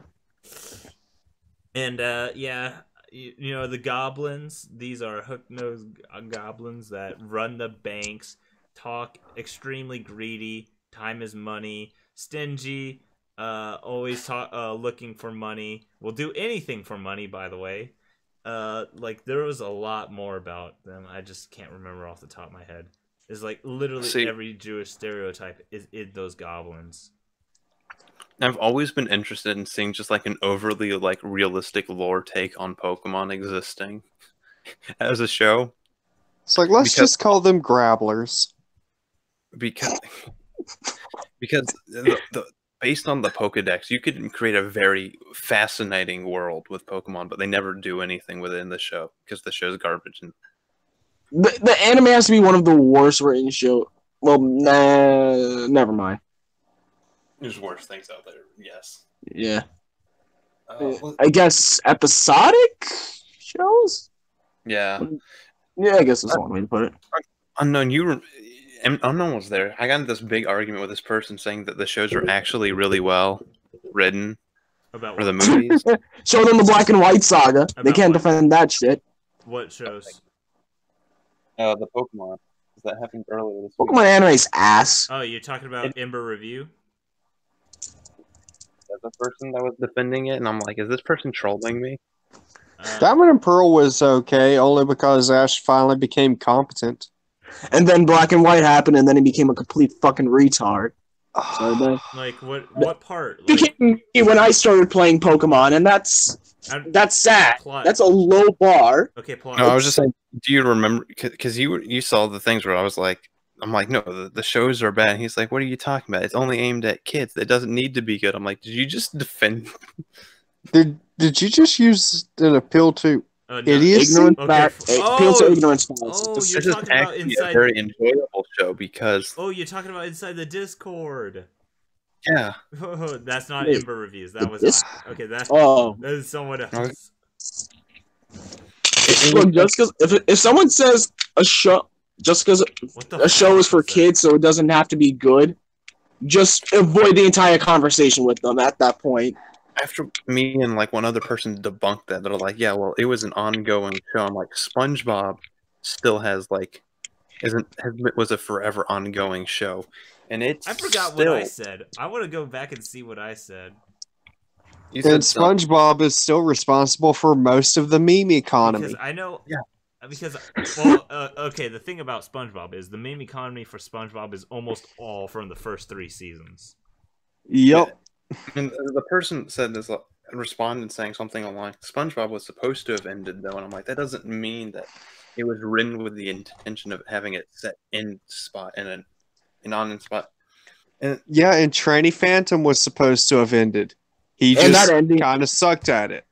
And yeah. You know, the goblins, these are hook-nosed goblins that run the banks, talk extremely greedy, time is money, stingy, always looking for money, will do anything for money, by the way. Like, there was a lot more about them, I just can't remember off the top of my head. It's like, literally every Jewish stereotype is in those goblins. I've always been interested in seeing just like an overly like realistic lore take on Pokemon existing as a show. It's like let's just call them grabblers. Because based on the Pokedex, you could create a very fascinating world with Pokemon, but they never do anything with it in the show because the show's garbage. And the anime has to be one of the worst written show. Well, never mind. There's worse things out there, yes. Yeah. I guess episodic shows? Yeah. Yeah, I guess that's one way to put it. Unknown, Unknown was there. I got into this big argument with this person saying that the shows are actually really well written. About or the movies. Show them the Black and White Saga. They can't defend that shit. What shows? The Pokemon. That happened earlier this week. Pokemon anime's ass. Oh, you're talking about Ember Review? The person that was defending it, and I'm like, is this person trolling me? Diamond and Pearl was okay, only because Ash finally became competent. And then Black and White happened, and then he became a complete fucking retard. Like, what part? Like, when I started playing Pokemon, and that's sad. Plot. That's a low bar. Okay, plot. No, I was just saying, do you remember, because you saw the things where I was like, I'm like, no, the shows are bad. And he's like, what are you talking about? It's only aimed at kids. It doesn't need to be good. I'm like, did you just defend Did you just use an appeal to No. idiocy? Ignorance Okay. back. Appeal to ignorance. Oh, This you're is talking about actually inside. a very enjoyable show because Oh, you're talking about inside the Discord. yeah, That's not Wait, Ember reviews. That was this- okay. That Oh, is someone else. look, just because if someone says a show, just because What the a show is for fuck that? kids, so it doesn't have to be good, just avoid the entire conversation with them at that point. after me and like one other person debunked that, they're like, yeah, well, it was an ongoing show. I'm like, SpongeBob still has like was a forever ongoing show, and it's I forgot still, what I said. I want to go back and see what I said. You And said something. SpongeBob is still responsible for most of the meme economy. Because I know. Yeah. Because well, okay. The thing about SpongeBob is the meme economy for SpongeBob is almost all from the first 3 seasons. Yep. And the person said this, responded saying something along, SpongeBob was supposed to have ended though, and I'm like, that doesn't mean that it was written with the intention of having it set in spot and an on spot. And Yeah, and Tranny Phantom was supposed to have ended. He And just that ending- kind of sucked at it.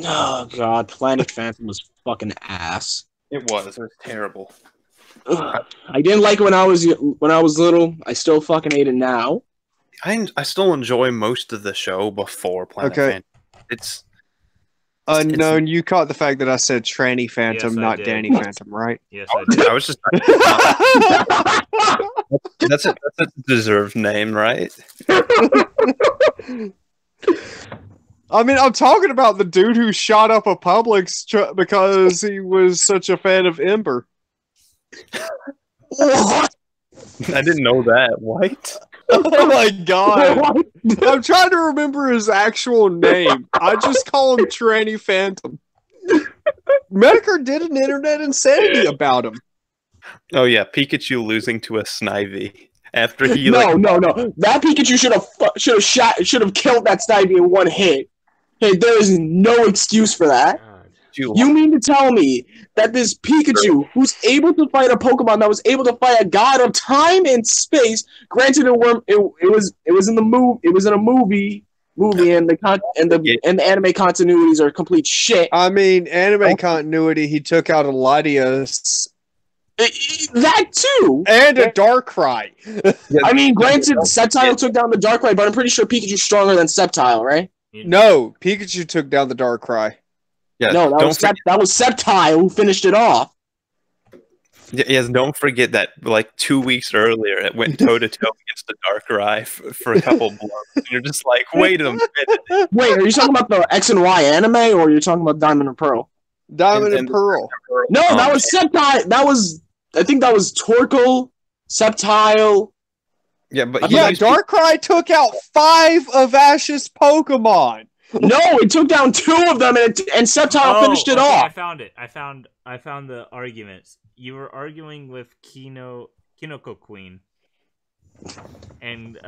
Oh god, Planet Phantom was fucking ass. it was terrible. Ugh. I didn't like it when I was little. I still fucking hate it now. I still enjoy most of the show before Planet Okay. Phantom. It's Unknown, you caught the fact that I said Tranny Phantom, Yes, I not did. Danny Phantom, right? Yes, I did. I was just that's a deserved name, right? I mean, I'm talking about the dude who shot up a Publix because he was such a fan of Ember. What? I didn't know that. What? Oh my god. I'm trying to remember his actual name. I just call him Tranny Phantom. Medicare did an internet insanity about him. Oh yeah, Pikachu losing to a Snivy after he No. That Pikachu should have killed that Snivy in one hit. Hey, there is no excuse for that. God. You mean to tell me that this Pikachu, who's able to fight a Pokemon that was able to fight a god of time and space, granted it was in a movie, and the anime continuities are complete shit. I mean, anime continuity, he took out a Latias That too, and a Darkrai. I mean, granted, Sceptile took down the Darkrai, but I'm pretty sure Pikachu's stronger than Sceptile, right? No, Pikachu took down the Darkrai. Yeah, No, that was Sceptile who finished it off. Yes, don't forget that like 2 weeks earlier it went toe to toe against the Darkrai for a couple blows. And you're just like, wait a minute. Wait, are you talking about the X and Y anime, or are you talking about Diamond and Pearl? Diamond and Pearl. No, that was Sceptile. I think that was Torkoal, Sceptile. Yeah, but Darkrai took out 5 of Ash's Pokemon. No, it took down 2 of them, and Sceptile finished it off. I found it. I found the arguments. You were arguing with Kinoko Queen, and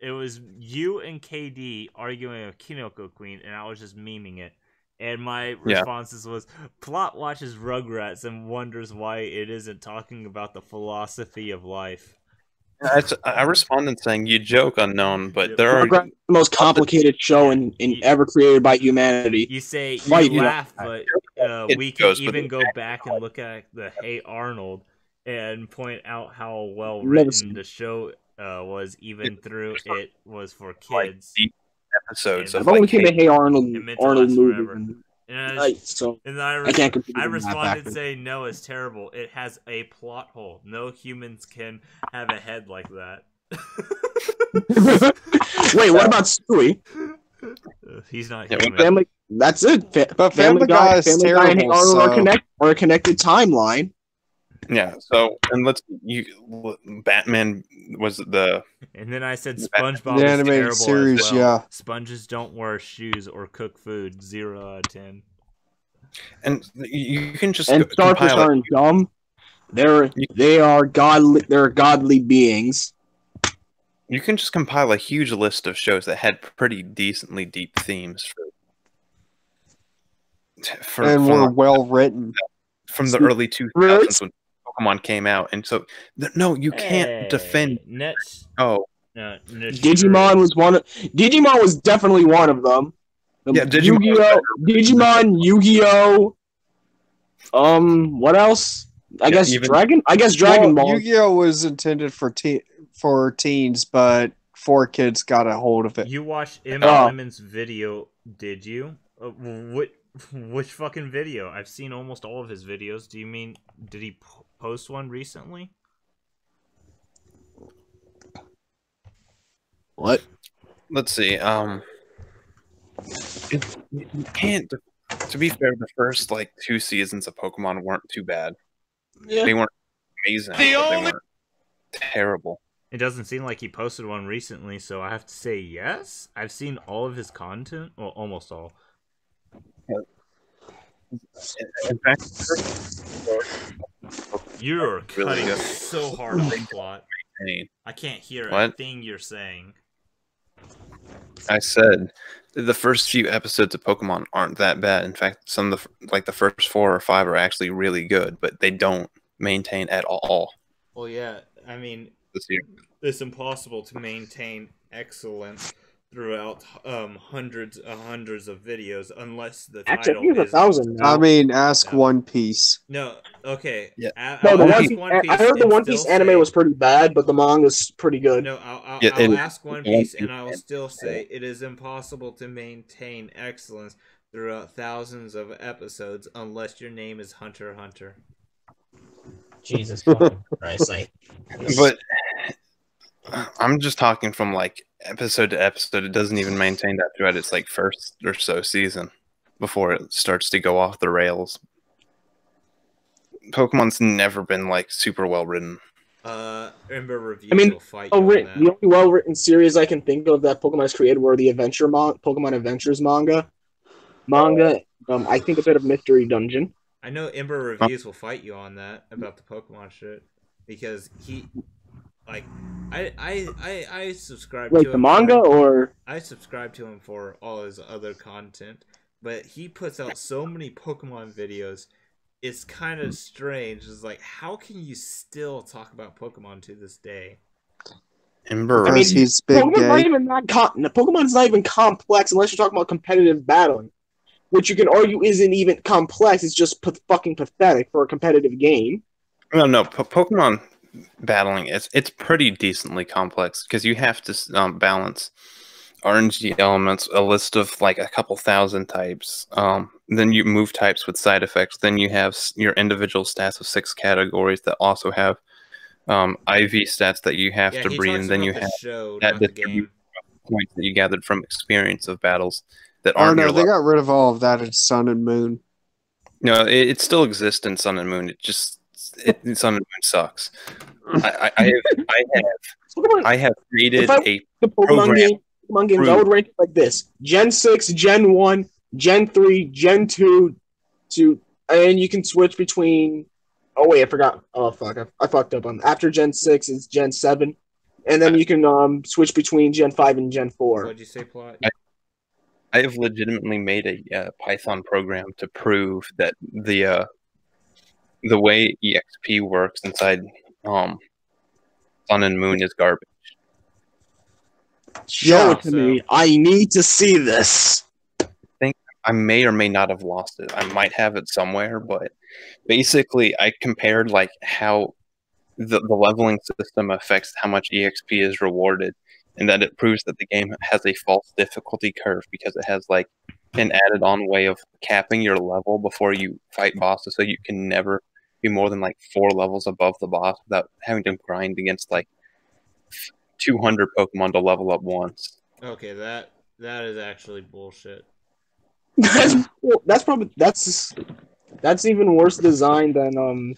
it was you and KD arguing with Kinoko Queen, and I was just memeing it. And my responses was, Plot watches Rugrats and wonders why it isn't talking about the philosophy of life. I responded saying, you joke, Unknown, but there are... Rugrats is the most complicated show in ever created by humanity. You say Right, you yeah. laugh, but we can even go back and look at the Hey Arnold and point out how well written the show was, even through it was for kids. Episodes I've only seen the Hey Arnold movie. And I can't compete I with that responded back saying, no, it's terrible. It has a plot hole. No humans can have a head like that. Wait, what about Stewie? He's not Yeah, human. Family. That's it. But Family Guy is Family Guy and Hey terrible, Arnold so- are a connected timeline. Yeah, so, and Batman was the... And then I said SpongeBob The is animated terrible series, as well. yeah. Sponges don't wear shoes or cook food. 0 out of 10. And you can just And starfish compile aren't dumb. They are godly. They're godly beings. You can just compile a huge list of shows that had pretty decently deep themes And were well written. From the early 2000s when Pokemon came out. And so, no, you can't defend... Nets. Oh. Digimon was definitely one of them. Yeah, Yu-Gi-Oh, Digimon, Yu-Gi-Oh. What else? I guess Dragon Ball. Yu-Gi-Oh was intended for teens, but 4Kids got a hold of it. You watched M. Lemon's video, did you? Which fucking video? I've seen almost all of his videos. Do you mean, did he post one recently? What? Let's see. You can't. To be fair, the first like 2 seasons of Pokemon weren't too bad. Yeah. They weren't amazing. They weren't terrible. It doesn't seem like he posted one recently, so I have to say yes. I've seen all of his content, well, almost all. In fact, you're cutting so hard on the plot. I can't hear a thing you're saying. I said the first few episodes of Pokemon aren't that bad. In fact, some of the first 4 or 5 are actually really good, but they don't maintain at all. Well, yeah, I mean, it's impossible to maintain excellence throughout hundreds of videos unless the title is 1,000 now. I mean, ask One Piece. No, okay. Yeah. I heard the One Piece anime was pretty bad, but the manga's pretty good. No, I'll ask One Piece, and I will still say it is impossible to maintain excellence throughout thousands of episodes unless your name is Hunter x Hunter. Jesus fucking Christ! But I'm just talking from like episode to episode. It doesn't even maintain that throughout its like first or so season before it starts to go off the rails. Pokemon's never been like super well written. Ember Review will fight the only well written series I can think of that Pokemon has created were the Pokemon Adventures manga. I think a bit of Mystery Dungeon. I know Ember Reviews will fight you on that about the Pokemon shit because he, like, I subscribe to him the manga or I subscribe to him for all his other content, but he puts out so many Pokemon videos. It's kind of strange. It's like, how can you still talk about Pokemon to this day? Ember, he's big Pokemon's not even complex unless you're talking about competitive battling, which you can argue isn't even complex. It's just fucking pathetic for a competitive game. No, Pokemon battling it's pretty decently complex because you have to balance RNG elements, a list of like a couple thousand types, then you move types with side effects, then you have your individual stats of 6 categories that also have IV stats that you have to breed, and then you have that distribution of points that you gathered from experience of battles that aren't. Oh no, they got rid of all of that in Sun and Moon. No, it still exists in Sun and Moon. Sun and Moon sucks. I have created a Pokemon game. I would rank it like this: Gen 6, Gen 1, Gen 3, Gen 2, and you can switch between. Oh wait, I forgot. Oh fuck, I fucked up on. After Gen 6 is Gen 7, and then you can switch between Gen 5 and Gen 4. What'd you say, Plot? I have legitimately made a Python program to prove that the way EXP works inside Sun and Moon is garbage. Show it to me. I need to see this. I think I may or may not have lost it. I might have it somewhere, but basically I compared like how the leveling system affects how much EXP is rewarded, and that it proves that the game has a false difficulty curve because it has like an added on way of capping your level before you fight bosses, so you can never be more than like 4 levels above the boss without having to grind against like 200 Pokemon to level up once. Okay, that is actually bullshit. That's even worse design than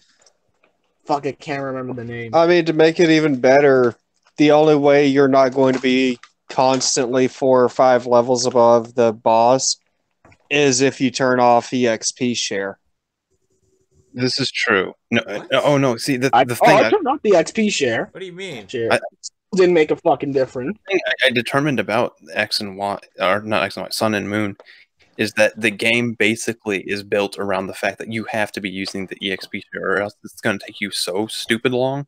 fuck, I can't remember the name. I mean, to make it even better, the only way you're not going to be constantly 4 or 5 levels above the boss is if you turn off EXP share. This is true. No, oh no. See, the thing. I turned off the XP share. What do you mean? Didn't make a fucking difference. The thing I determined about X and Y, or not X and Y, Sun and Moon, is that the game basically is built around the fact that you have to be using the EXP share, or else it's going to take you so stupid long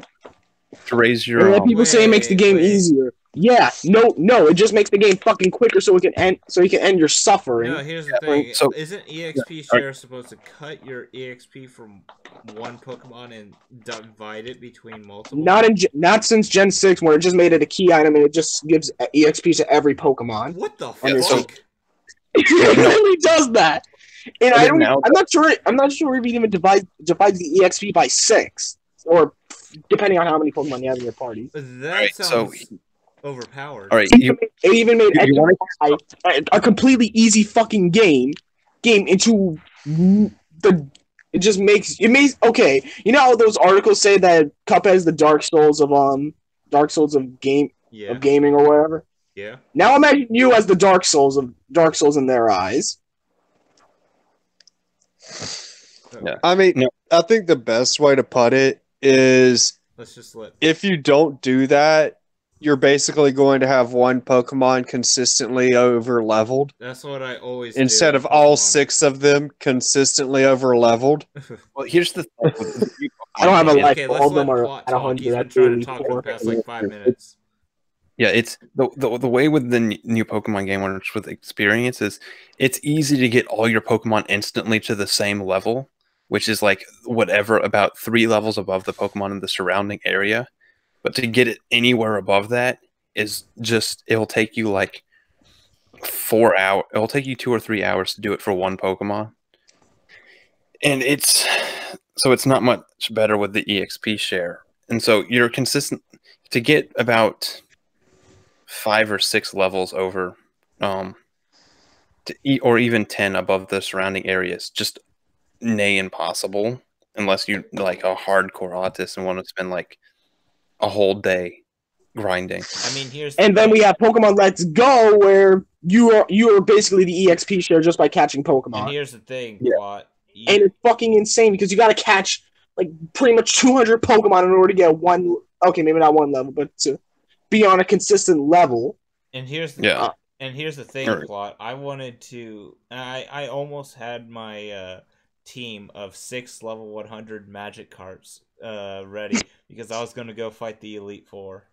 to raise your. People say it makes the game easier. Yeah, no, it just makes the game fucking quicker so it can end. So you can end your suffering. No, here's the thing. So- Isn't EXP share supposed to cut your EXP from one Pokemon and divide it between multiple? Not since Gen 6, where it just made it a key item and it just gives EXP to every Pokemon. What the Yeah, so- fuck? It really does that. And But now- I'm not sure if it even divides the EXP by 6, or depending on how many Pokemon you have in your party. That Alright, sounds overpowered. All right, It even made you wanna- a completely easy fucking game into the. It just makes okay. You know how those articles say that Cuphead is the Dark Souls of gaming or whatever. Yeah. Now imagine you as the Dark Souls in their eyes. Yeah. I mean, No. I think the best way to put it is Let's just let. if you don't do that, you're basically going to have one Pokemon consistently over leveled That's what I always instead do of with all Pokemon. 6 of them consistently over leveled. Well, here's the thing. I don't have a life. Okay, All let's of them let are Plot at talk. 100. He's been That's trying to really talk for the poor. past like 5 minutes. Yeah, it's the way with the new Pokemon game works with experience is it's easy to get all your Pokemon instantly to the same level, which is like whatever about 3 levels above the Pokemon in the surrounding area. But to get it anywhere above that is just it'll take you like 4 hours. It'll take you 2 or 3 hours to do it for one Pokemon, and it's not much better with the EXP share. And so you're consistent to get about 5 or 6 levels over, or even 10 above the surrounding areas, just nay impossible unless you're like a hardcore autist and want to spend like a whole day grinding. I mean, And then we have Pokemon Let's Go, where you are basically the EXP share just by catching Pokemon. And here's the thing, Yeah. Plot. And it's fucking insane because you got to catch like pretty much 200 Pokemon in order to get one. Okay, maybe not one level, but to be on a consistent level. And here's the thing, Alright. Plot. I wanted to. I almost had my team of 6 level 100 Magic carts ready because I was gonna go fight the Elite Four.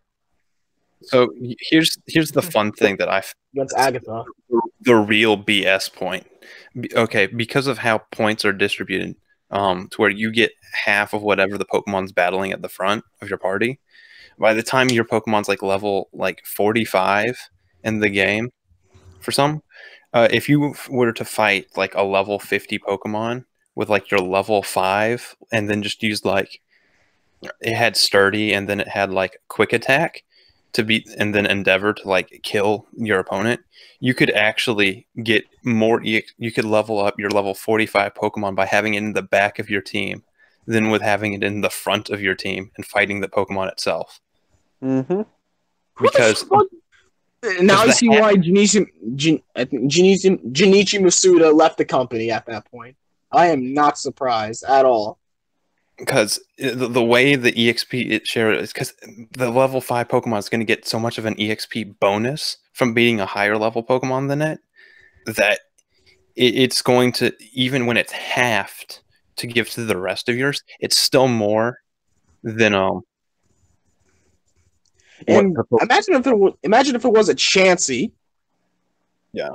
So here's the fun thing that That's Agatha. the real BS point. Okay, because of how points are distributed, to where you get half of whatever the Pokemon's battling at the front of your party. By the time your Pokemon's like level like 45 in the game, for some, if you were to fight like a level 50 Pokemon with like your level 5, and then just use like it had Sturdy and then it had like Quick Attack to beat, and then Endeavor to like kill your opponent, you could actually get more. You could level up your level 45 Pokemon by having it in the back of your team than with having it in the front of your team and fighting the Pokemon itself. Mm-hmm. Because now I see why Junichi Masuda left the company at that point. I am not surprised at all. Because the way the EXP it share is because the level 5 Pokemon is going to get so much of an EXP bonus from beating a higher level Pokemon than it that it's going to, even when it's halved to give to the rest of yours, it's still more than And imagine if it was a Chansey. Yeah.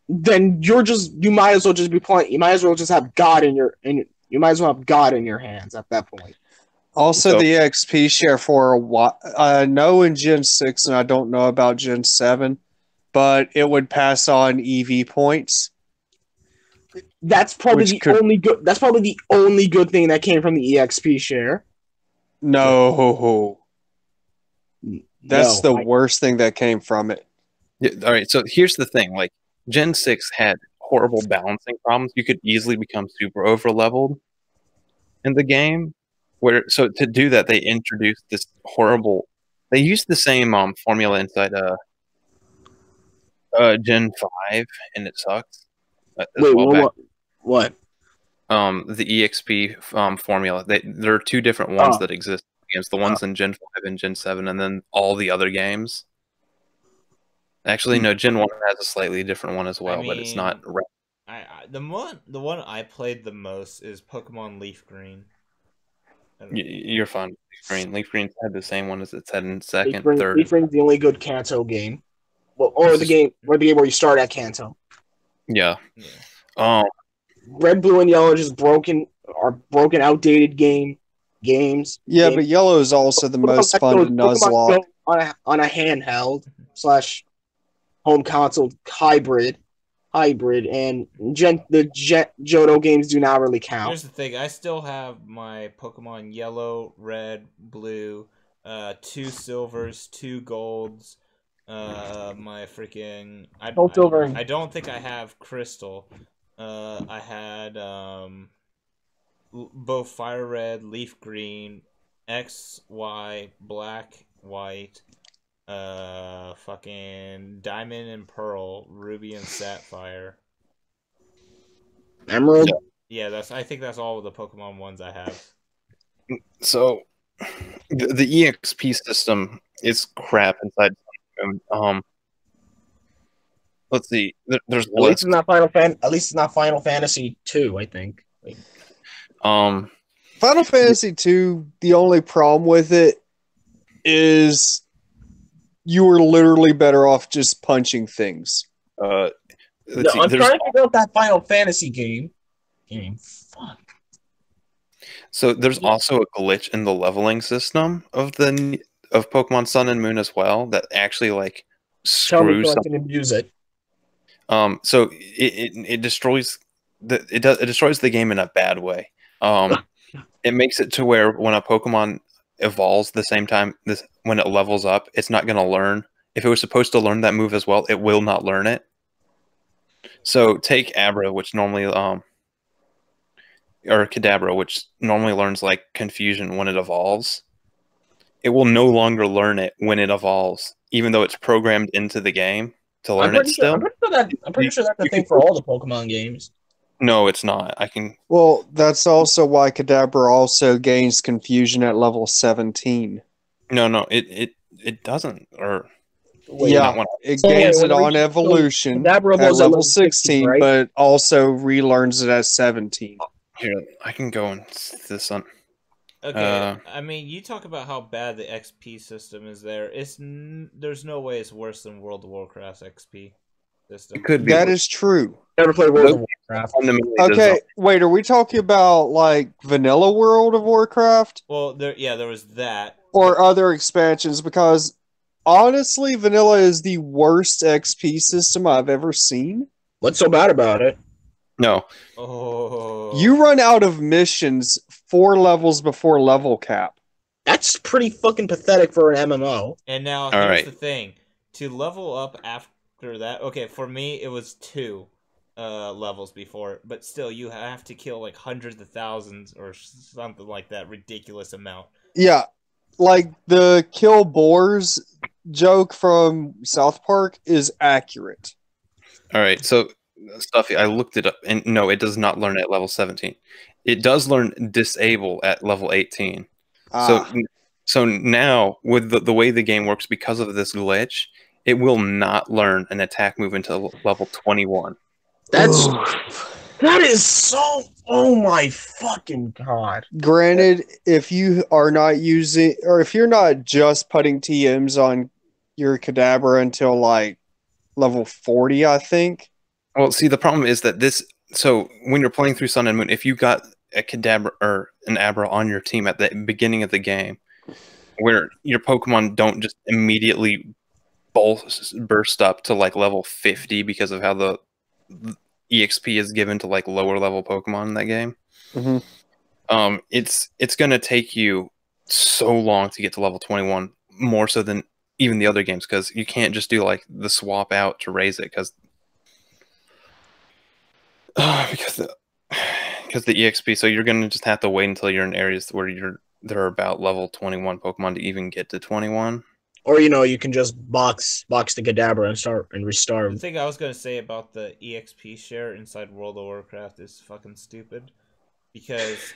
Then you might as well just be playing. You might as well just have God in your you might as well have God in your hands at that point. Also, So- the XP share for a while, I know in Gen 6, and I don't know about Gen 7, but it would pass on EV points. That's probably Which the could- only good. That's probably the only good thing that came from the EXP share. No. That's No, the worst thing that came from it. Yeah, all right, so here's the thing. Like, Gen 6 had horrible balancing problems. You could easily become super over-leveled in the game. So to do that, they introduced this horrible... They used the same formula inside Gen 5, and it sucks. Wait, what? The EXP formula. There are 2 different ones Oh. that exist. Games, the ones in Gen 5 and Gen 7, and then all the other games. Actually, no, Gen 1 has a slightly different one as well, but it's not. The one I played the most is Pokemon Leaf Green. You're fine. Leaf Green. Leaf Green's had the same one as it's had in second, Leaf third. Ring's the only good Kanto game. Well, or the game where you start at Kanto. Yeah. Red, blue, and yellow are just broken, outdated games. Yeah, but yellow is also the most fun to nuzlocke. On a handheld / home console hybrid, and the Johto games do not really count. Here's the thing: I still have my Pokemon Yellow, Red, Blue, 2 silvers, 2 golds. My freaking I don't think I have Crystal. I had both Fire Red, Leaf Green, X, Y, Black, White, fucking Diamond and Pearl, Ruby and Sapphire, Emerald. Yeah, I think that's all of the Pokemon ones I have. So, the EXP system is crap inside. Let's see. There's at least it's not Final Fantasy 2, I think. Final Fantasy 2, the only problem with it is you were literally better off just punching things. I'm trying to figure out that Final Fantasy game. Fuck. So there's also a glitch in the leveling system of Pokemon Sun and Moon as well that actually like screws something and use it. So it destroys it destroys the game in a bad way. It makes it to where when a Pokemon evolves the same time when it levels up, it's not going to learn. If it was supposed to learn that move as well, it will not learn it. So take Abra, which normally or Kadabra, which normally learns like Confusion when it evolves. It will no longer learn it when it evolves, even though it's programmed into the game to learn it still. I'm pretty sure that's the thing for all the Pokemon games. No, it's not. Well, that's also why Kadabra also gains Confusion at level 17. No, it doesn't. Or it gains it on evolution at level 16, right? But also relearns it at 17. Here, I can go and see this on. Okay, I mean, you talk about how bad the XP system is there. There's no way it's worse than World of Warcraft's XP system. It could be. That is true. Never played World of Warcraft. Okay, wait, are we talking about like vanilla World of Warcraft? Well, there was that. Or other expansions, because honestly, vanilla is the worst XP system I've ever seen. What's so bad about it? No. Oh. You run out of missions 4 levels before level cap. That's pretty fucking pathetic for an MMO. And now here's the thing. To level up after that, okay, for me it was 2 levels before, but still you have to kill like hundreds of thousands or something like that ridiculous amount. Yeah. Like the kill boars joke from South Park is accurate. All right, so Stuffy, I looked it up, and no, it does not learn at level 17. It does learn Disable at level 18. So now, with the way the game works because of this glitch, it will not learn an attack move until level 21. That is so... Oh my fucking god. Granted, if you are not using... Or if you're not just putting TMs on your Kadabra until like level 40, I think... Well, see, the problem is that so when you're playing through Sun and Moon, if you got a Kadabra or an Abra on your team at the beginning of the game, where your Pokemon don't just immediately burst up to like level 50 because of how the EXP is given to like lower level Pokemon in that game, it's gonna take you so long to get to level 21, more so than even the other games, because you can't just do like the swap out to raise it because the EXP. So you're gonna just have to wait until you're in areas where there are about level 21 Pokemon to even get to 21. Or you can just box the Kadabra and restart. The thing I was gonna say about the EXP share inside World of Warcraft is fucking stupid, because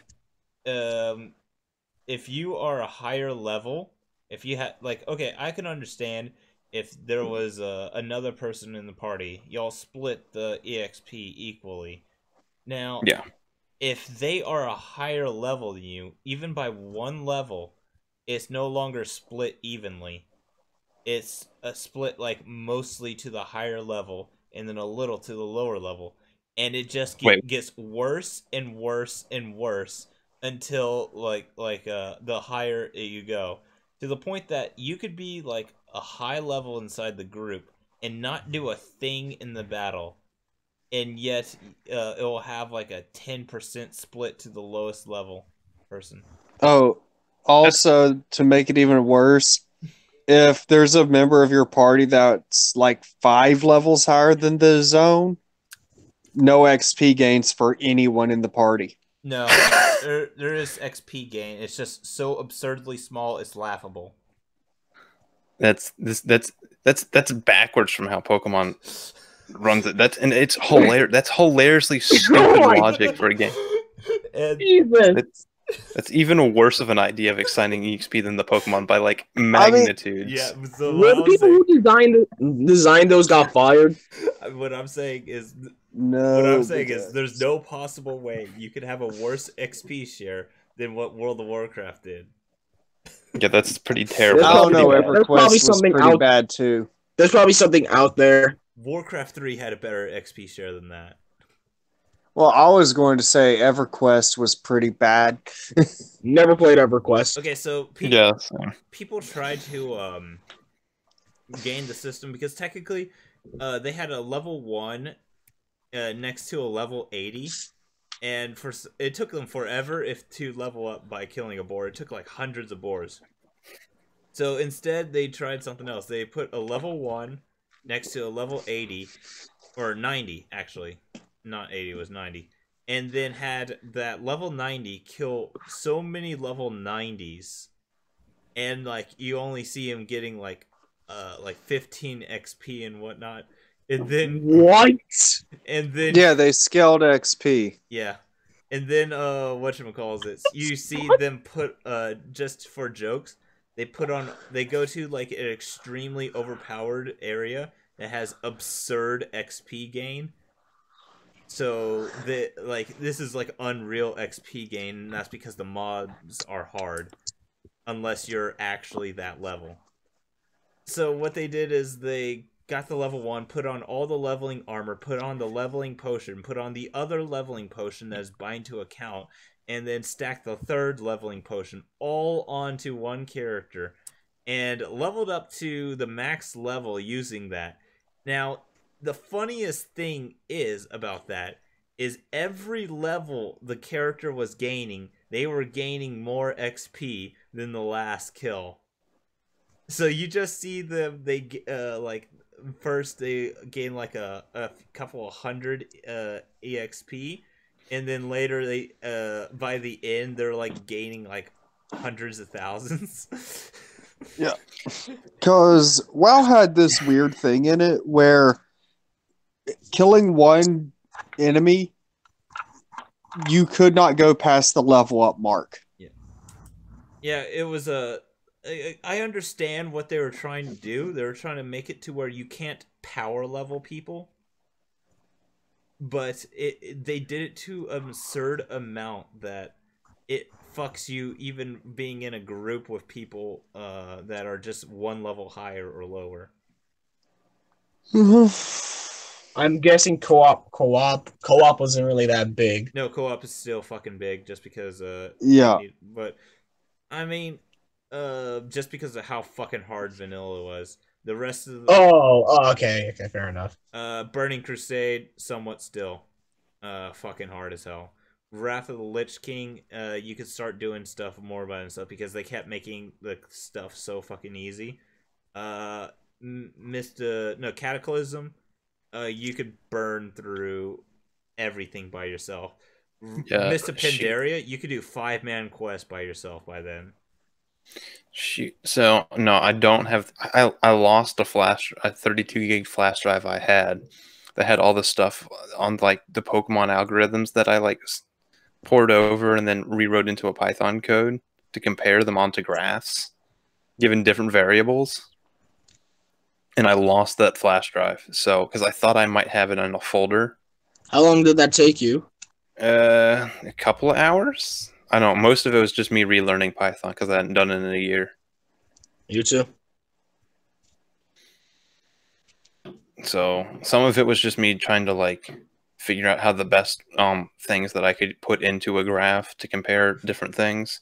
if you are a higher level, if you had I can understand if there was another person in the party, y'all split the EXP equally. Now, if they are a higher level than you, even by 1 level, it's no longer split evenly. It's a split like mostly to the higher level and then a little to the lower level. And it just gets worse and worse and worse until the higher you go, to the point that you could be like a high level inside the group and not do a thing in the battle, and yet it will have like a 10% split to the lowest level person. Oh, also to make it even worse, if there's a member of your party that's like 5 levels higher than the zone, no XP gains for anyone in the party. No, there is XP gain. It's just so absurdly small, it's laughable. That's backwards from how Pokemon runs it. It's hilarious. That's hilariously stupid logic for a game. That's even worse of an idea of exciting EXP than the Pokemon by like magnitudes. Yeah, so the people who designed those got fired. What I'm saying is, no. There's no possible way you could have a worse XP share than what World of Warcraft did. Yeah, that's pretty terrible. I don't know. EverQuest was pretty bad too. There's probably something out there. Warcraft 3 had a better XP share than that. Well, I was going to say EverQuest was pretty bad. Never played EverQuest. Okay, so people tried to game the system because technically they had a level 1 next to a level 80, and it took them forever to level up by killing a boar. It took like hundreds of boars. So instead they tried something else. They put a level 1 next to a level 80, or 90 actually. Not 80, it was 90. And then had that level 90 kill so many level 90s. And like you only see him getting like 15 XP and whatnot. And then what? And then yeah, they scaled XP. Yeah. And then whatchamacallit, you see them put just for jokes, they go to like an extremely overpowered area that has absurd XP gain. So this is like unreal XP gain, and that's because the mobs are hard, unless you're actually that level. So what they did is they got the level 1, put on all the leveling armor, put on the leveling potion, put on the other leveling potion that is bind to account, and then stack the 3rd leveling potion all onto one character, and leveled up to the max level using that. Now, the funniest thing about that is every level the character was gaining, they were gaining more XP than the last kill. So you just see them, first they gain like a couple of hundred EXP, and then later they by the end they're like gaining like hundreds of thousands. Yeah, because WoW had this weird thing in it where killing one enemy, you could not go past the level up mark. Yeah, it was I understand what they were trying to do. They were trying to make it to where you can't power level people, but they did it to an absurd amount that it fucks you even being in a group with people that are just 1 level higher or lower. I'm guessing co-op wasn't really that big. No, co-op is still fucking big just because yeah. But I mean, just because of how fucking hard vanilla was. The rest of the okay, fair enough. Burning Crusade, somewhat still fucking hard as hell. Wrath of the Lich King, you could start doing stuff more by himself because they kept making the stuff so fucking easy. Cataclysm, you could burn through everything by yourself. Mr. Pandaria, you could do 5-man quest by yourself by then. Shoot. So no, I don't have. I lost a 32 gig flash drive I had that had all the stuff on like the Pokemon algorithms that I like poured over and then rewrote into a Python code to compare them onto graphs, given different variables. And I lost that flash drive. So because I thought I might have it in a folder. How long did that take you? A couple of hours. I don't know. Most of it was just me relearning Python because I hadn't done it in a year. You too. So some of it was just me trying to like figure out how the best things that I could put into a graph to compare different things.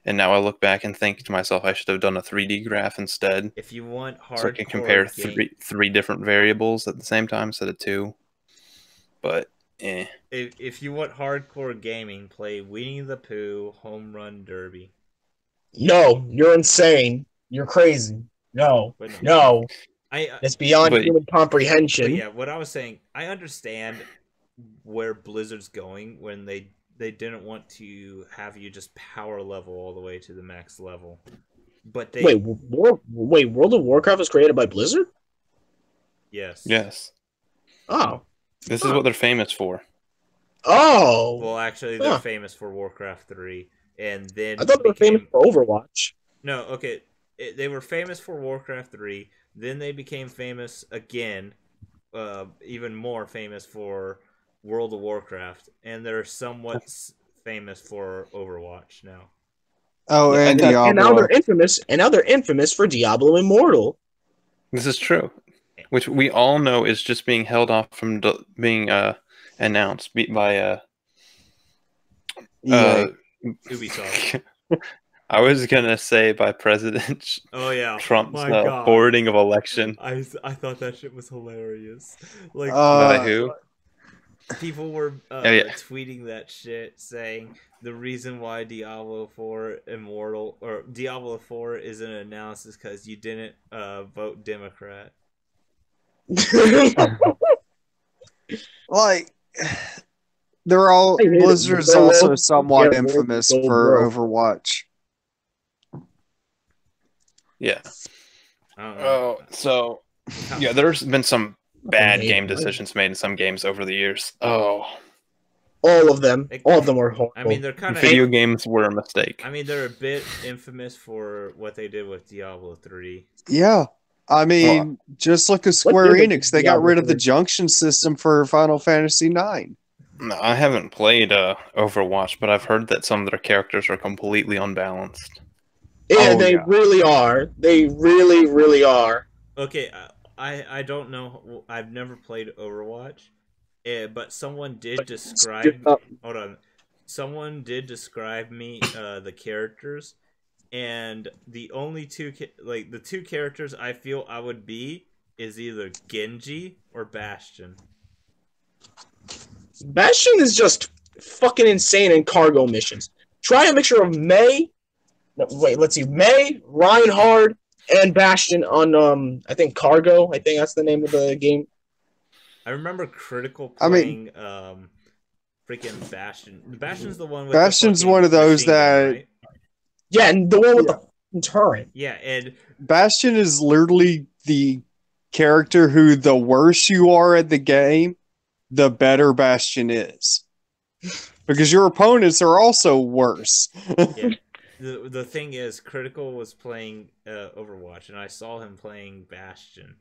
And now I look back and think to myself, I should have done a 3D graph instead. If you want hardcore, so I can compare three different variables at the same time instead of two. But if you want hardcore gaming, play Winnie the Pooh Home Run Derby. No, you're insane. You're crazy. No, no. It's beyond human comprehension. But yeah, what I was saying, I understand where Blizzard's going when they didn't want to have you just power level all the way to the max level. But they wait, World of Warcraft was created by Blizzard? Yes. Yes. Oh. This is what they're famous for. Oh. Well, actually, they're famous for Warcraft 3, and then I thought they were famous for Overwatch. No, okay, they were famous for Warcraft 3. Then they became famous again, even more famous for World of Warcraft, and they're somewhat famous for Overwatch now. Oh, and Diablo. And now they're infamous for Diablo Immortal. This is true, which we all know is just being held off from being announced by Ubisoft. I was gonna say by President Trump's forwarding of election. I thought that shit was hilarious. Like by who? People were tweeting that shit saying the reason why Diablo 4 Immortal or Diablo 4 isn't announced is because you didn't vote Democrat. Like they're all Blizzard's also somewhat infamous for Overwatch. Yeah. Oh, so yeah, there's been some bad game decisions made in some games over the years. Oh, all of them were horrible. I mean, they're kind of video games were a mistake. I mean, they're a bit infamous for what they did with Diablo 3. Yeah, I mean, just look at Square Enix. They got rid of the junction system for Final Fantasy IX. No, I haven't played Overwatch, but I've heard that some of their characters are completely unbalanced. Yeah, they really are. They really, really are. Okay, I don't know. I've never played Overwatch, but someone did describe. Hold on, someone did describe me the characters, and the only two the two characters I feel I would be is either Genji or Bastion. Bastion is just fucking insane in cargo missions. Try a mixture of May. No, wait, let's see. May, Reinhardt, and Bastion on I think Cargo. I think that's the name of the game. I remember Critical playing freaking Bastion. Bastion's the one with Bastion's one of those that right? Yeah, and the one with the turret. Yeah, and Bastion is literally the character who the worse you are at the game, the better Bastion is. Because your opponents are also worse. Yeah. The thing is, Critical was playing Overwatch, and I saw him playing Bastion,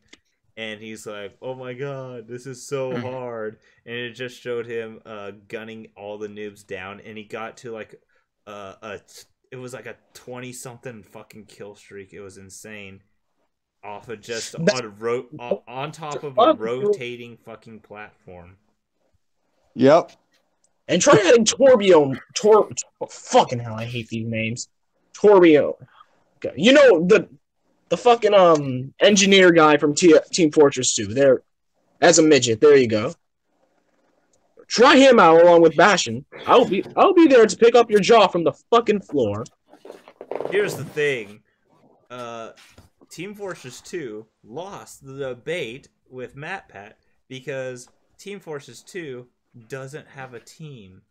and he's like, "Oh my god, this is so hard!" And it just showed him gunning all the noobs down, and he got to like it was like a 20-something fucking kill streak. It was insane, off of just on top of a rotating fucking platform. Yep. And try adding Torbjorn. Fucking hell, I hate these names. Torbjorn. Okay. You know the fucking engineer guy from Team Fortress 2. There, as a midget. There you go. Try him out along with Bastion. I'll be there to pick up your jaw from the fucking floor. Here's the thing. Team Fortress 2 lost the debate with MatPat because Team Fortress 2 doesn't have a team.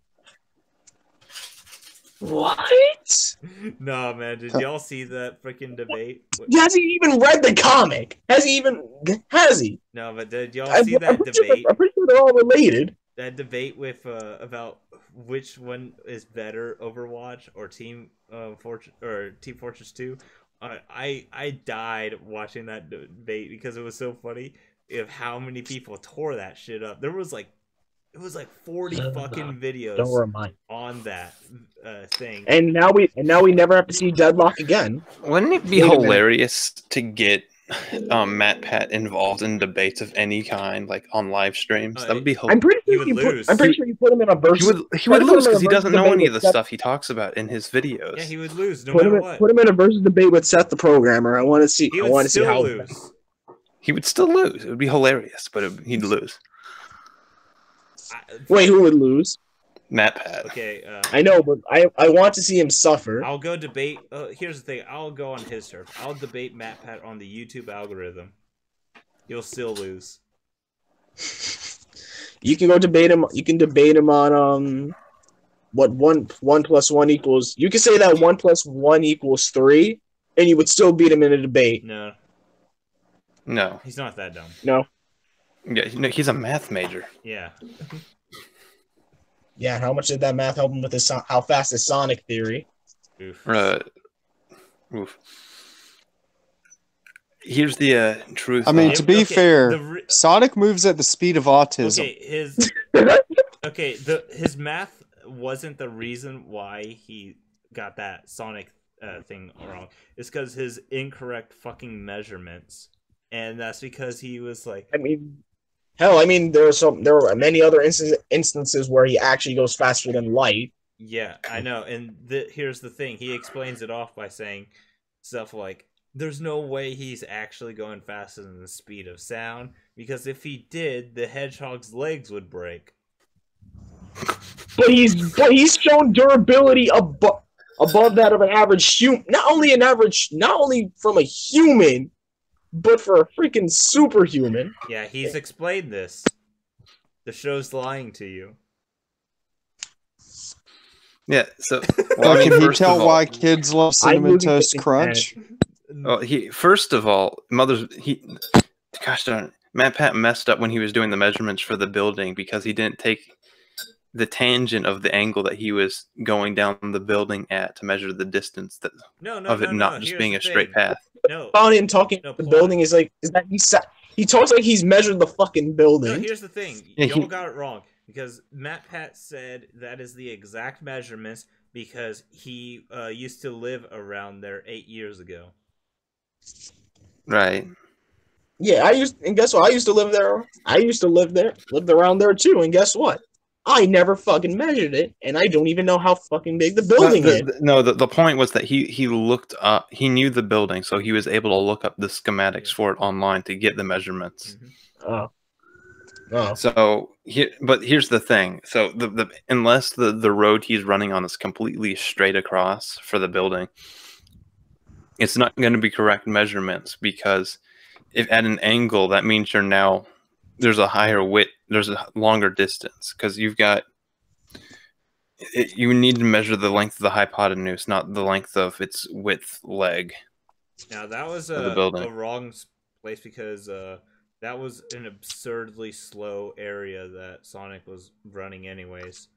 What? Nah, man. Did y'all see that freaking debate? Has he even read the comic? Has he? No, but did y'all see that debate? I'm pretty sure they're all related. That debate with about which one is better, Overwatch or Team Fortress 2. I died watching that debate because it was so funny of how many people tore that shit up. There was like It was like 40 fucking videos Don't remind. on that thing. And now we never have to see Deadlock again. Wouldn't it be hilarious to get MatPat involved in debates of any kind, like on live streams? That would be hilarious. I'm pretty sure you put him in a versus. He would lose because he doesn't know any of the stuff he talks about in his videos. Yeah, he would lose no matter what. Put him in a versus debate with Seth the Programmer. I want to see. I want to see how. Lose. He would still lose. It would be hilarious, but he'd lose. Wait, who would lose? MatPat. Okay. I know, but I want to see him suffer. I'll go debate. Here's the thing. I'll go on his turf. I'll debate MatPat on the YouTube algorithm. He'll still lose. You can go debate him. You can debate him on what one plus one equals. You can say that 1 + 1 = 3, and you would still beat him in a debate. No. No. He's not that dumb. No. Yeah, he's a math major. Yeah. Yeah, how much did that math help him with his how fast is Sonic theory? Oof. Oof. Here's the truth. I mean, to be fair, Sonic moves at the speed of autism. Okay, his math wasn't the reason why he got that Sonic thing wrong. It's because his incorrect fucking measurements, and that's because he was like. I mean, there were many other instances where he actually goes faster than light. Yeah, I know. And here's the thing. He explains it off by saying stuff like, there's no way he's actually going faster than the speed of sound, because if he did, the hedgehog's legs would break. But he's shown durability above that of an average human. Not only from a human, but for a freaking superhuman. Yeah, he's explained this. The show's lying to you. Yeah, so... Well, can he tell why kids love Cinnamon Toast Crunch? Well, first of all, gosh darn it, MatPat messed up when he was doing the measurements for the building because he didn't take the tangent of the angle that he was going down the building at to measure the distance of it not just being a straight path. No, found him talking the building is that he talks like he's measured the fucking building. No, here's the thing. Y'all got it wrong. Because MatPat said that is the exact measurements because he used to live around there 8 years ago. Right. Yeah, and guess what? I used to live there. Lived around there too, and guess what? I never fucking measured it, and I don't even know how fucking big the building is. The point was that he looked up, he knew the building, so he was able to look up the schematics for it online to get the measurements. Oh. So, but here's the thing. So, unless the road he's running on is completely straight across for the building, it's not going to be correct measurements because if at an angle, that means there's a higher width, there's a longer distance because you need to measure the length of the hypotenuse, not the length of its width leg. Now that was a wrong place because that was an absurdly slow area that Sonic was running anyways.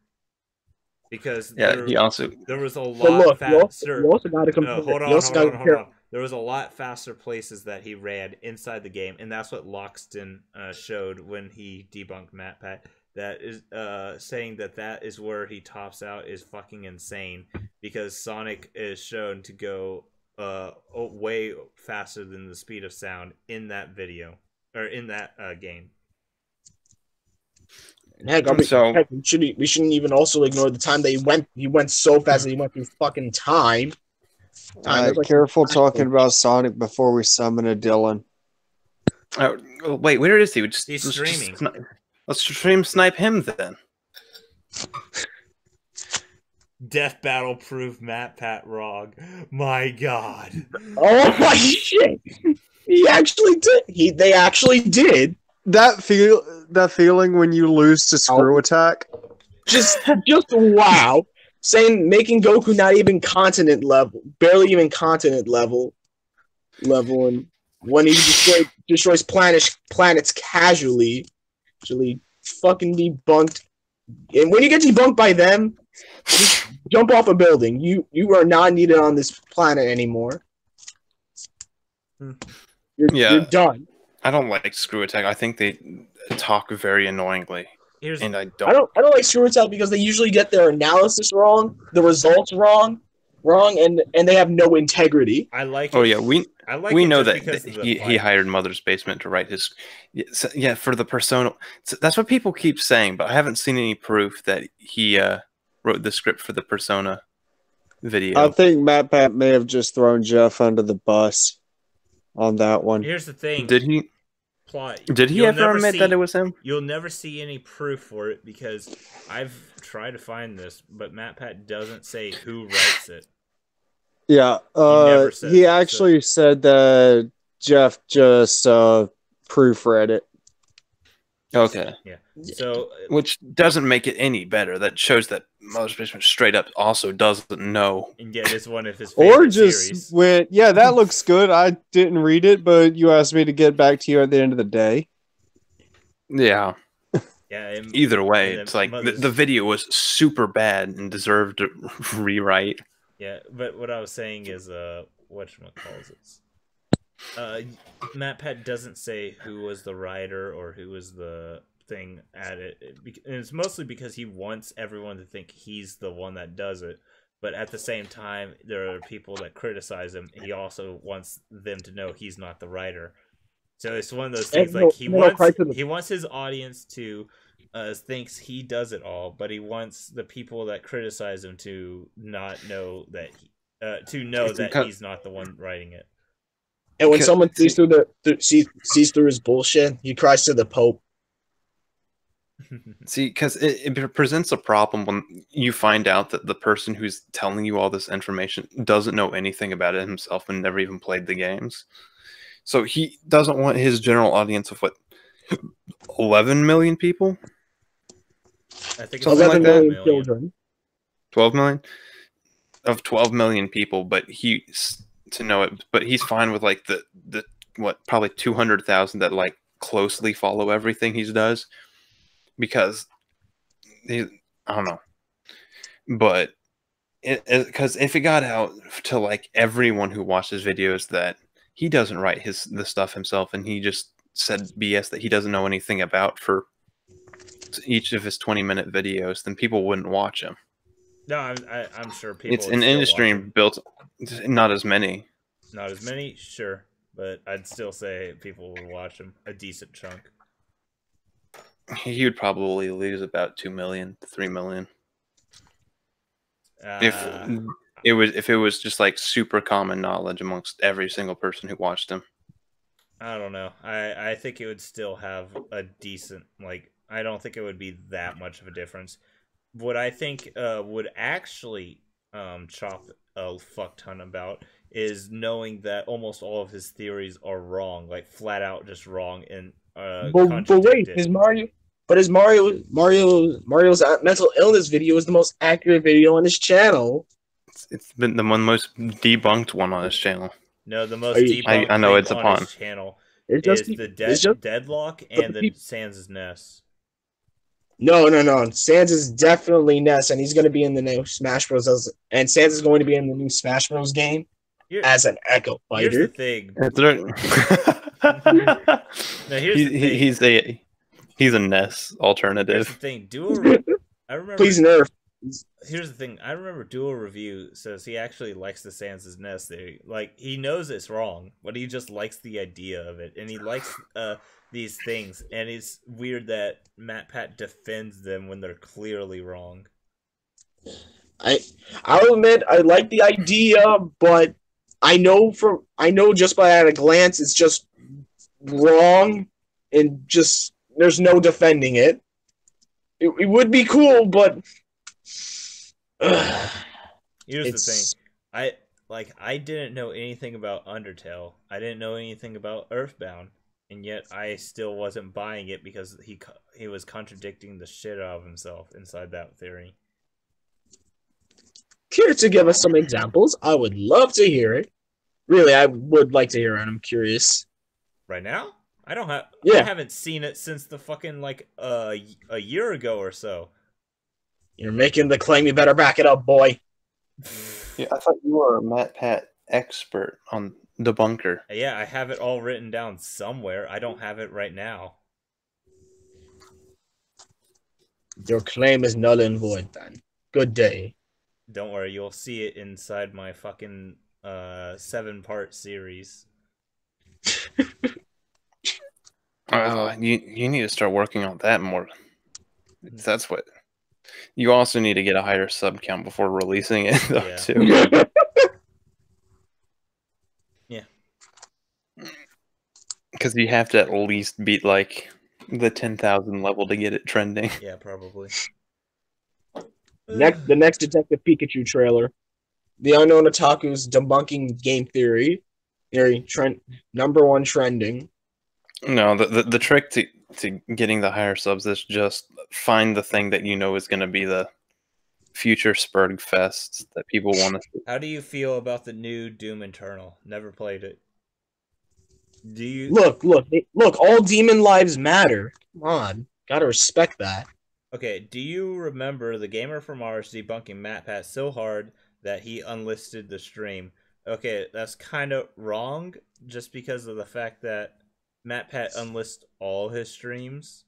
Because there was a lot faster. Hold on. There was a lot faster places that he ran inside the game, and that's what Loxton showed when he debunked MatPat. That is saying that is where he tops out is fucking insane because Sonic is shown to go way faster than the speed of sound in that video or in that game. Heck, we shouldn't even also ignore the time that he went so fast that he went through fucking time. Careful talking about Sonic before we summon a Dylan. Wait, where is he? He's streaming. Let's stream snipe him then. Death battle proof MatPat wrong. My God. Oh my shit! He actually did. They actually did. That feeling when you lose to Screw Attack. Just wow. Making Goku not even continent level, barely even continent level, and when he destroys planets casually, actually fucking debunked. And when you get debunked by them, just jump off a building. You are not needed on this planet anymore. You're done. I don't like Screw Attack. I think they talk very annoyingly. and I I don't like Screw Attack because they usually get their analysis wrong, the results wrong, and they have no integrity. I like. Oh yeah, we know that he he hired Mother's Basement to write his. Yeah, for the Persona. So that's what people keep saying, but I haven't seen any proof that he wrote the script for the Persona video. I think MatPat may have just thrown Jeff under the bus on that one. Here's the thing. Did he? Plot. Did he ever admit that it was him? You'll never see any proof for it because I've tried to find this, but MatPat doesn't say who writes it. Yeah, he actually said that Jeff just proofread it. Okay. Yeah. So, which doesn't make it any better. That shows that Mother's Basement straight up also doesn't know. And yet it's one of his favorite or just series. went, yeah, that looks good. I didn't read it, but you asked me to get back to you at the end of the day. Yeah. Yeah. Either way, it's like the video was super bad and deserved a rewrite. Yeah, but what I was saying is, whatchamacallit, MatPat doesn't say who was the writer or who was the thing at it. And it's mostly because he wants everyone to think he's the one that does it. But at the same time, there are people that criticize him. He also wants them to know he's not the writer. So it's one of those things, like, he wants his audience to thinks he does it all, but he wants the people that criticize him to not know that he's not the one writing it. And when someone sees sees through his bullshit, he cries to the Pope. See, because it presents a problem when you find out that the person who's telling you all this information doesn't know anything about it himself and never even played the games. So he doesn't want his general audience of 11 million people? I think it's 11 million children. 12 million? Of 12 million people, but he's fine with like the probably 200,000 that like closely follow everything he does, because I don't know, but because if it got out to like everyone who watches videos that he doesn't write the stuff himself and he just said BS that he doesn't know anything about for each of his 20-minute videos, then people wouldn't watch him. No, I'm sure people. It's an industry built, not as many. Not as many, sure, but I'd still say people would watch him, a decent chunk. He would probably lose about 2 million, 3 million. If it was just like super common knowledge amongst every single person who watched him. I don't know. I think it would still have a decent, like, I don't think it would be that much of a difference. What I think would actually chop a fuck ton about is knowing that almost all of his theories are wrong, like flat out just wrong, and but wait, Mario's mental illness video is the most accurate video on his channel. It's been the most debunked one on his channel. No, the most debunked I know it's on his channel is the Deadlock and the Sans' Nest. No. Sans is definitely Ness, and he's going to be in the new Smash Bros. And Sans is going to be in the new Smash Bros. Game as an Echo Fighter. Here's the thing. He's a Ness alternative. Here's the thing. I remember. Please nerf. Here's the thing. I remember Dual Review says he actually likes the Sans' Nest theory. Like, he knows it's wrong, but he just likes the idea of it, and he likes these things. And it's weird that MatPat defends them when they're clearly wrong. I'll admit I like the idea, but I know just by at a glance it's just wrong, and just there's no defending it. It would be cool, but here's the thing. I didn't know anything about Undertale. I didn't know anything about Earthbound, and yet I still wasn't buying it because he was contradicting the shit out of himself inside that theory. Care to give us some examples? I would love to hear it. Really, I would like to hear it. I'm curious. Right now? I don't have. Yeah. I haven't seen it since the fucking a year ago or so. You're making the claim. You better back it up, boy. Yeah, I thought you were a MatPat expert on debunker. Yeah, I have it all written down somewhere. I don't have it right now. Your claim is null and void. Then good day. Don't worry, you'll see it inside my fucking 7-part series. You need to start working on that more. That's what. You also need to get a higher sub count before releasing it, though, Yeah. too. Yeah. Because you have to at least beat, like, the 10,000 level to get it trending. Yeah, probably. The next Detective Pikachu trailer. The Unknown Otaku's debunking game theory. Trend #1 trending. No, the trick to getting the higher subs is just find the thing that you know is going to be the future Spurg Fest that people want to see. How do you feel about the new Doom Eternal? Never played it. Do you look? All demon lives matter. Come on, gotta respect that. Okay, do you remember the gamer from Mars debunking MatPat so hard that he unlisted the stream? Okay, that's kind of wrong, just because of the fact that MatPat unlists all his streams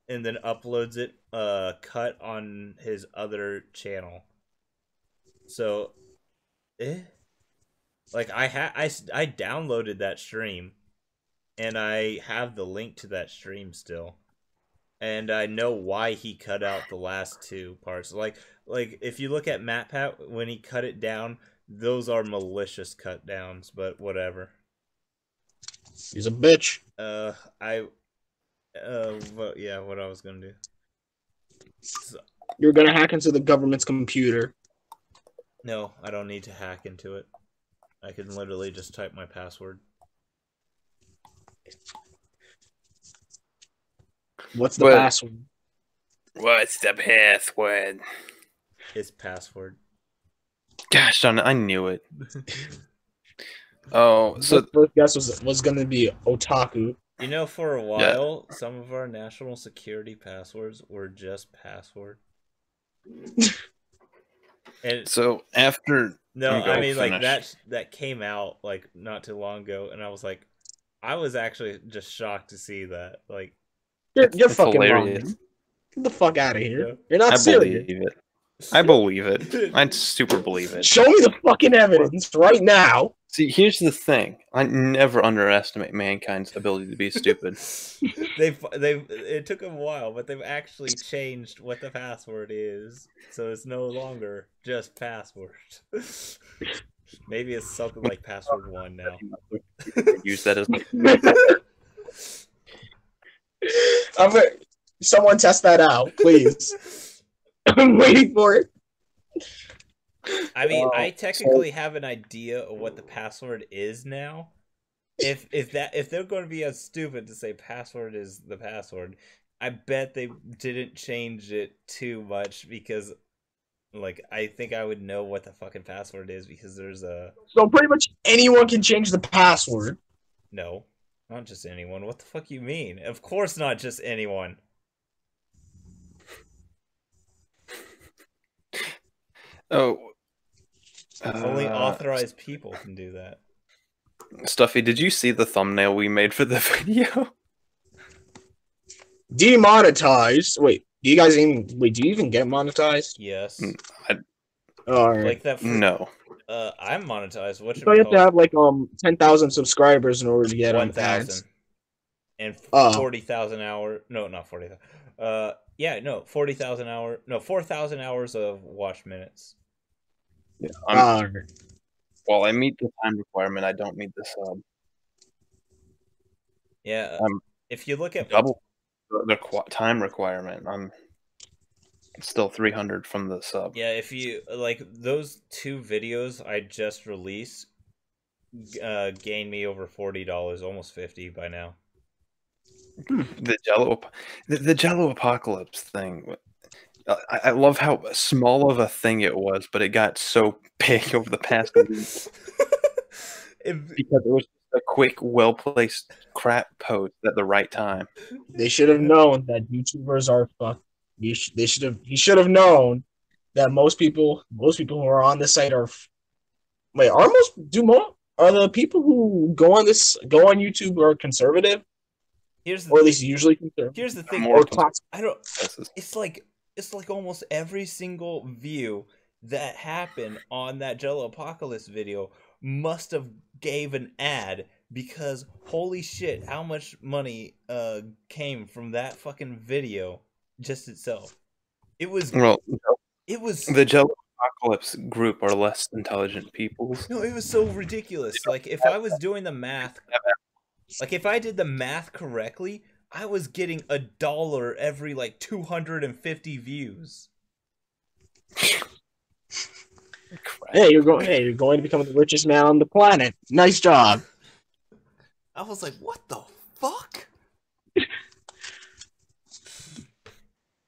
and then uploads it cut on his other channel. So, like I downloaded that stream, and I have the link to that stream still, and I know why he cut out the last 2 parts. Like if you look at MatPat when he cut it down, those are malicious cut downs, but whatever. He's a bitch. What I was gonna do. So, you're gonna hack into the government's computer. No, I don't need to hack into it. I can literally just type my password. What's the password? What's the password? His password. Gosh darn it, I knew it. Oh, so the first guess was going to be otaku. You know, for a while, some of our national security passwords were just password. And so after I mean, like that came out like not too long ago, and I was like, I was actually just shocked to see that. Like, you're fucking hilarious. Wrong. Get the fuck out of here! Yeah. You're not serious. I believe it. I super believe it. Show me the fucking evidence right now. See, here's the thing. I never underestimate mankind's ability to be stupid. It took them a while, but they've actually changed what the password is, so it's no longer just password. Maybe it's something like password 1 now. Use that as. Someone test that out, please. I'm waiting for it. I mean, I technically have an idea of what the password is now. If they're going to be as stupid to say password is the password, I bet they didn't change it too much, because, like, I think I would know what the fucking password is, because there's a. So pretty much anyone can change the password. No, not just anyone. What the fuck you mean? Of course, not just anyone. Oh. Only authorized people can do that. Stuffy, did you see the thumbnail we made for the video? Demonetized. Wait, do you even get monetized? Yes. Alright. Like that. No. I'm monetized. What you have to have like 10,000 subscribers in order to get 1,000 and 40,000 hours. No, not 40,000. 40,000 hours. No, 4,000 hours of watch minutes. Yeah, well, I meet the time requirement. I don't meet the sub. Yeah, if you look at double the time requirement, I'm still 300 from the sub. Yeah, if you like those 2 videos I just released, gained me over $40, almost $50 by now. The Jelloapocalypse thing. I love how small of a thing it was, but it got so big over the past week. Because it was a quick, well-placed crap post at the right time. They should have known that YouTubers are fucked. He should have known that most people who are on this site are. Wait, are the people who go on YouTube are conservative? Or at least usually conservative. Here's the thing. Or I don't. It's like it's like almost every single view that happened on that Jelloapocalypse video must have gave an ad, because holy shit, how much money came from that fucking video just itself. It was the Jelloapocalypse group are less intelligent people. No, it was so ridiculous. Like, if I was doing the math, like if I did the math correctly, I was getting $1 every like 250 views. Hey, you're going to become the richest man on the planet. Nice job. I was like, what the fuck?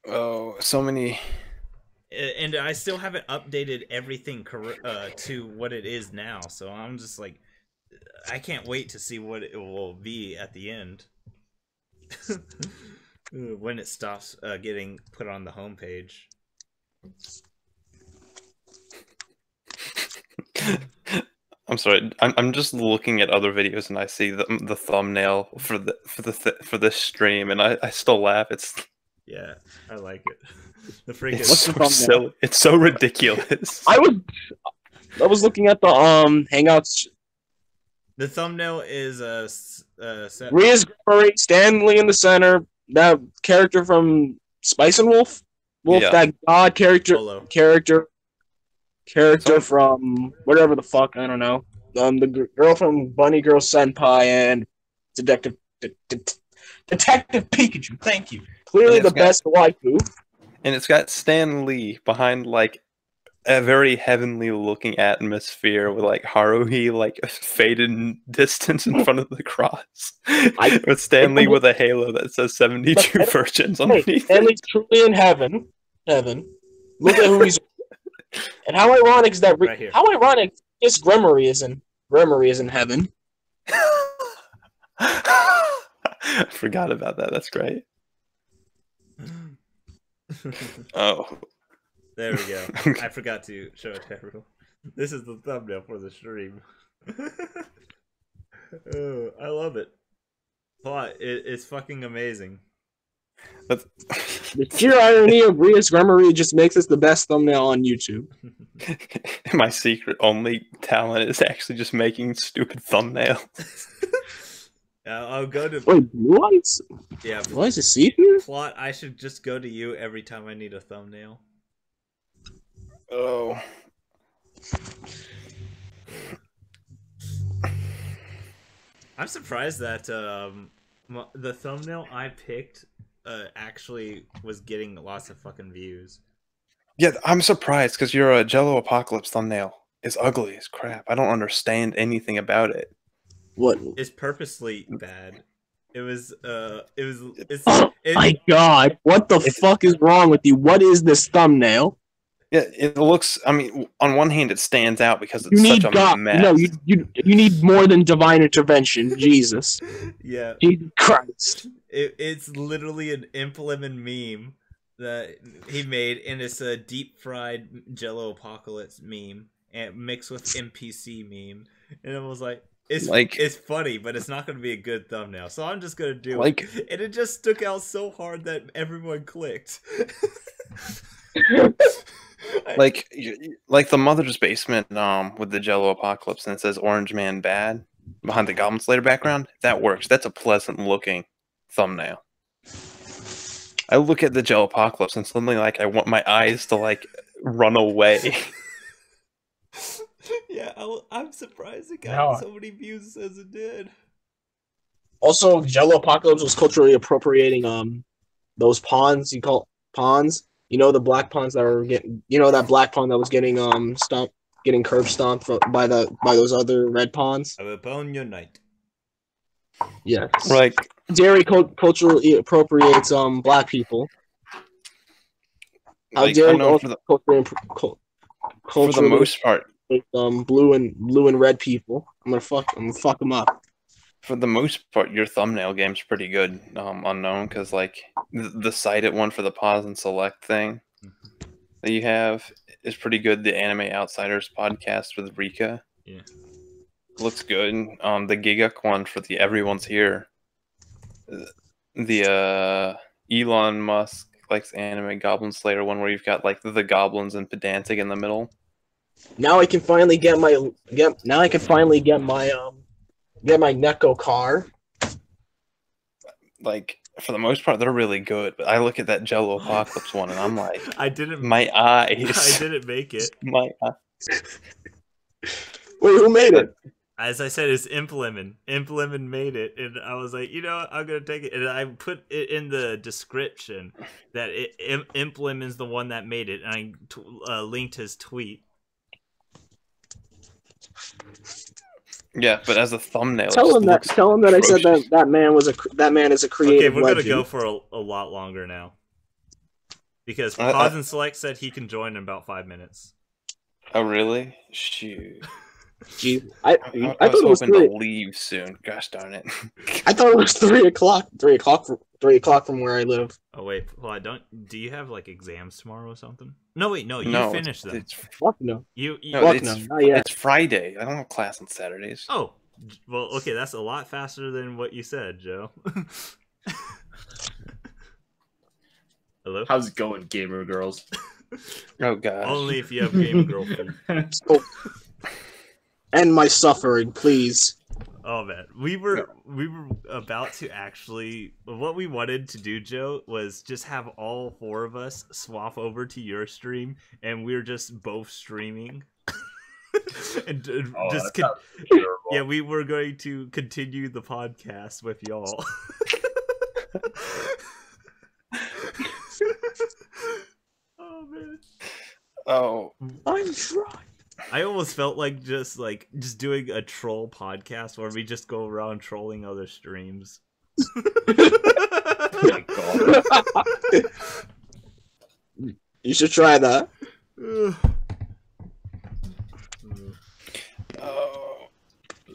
Oh, so many. And I still haven't updated everything to what it is now, so I'm just like, I can't wait to see what it will be at the end. When it stops getting put on the homepage. I'm sorry. I'm just looking at other videos and I see the thumbnail for this stream, and I still laugh. Yeah, I like it. The freaking it's so silly. It's so ridiculous. I was looking at the Hangouts. The thumbnail is Ria's Murray, Stanley in the center. That character from Spice and Wolf, Yeah. That god character, Polo. character from whatever the fuck, I don't know. The girl from Bunny Girl Senpai and Detective Pikachu. Thank you. Clearly the best waifu. And it's got Stan Lee behind like a very heavenly looking atmosphere with like Haruhi like faded in distance in front of the cross. With Stan Lee with a halo that says 72 virgins underneath. Stanley's truly in heaven. Look at who he's. And how ironic is that? Right here. How ironic is Gremory is in heaven. I forgot about that. That's great. Oh. There we go. I forgot to show it to everyone. This is the thumbnail for the stream. Oh, I love it. It's fucking amazing. The sheer irony of Ria's Gremory just makes this the best thumbnail on YouTube. My secret only talent is actually just making stupid thumbnails. I'll go to... Wait, Blue Lights? Yeah. What is it, see here? Plot, I should just go to you every time I need a thumbnail. Oh. I'm surprised that the thumbnail I picked actually was getting lots of fucking views. Yeah, I'm surprised because your Jelloapocalypse thumbnail is ugly as crap. I don't understand anything about it. What? It's purposely bad. It's my god, what the fuck is wrong with you? What is this thumbnail? Yeah, it looks. I mean, on one hand, it stands out because it's such a mess. No, you need more than divine intervention. Jesus. Yeah. Jesus Christ. It's literally an implement meme that he made, and it's a deep fried Jelloapocalypse meme and mixed with NPC meme, and it was like. It's funny, but it's not going to be a good thumbnail. So I'm just going to do it. And it just stuck out so hard that everyone clicked. like the Mother's Basement with the Jelloapocalypse, and it says Orange Man Bad behind the Goblin Slayer background. That works. That's a pleasant looking thumbnail. I look at the Jelloapocalypse and suddenly like I want my eyes to like run away. Yeah, I'm surprised it got so many views as it did. Also, Jelloapocalypse was culturally appropriating those pawns you call pawns. You know the black pawns that were getting. You know that black pawn that was getting curb stomped by those other red pawns. I will pawn your knight. Yes. Like Dairy culturally appropriates black people. How dare for the most part. Blue and red people. I'm gonna fuck them up. For the most part, your thumbnail game's pretty good. Unknown, because like the cited one for the pause and select thing that you have is pretty good. The Anime Outsiders podcast with Rika, looks good. The Giguk one for the Everyone's Here. The Elon Musk likes anime Goblin Slayer one where you've got like the goblins and pedantic in the middle. Now I can finally get my Necro car. Like for the most part, they're really good. But I look at that Jelloapocalypse one and I'm like, I didn't. My eyes. I didn't make it. My eyes. Wait, who made it? As I said, it's Implement. Implement made it, and I was like, you know what, I'm gonna take it. And I put it in the description that Implement is the one that made it, and I linked his tweet. Yeah, but as a thumbnail, Tell him that I said that man is a creative. Okay, we're legend. gonna go for a lot longer now because Pause and Select said he can join in about 5 minutes. Oh really? Shoot. Gee, I was was hoping hoping to leave soon. Gosh darn it! I thought it was 3 o'clock. 3 o'clock from where I live. Oh wait, well I don't. Do you have like exams tomorrow or something? No, wait, no, you finished them. Fuck no. It's Friday. I don't have class on Saturdays. Oh, well, okay, that's a lot faster than what you said, Joe. Hello. How's it going, gamer girls? Oh gosh. Only if you have gamer girlfriend. End my suffering, please. Oh man, we were about to actually. What we wanted to do, Joe, was just have all 4 of us swap over to your stream, and we were just both streaming. And yeah, we were going to continue the podcast with y'all. Oh man. Oh, I'm trying. I almost felt like just doing a troll podcast where we just go around trolling other streams. Oh my God. You should try that.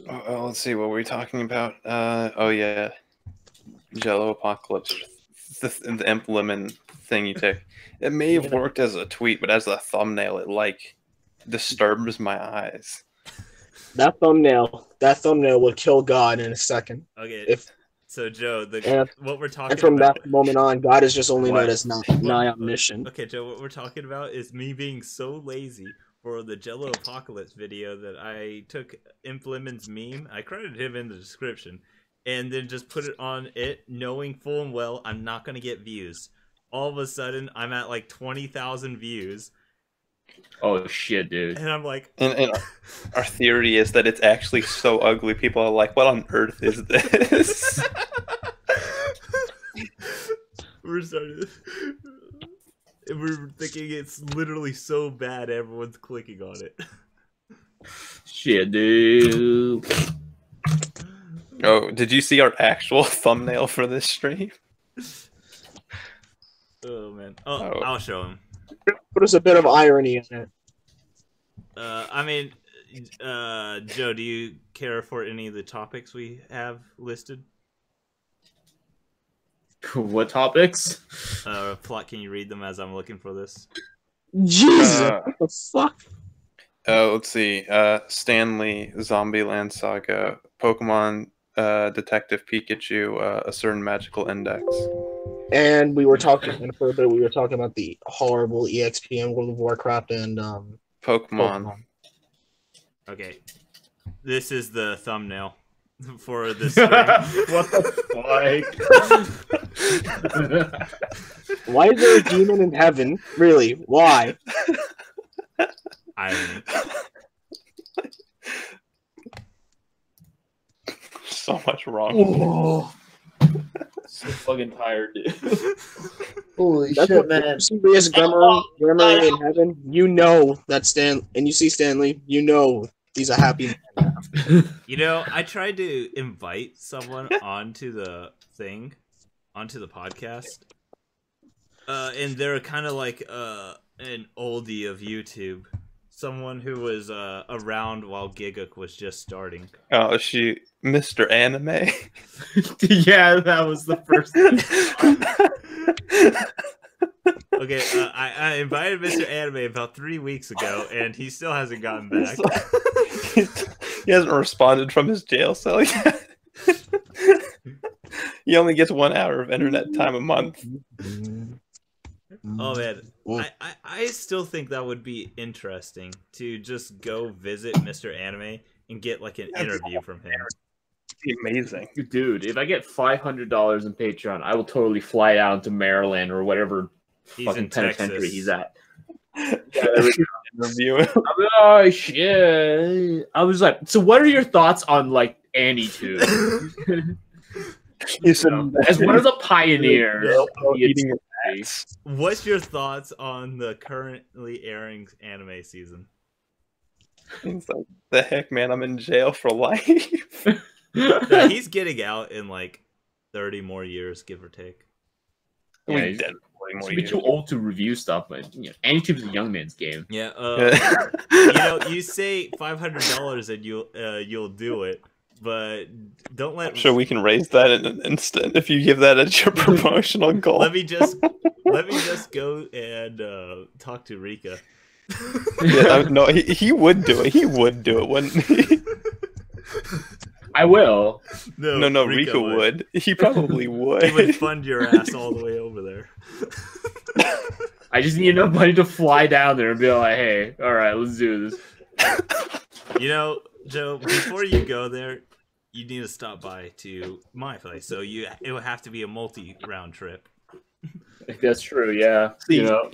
Let's see, what were we talking about? Oh yeah, Jelloapocalypse, the Implement thing you took. It may have worked as a tweet, but as a thumbnail, it like disturbs my eyes. That thumbnail would kill God in a second. Okay. So Joe, what we're talking and from about, that moment on, God is just only known as nigh omniscient. Okay, Joe, what we're talking about is me being so lazy for the Jelloapocalypse video that I took Implement's meme, I credited him in the description, and then just put it on it, knowing full and well I'm not gonna get views. All of a sudden, I'm at like 20,000 views. Oh shit, dude! And I'm like, and our theory is that it's actually so ugly. People are like, "What on earth is this?" We're thinking it's literally so bad. Everyone's clicking on it. Shit, dude. Oh, did you see our actual thumbnail for this stream? Oh man! Oh, I'll show him. But there's a bit of irony in it. I mean, Joe, do you care for any of the topics we have listed? What topics? Plot, can you read them as I'm looking for this? Jesus, what the fuck? Let's see. Stanley, Zombie Land Saga, Pokemon, Detective Pikachu, a certain magical index. And we were talking for a bit. We were talking about the horrible EXP in World of Warcraft and Pokemon. Okay, this is the thumbnail for this stream. What the fuck? Why is there a demon in heaven? Really? Why? Irony. So much wrong. Oh. So fucking tired, dude. Holy shit, man! Serious Gremlin in heaven. You know that and you see Stanley. You know he's a happy man. You know, I tried to invite someone onto the podcast, and they're kind of like an oldie of YouTube. Someone who was around while Giga was just starting. Oh, Mr. Anime? Yeah, that was the first Okay, I invited Mr. Anime about 3 weeks ago, and he still hasn't gotten back. He hasn't responded from his jail cell yet. He only gets 1 hour of internet time a month. Oh man, I still think that would be interesting to just go visit Mr. Anime and get like an interview from him. It'd be amazing, dude. If I get $500 in Patreon, I will totally fly out to Maryland or whatever fucking penitentiary he's at. Interview him. Oh shit! I was like, so what are your thoughts on like AnyTube? As one of the pioneers, eating what's your thoughts on the currently airing anime season? It's like, the heck, man, I'm in jail for life. No, he's getting out in like 30 more years, give or take. Yeah, he's be too old to review stuff, but you know, AnyTube's a young man's game. Yeah, you know, you say $500 and you'll do it. But don't let. I'm sure we can raise that in an instant if you give that as your promotional goal. Let me just go and talk to Rika. Yeah, no, he would do it. He would do it, wouldn't he? I will. No, Rika would. He probably would. He would fund your ass all the way over there. I just need enough money to fly down there and be like, hey, all right, let's do this. You know, Joe, before you go there, you need to stop by to my place. So it would have to be a multi-round trip. That's true, yeah. See, you know.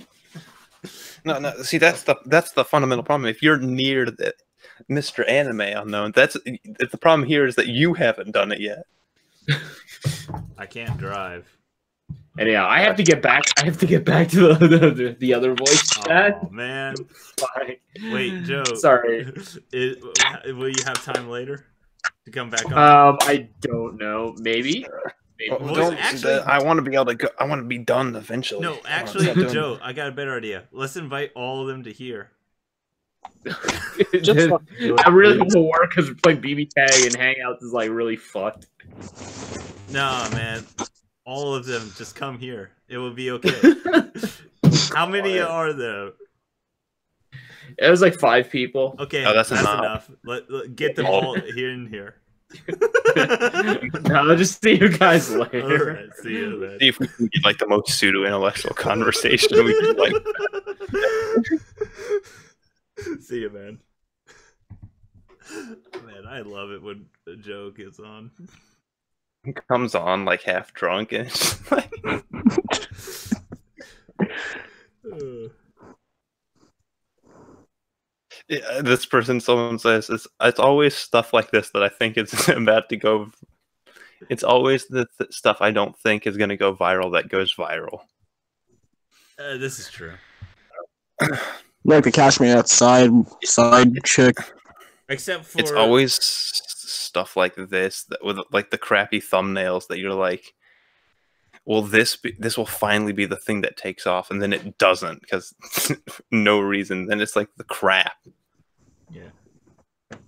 No. See, that's the fundamental problem. If you're near the Mr. Anime Unknown, the problem here is that you haven't done it yet. I can't drive. And yeah, I have to get back. I have to get back to the other voice chat. Oh man. Fine. Wait, Joe. Sorry. Will you have time later to come back on? I don't know. Maybe. Well, actually, I want to be able to go. I want to be done eventually. No, actually, Joe, I got a better idea. Let's invite all of them to here. I really want to work because we're playing BB tag and Hangouts is like really fucked. Nah, man. All of them just come here. It will be okay. How many are there? It was like 5 people. Okay, oh, that's enough. Let get them all here and here. No, I'll just see you guys later. All right, see you, man. See if we can get like the most pseudo-intellectual conversation we can like. See you, man. Man, I love it when a joke is on. Comes on like half drunk and it's just like yeah, this person, someone says it's always stuff like this that I think it's about to go. It's always the stuff I don't think is going to go viral that goes viral. This is true. Like the Cash Me Outside side chick. Except for it's always stuff like this that with like the crappy thumbnails that you're like, will this will finally be the thing that takes off, and then it doesn't because no reason. Then it's like the crap. Yeah,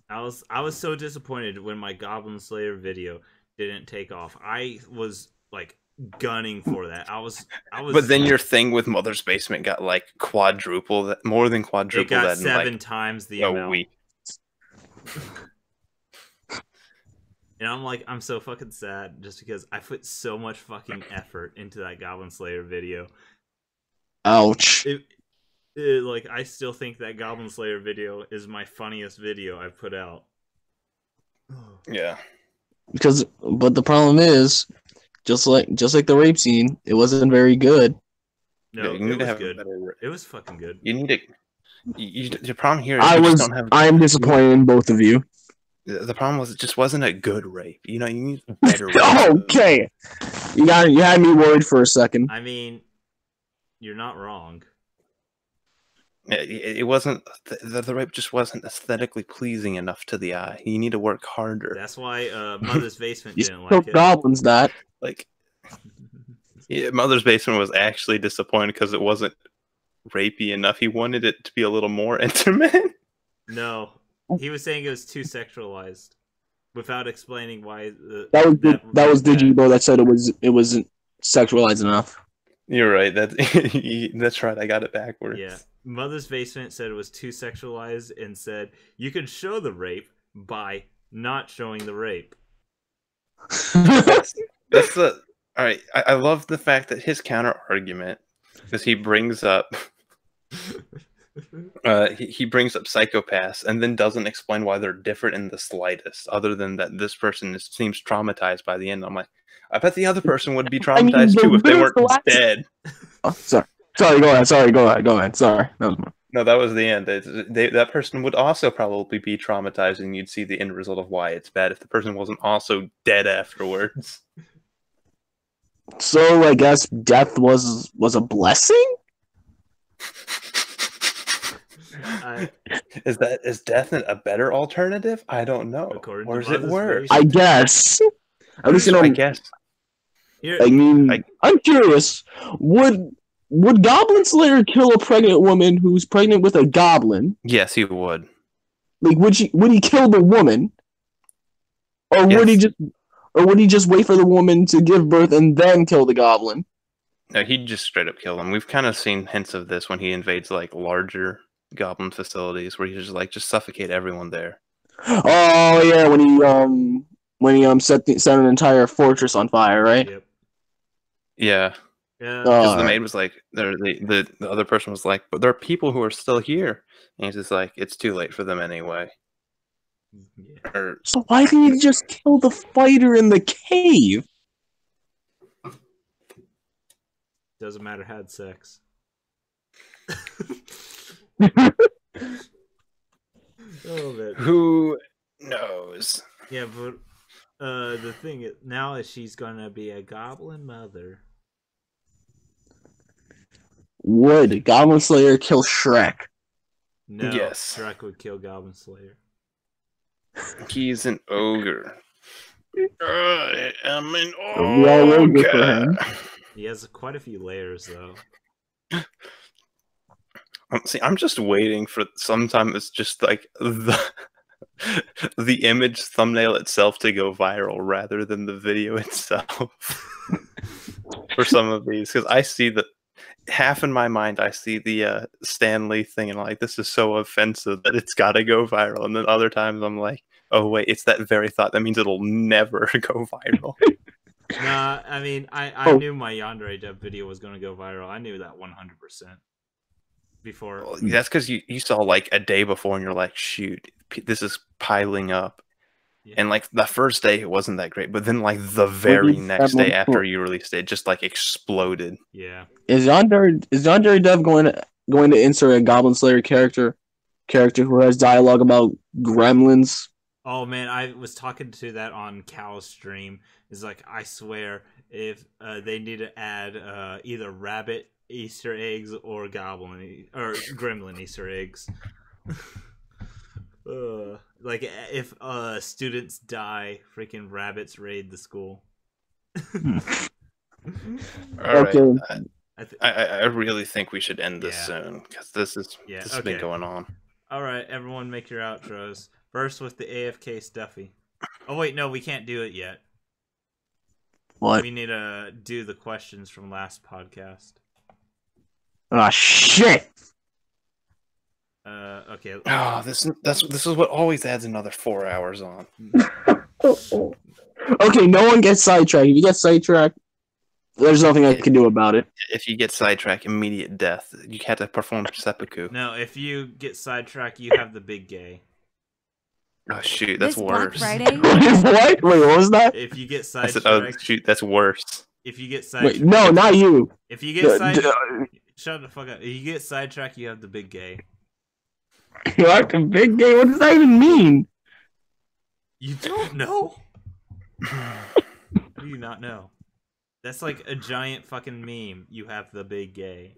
I was so disappointed when my Goblin Slayer video didn't take off. I was like gunning for that. I was. But then your thing with Mother's Basement got like quadruple that, more than quadruple. It got that 7 like times the amount. Week. And I'm like, I'm so fucking sad just because I put so much fucking effort into that Goblin Slayer video. Ouch. Like, I still think that Goblin Slayer video is my funniest video I've put out. Yeah. But the problem is, just like the rape scene, it wasn't very good. No, yeah, it was good. It was fucking good. You need to. The problem here is I am disappointed in both of you. The problem was it just wasn't a good rape. You know, you need better rape. Okay. You had me worried for a second. I mean, you're not wrong. It wasn't the rape just wasn't aesthetically pleasing enough to the eye. You need to work harder. That's why Mother's Basement you didn't like it. Goblins that. Like, yeah, Mother's Basement was actually disappointed because it wasn't rapey enough. He wanted it to be a little more intimate. No, he was saying it was too sexualized, without explaining why. That was Digibo that said it wasn't sexualized enough. You're right. That's right. I got it backwards. Yeah, Mother's Basement said it was too sexualized and said you can show the rape by not showing the rape. That's the all right. I love the fact that his counter argument Because he brings up he brings up psychopaths and then doesn't explain why they're different in the slightest, other than that this person seems traumatized by the end. I'm like, I bet the other person would be traumatized too if they weren't dead. Oh, sorry, go ahead. Sorry, go ahead. Sorry, No, that was the end. That person would also probably be traumatized, and you'd see the end result of why it's bad if the person wasn't also dead afterwards. So I guess death was a blessing. Is death a better alternative? I don't know. Or is it worse? I guess. At least I guess. I mean, I'm curious. Would Goblin Slayer kill a pregnant woman who's pregnant with a goblin? Yes, he would. Like, would he kill the woman, or would he just wait for the woman to give birth and then kill the goblin? No, he'd just straight up kill them. We've kind of seen hints of this when he invades like larger goblin facilities, where he's just suffocate everyone there. Oh yeah, when he set an entire fortress on fire, right? Yep. Yeah. Yeah. Because the maid was like, the other person was like, but there are people who are still here, and he's just like, it's too late for them anyway. Yeah. So why didn't he just kill the fighter in the cave? Doesn't matter. Had sex. Who knows? Yeah, but the thing is, now is she's gonna be a goblin mother. Would Goblin Slayer kill Shrek? No, yes. Shrek would kill Goblin Slayer. He's an ogre. I am an ogre. He has quite a few layers, though. See, I'm just waiting for sometime it's just like the image thumbnail itself to go viral rather than the video itself for some of these, because I see that half in my mind I see the Stan Lee thing and I'm like, this is so offensive that it's got to go viral, and then other times I'm like, oh wait, it's that very thought that means it'll never go viral. Nah, I mean, I knew my Yandere Dev video was going to go viral. I knew that 100% before. Well, that's because you saw like a day before and you're like, shoot, this is piling up. Yeah. And like the first day it wasn't that great, but then like the very next day after you released it, it just like exploded. Yeah. Is Yandere Dev going to insert a Goblin Slayer character who has dialogue about gremlins? Oh man, I was talking to that on Cal's stream. It's like, I swear, if they need to add either rabbit Easter eggs or goblin or gremlin Easter eggs. Like if students die, freaking rabbits raid the school. Alright. I really think we should end this soon, because this has been going on. Alright, everyone make your outros. First with the AFK Stuffy. Oh wait, no, we can't do it yet. What? We need to do the questions from last podcast. Ah, shit! Okay. Oh, this is what always adds another 4 hours on. Okay, no one gets sidetracked. If you get sidetracked, there's nothing I can do about it. If you get sidetracked, immediate death. You have to perform seppuku. No, if you get sidetracked, you have the big gay. Oh shoot, that's worse. What? Wait, what was that? If you get I sidetracked, said, oh shoot, that's worse. If you get sidetracked, wait, no, not you. If you get sidetracked, shut the fuck up. If you get sidetracked, you have the big gay. You have the big gay? What does that even mean? You don't know? Do you not know? That's like a giant fucking meme. You have the big gay.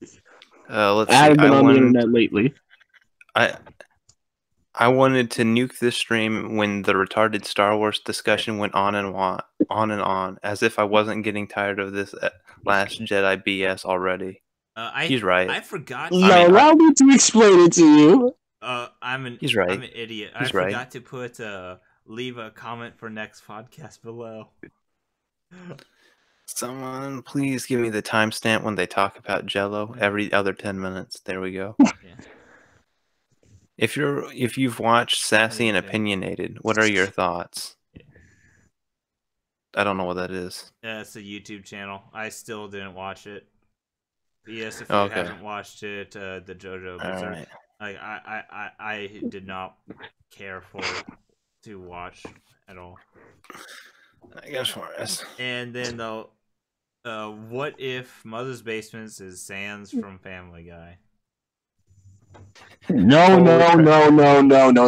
Let's see. I haven't been on the internet lately. I wanted to nuke this stream when the retarded Star Wars discussion went on and on, as if I wasn't getting tired of this Last Jedi BS already. He's right. I forgot. Allow me to explain it to you. He's right. I'm an idiot. I forgot to put leave a comment for next podcast below. Someone please give me the timestamp when they talk about Jello every other 10 minutes. There we go. Yeah. If you've watched Sassy and Opinionated, what are your thoughts? I don't know what that is. It's a YouTube channel. I still didn't watch it. But yes, if you Okay. haven't watched it, the JoJo Berserk, Alright. like I did not care for to watch at all. I guess for us. And then the what if Mother's Basements is Sans from Family Guy? No.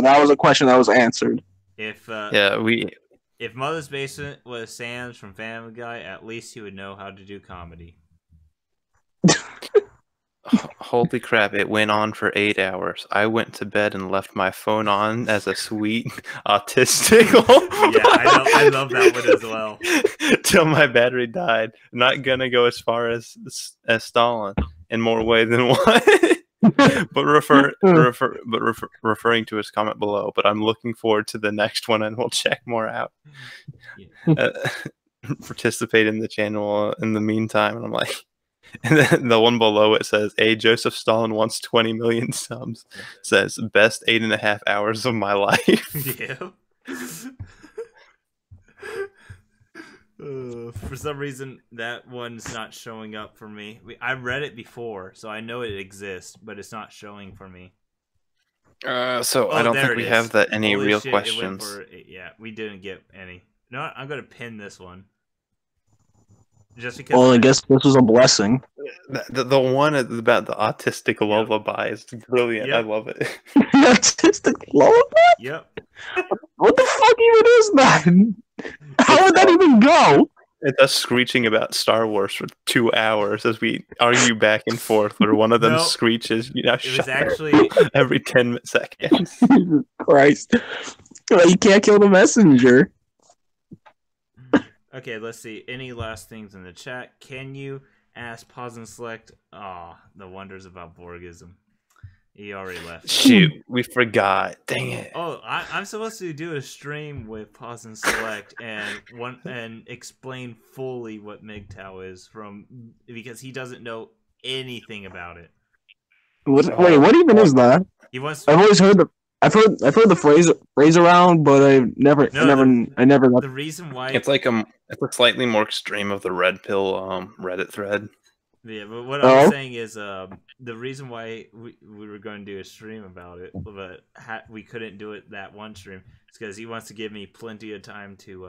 That was a question that was answered. If if Mother's Basement was Sans from Family Guy, at least he would know how to do comedy. Holy crap, it went on for 8 hours. I went to bed and left my phone on as a sweet autistic. Yeah, I love that one as well. Till my battery died. Not gonna go as far as Stalin in more ways than one. but referring to his comment below. But I'm looking forward to the next one, and we'll check more out. Yeah. Participate in the channel in the meantime, and I'm like. And then the one below it says, "A Joseph Stalin wants 20 million subs." Says, "Best 8.5 hours of my life." Yeah. For some reason, that one's not showing up for me. I read it before, so I know it exists, but it's not showing for me. So I don't think we have any Holy real shit, questions. Yeah, we didn't get any. No, I'm gonna pin this one. Just because. Well, I guess this was a blessing. The one about the autistic lullaby is brilliant. Yep. I love it. Autistic lullaby? Yep. What the fuck even is that? How would that even go? It's us screeching about Star Wars for 2 hours as we argue back and forth, where one of them screeches, It was actually every 10 seconds. Jesus Christ. Well, you can't kill the messenger. Okay, let's see. Any last things in the chat? Can you ask Pause and Select? The wonders about Borgism. He already left. Shoot, we forgot. Dang it. Oh, I'm supposed to do a stream with Pause and Select and explain fully what MGTOW is because he doesn't know anything about it. Wait, what even is that? I've always heard I've heard the phrase around, but I never got the reason why it's like it's a slightly more extreme of the red pill Reddit thread. Yeah, but what I'm saying is the reason why we were going to do a stream about it, but we couldn't do it that one stream, is because he wants to give me plenty of time to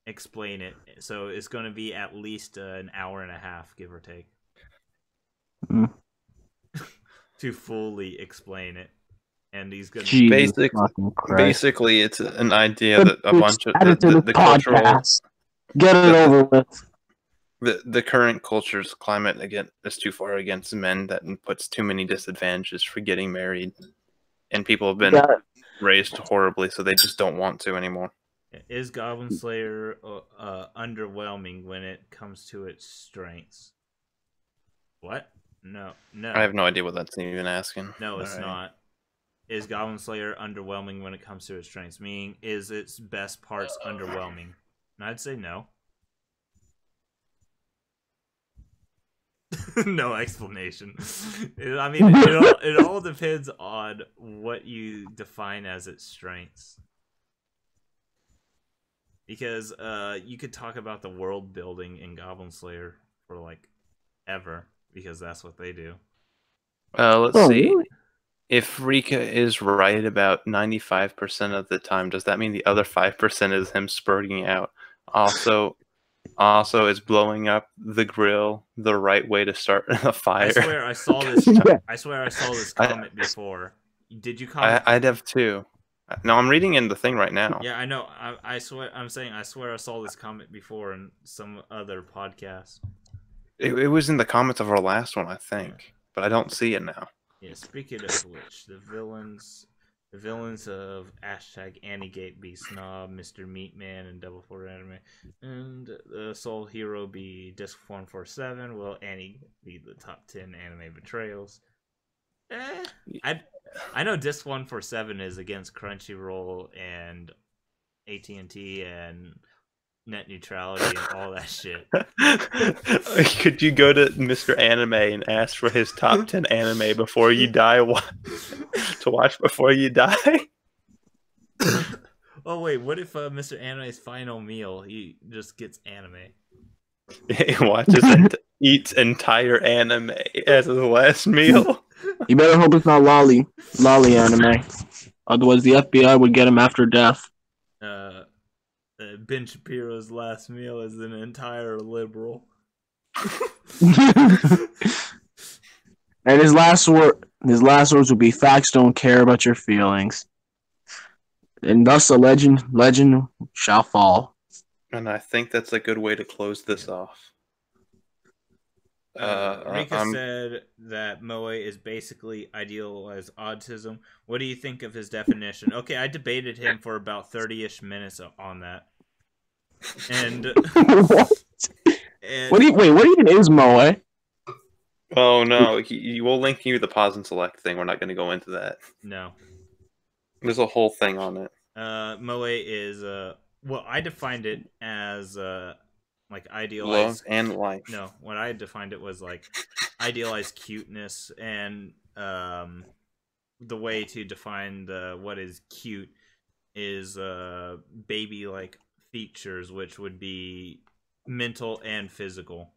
explain it. So it's going to be at least an hour and a half, give or take, to fully explain it. And he's going to basically it's an idea that a bunch of the cultural get it over with. The current culture's climate again is too far against men that puts too many disadvantages for getting married, and people have been raised horribly, so they just don't want to anymore. Is Goblin Slayer underwhelming when it comes to its strengths? What? No. I have no idea what that's even asking. No, it's not. Is Goblin Slayer underwhelming when it comes to its strengths? Meaning, is its best parts underwhelming? And I'd say no. No explanation. I mean, it all depends on what you define as its strengths. Because you could talk about the world building in Goblin Slayer for like ever, because that's what they do. Let's see. Really? If Rika is right about 95% of the time, does that mean the other 5% is him spurting out? Also, is blowing up the grill the right way to start a fire? I swear I saw this comment before. Did you comment? I'd have too. No, I'm reading in the thing right now. Yeah, I know. I swear I saw this comment before in some other podcast. It was in the comments of our last one, I think, but I don't see it now. Yeah, speaking of which, the villains of #AnnieGate be Snob, Mr. Meatman, and Double 4 Anime, and the Soul Hero be Disc 147. Will Annie be the top 10 anime betrayals? I know Disc 147 is against Crunchyroll and AT&T and net neutrality and all that shit. Could you go to Mr. Anime and ask for his top 10 anime before you die to watch before you die? Oh wait, what if Mr. Anime's final meal he just gets anime? He watches and eats entire anime as his last meal. You better hope it's not lolly anime. Otherwise, the FBI would get him after death. Ben Shapiro's last meal is an entire liberal. And his last words would be, "Facts don't care about your feelings." And thus a legend shall fall. And I think that's a good way to close this off. Rika said that Moe is basically idealized autism. What do you think of his definition? Okay, I debated him for about 30-ish minutes on that. And What? What even is Moe? Oh no, he will link you the pause and select thing. We're not going to go into that. No. There's a whole thing on it. Moe is well, I defined it as like idealized love and life. No, what I defined it was like idealized cuteness, and the way to define what is cute is baby like features, which would be mental and physical.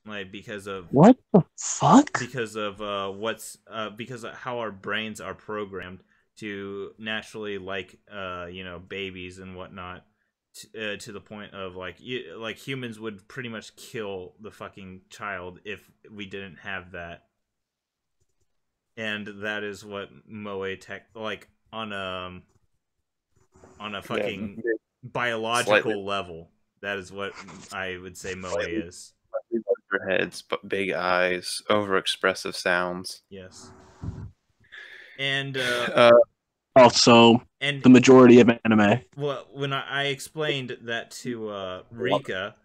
Like because of what the fuck? Because of because of how our brains are programmed to naturally like babies and whatnot. To the point of like humans would pretty much kill the fucking child if we didn't have that, and that is what Moe tech like on a fucking biological level. That is what I would say Moe is. Larger heads, but big eyes, overexpressive sounds. Yes, and also, and the majority of anime. Well, when I explained that to Rika,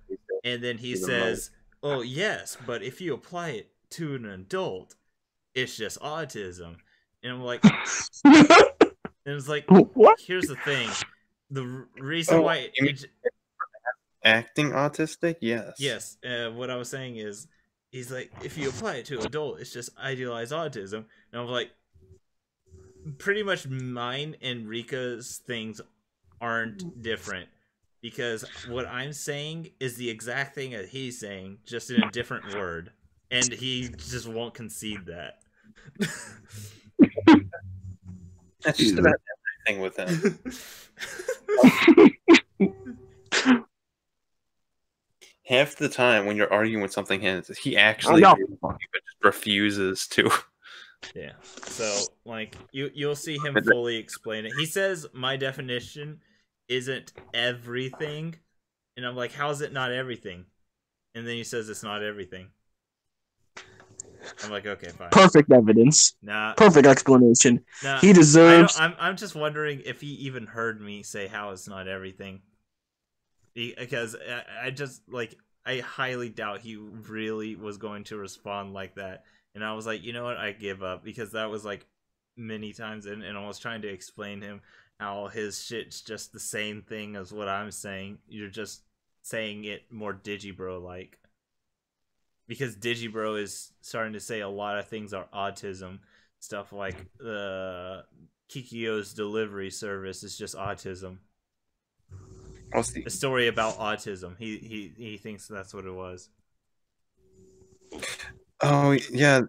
and then he says, "Oh yes, but if you apply it to an adult, it's just autism." And I'm like, and it's like, what? Here's the thing: the reason why acting autistic, yes, yes. What I was saying is, he's like, if you apply it to adult, it's just idealized autism, and I'm like. Pretty much mine and Rika's things aren't different, because what I'm saying is the exact thing that he's saying, just in a different word, and he just won't concede that. That's just about everything with him. Half the time when you're arguing with something, he actually refuses to. Yeah, so like you'll see him fully explain it. He says my definition isn't everything, and I'm like, how is it not everything? And then he says it's not everything. I'm like, okay, fine. Perfect evidence. Nah. Perfect explanation. Nah, he deserves. I'm just wondering if he even heard me say how it's not everything, because I just like I highly doubt he really was going to respond like that. And I was like, you know what, I give up, because that was like many times, and I was trying to explain to him how his shit's just the same thing as what I'm saying. You're just saying it more Digibro-like. Because Digibro is starting to say a lot of things are autism. Stuff like Kikyo's delivery service is just autism. A story about autism. He thinks that's what it was. Oh yeah,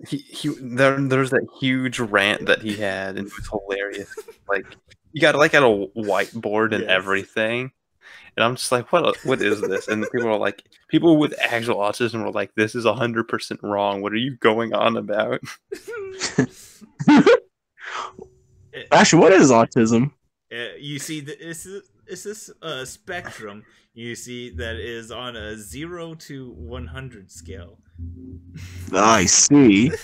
there's that huge rant that he had, and it was hilarious. Like you got like at a whiteboard and everything, and I'm just like, what is this? And the people with actual autism were like, this is 100% wrong. What are you going on about? Actually, what is autism? You see, it's this spectrum. You see that is on a 0 to 100 scale. I see. Is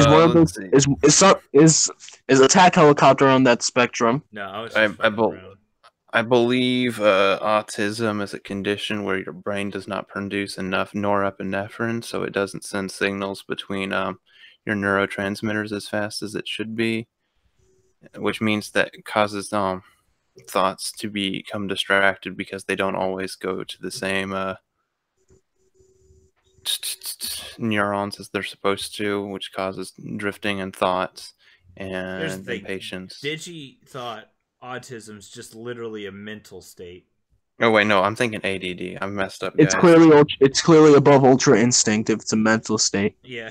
one of those is attack helicopter on that spectrum? No, I believe autism is a condition where your brain does not produce enough norepinephrine, so it doesn't send signals between your neurotransmitters as fast as it should be, which means that it causes thoughts to become distracted because they don't always go to the same neurons as they're supposed to, which causes drifting in thoughts and impatience. Digi thought autism's just literally a mental state. Oh wait, no, I'm thinking ADD. I'm messed up, It's guys. clearly above Ultra Instinct if it's a mental state. Yeah.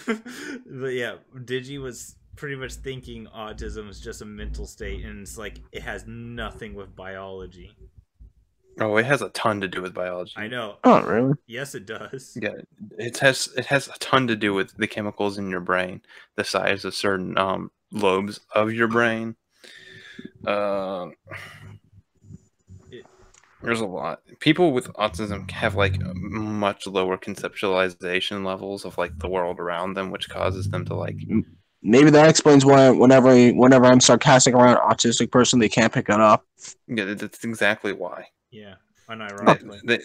But yeah, Digi was pretty much thinking autism is just a mental state, and it's like it has nothing with biology. Oh, it has a ton to do with biology. I know. Oh, really? Yes, it does. Yeah, it has a ton to do with the chemicals in your brain, the size of certain lobes of your brain. There's a lot. People with autism have like much lower conceptualization levels of like the world around them, which causes them to like. Maybe that explains why whenever I'm sarcastic around an autistic person, they can't pick it up. Yeah, that's exactly why. Yeah, unironically.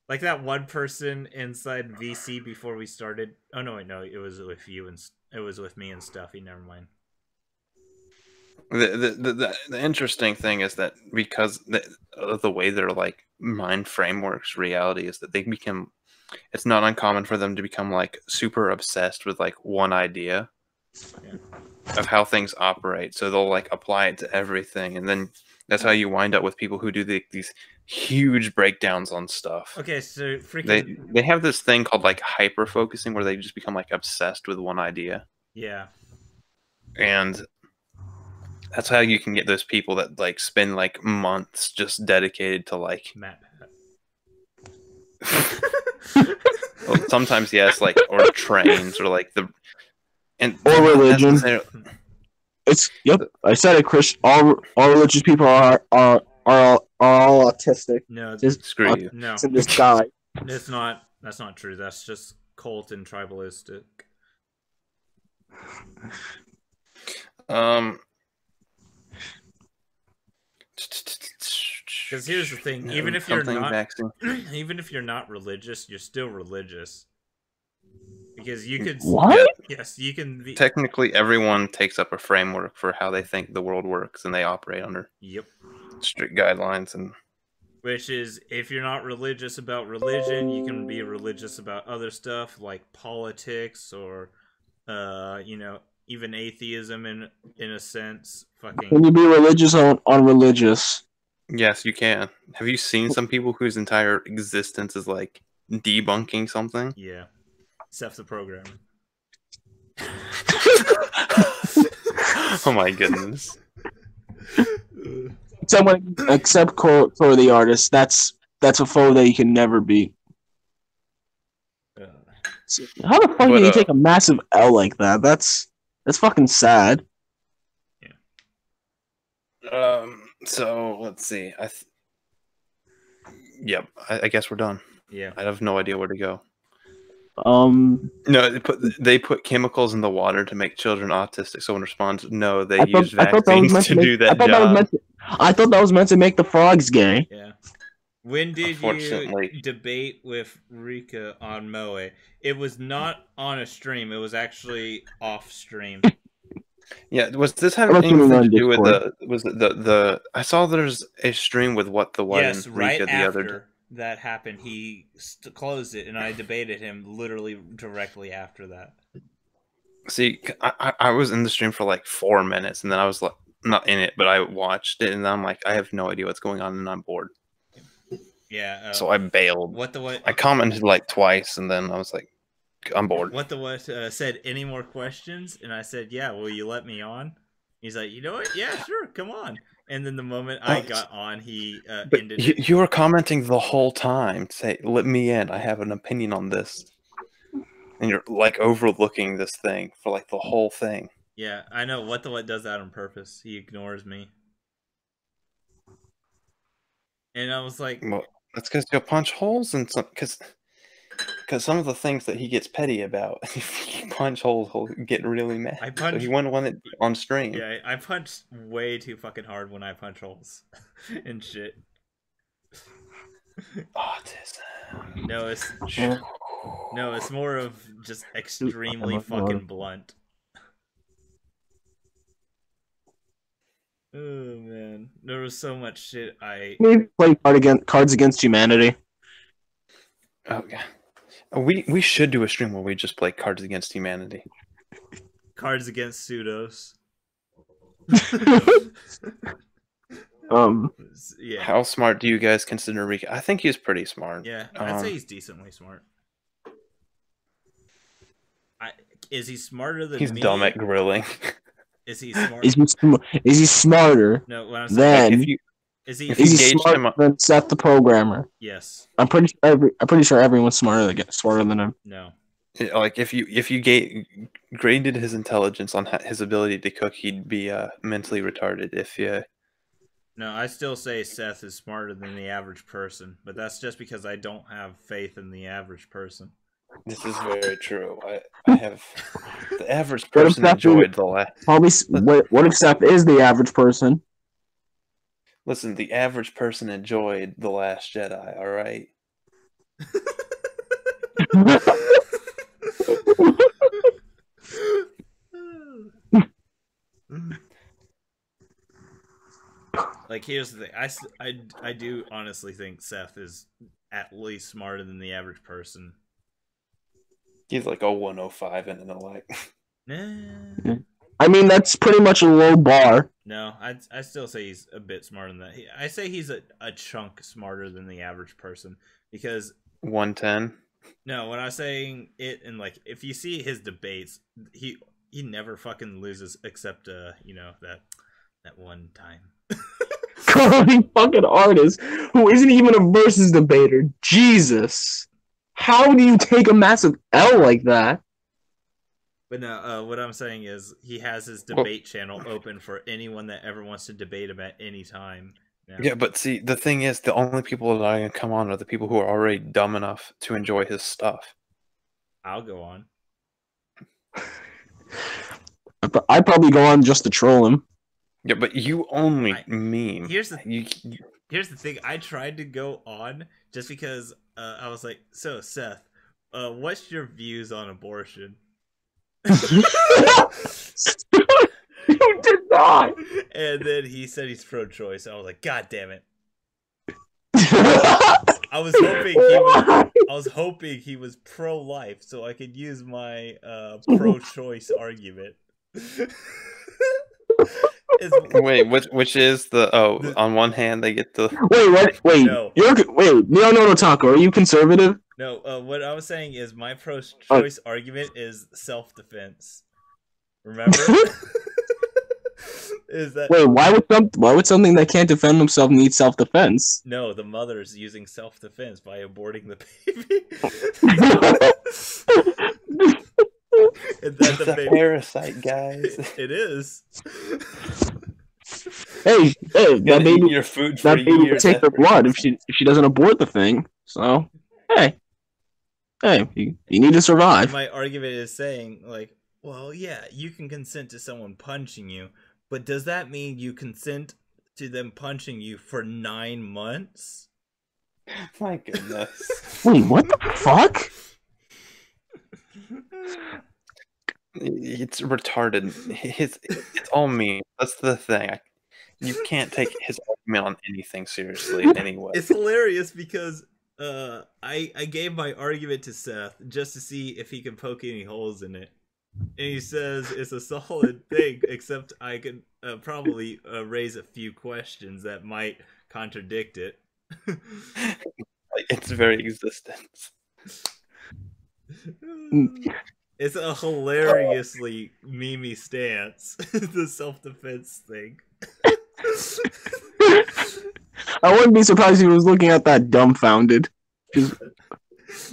Like that one person inside VC before we started. Oh no, wait, no, it was with you and it was with me and Stuffy. Never mind. The interesting thing is that because of the way their like mind frameworks reality is that they become, it's not uncommon for them to become like super obsessed with like one idea of how things operate. So they'll like apply it to everything, and then that's how you wind up with people who do these huge breakdowns on stuff. Okay, so freaking they have this thing called like hyper focusing where they just become like obsessed with one idea. Yeah. And that's how you can get those people that like spend like months just dedicated to like map. Well, sometimes yes, like or trains or like the or religion. It's I said it, Chris. All religious people are all autistic. No, just screw you. No, in this guy. It's not. That's not true. That's just cult and tribalistic. Because here's the thing: even if you're not religious, you're still religious. Because you could what? Yes, you can be. Technically, everyone takes up a framework for how they think the world works, and they operate under strict guidelines. And which is, if you're not religious about religion, you can be religious about other stuff like politics or, even atheism in a sense. Fucking. Can you be religious on religious? Yes, you can. Have you seen some people whose entire existence is like debunking something? Yeah. Except the programmer. Oh my goodness. Except for the artist. That's a foe that you can never beat. How the fuck do you take a massive L like that? That's fucking sad. Yeah. So let's see. I guess we're done. Yeah. I have no idea where to go. No, they put chemicals in the water to make children autistic. Someone responds, no, they use vaccines to do that job. I thought that was meant to make the frogs gay. Yeah. When did you debate with Rika on Moe? It was not on a stream. It was actually off stream. Yeah, was this having anything to do with the? I saw there's a stream with What the What and Rika the other day. That happened, he closed it, and I debated him literally directly after that. See, I was in the stream for like 4 minutes, and then I was like, not in it, but I watched it, and then I'm like, I have no idea what's going on, and I'm bored. Yeah. So I bailed. What the what? I commented like twice, and then I was like, I'm bored. What the what said, any more questions? And I said, yeah, will you let me on? He's like, you know what? Yeah, sure, come on. And then the moment I got on, he ended it. You were commenting the whole time. Say, let me in. I have an opinion on this. And you're like overlooking this thing for like the whole thing. Yeah, I know. What the what does that on purpose. He ignores me. And I was like... Well, that's because he'll punch holes in some... Because some of the things that he gets petty about, if you punch holes, he'll get really mad. So he wouldn't want it on stream. Yeah, I punch way too fucking hard when I punch holes and shit. Autism. No, it's more of just extremely fucking blunt. Oh man, there was so much shit. Maybe play Cards Against Humanity. Okay. We should do a stream where we just play Cards Against Humanity. Cards Against Pseudos. Yeah. How smart do you guys consider Rika? I think he's pretty smart. Yeah, I'd say he's decently smart. Is he smarter than he's me? He's dumb at grilling. Is he smart? Is he smarter? No, what I'm saying is he smarter than Seth the programmer? Yes. I'm pretty sure everyone's smarter than him. No. Like if you graded his intelligence on his ability to cook, he'd be mentally retarded. If you. No, I still say Seth is smarter than the average person, but that's just because I don't have faith in the average person. This is very true. I have the average person enjoyed the last. What if Seth is the average person? Listen, the average person enjoyed The Last Jedi. All right. Like, here's the thing. I do honestly think Seth is at least smarter than the average person. He's like a 105 and an elect. Nah. I mean, that's pretty much a low bar. No, I still say he's a bit smarter than that. I say he's a chunk smarter than the average person because 110. No, when I was saying it, and like if you see his debates, he never fucking loses except you know that one time. Currently fucking artist who isn't even a versus debater. Jesus. How do you take a massive L like that? But no, what I'm saying is he has his debate channel open for anyone that ever wants to debate him at any time. Now. Yeah, but see, the thing is, the only people that are going to come on are the people who are already dumb enough to enjoy his stuff. I'll go on. I'd probably go on just to troll him. Yeah, but you only mean... Here's the thing. I tried to go on just because I was like, so, Seth, what's your views on abortion? You did not. And then he said he's pro-choice. I was like, God damn it! I was hoping he was pro-life, so I could use my pro-choice argument. Wait, which is the on one hand they get the wait no. No, Taco, are you conservative? No, what I was saying is my pro-choice argument is self-defense. Remember? Is that wait? Why would something that can't defend themselves need self-defense? No, the mother's using self-defense by aborting the baby. It's a parasite, guys. It is. Hey, that baby, your food for that baby will take her blood if she doesn't abort the thing. So, hey, you need to survive. My argument is saying, like, well, yeah, you can consent to someone punching you, but does that mean you consent to them punching you for 9 months? My goodness. Wait, what the fuck? It's retarded. It's all me. That's the thing. You can't take his argument on anything seriously anyway. It's hilarious because I gave my argument to Seth just to see if he can poke any holes in it. And he says it's a solid thing, except I could probably raise a few questions that might contradict it. Its very existence. It's a hilariously memey stance, the self-defense thing. I wouldn't be surprised if he was looking at that dumbfounded.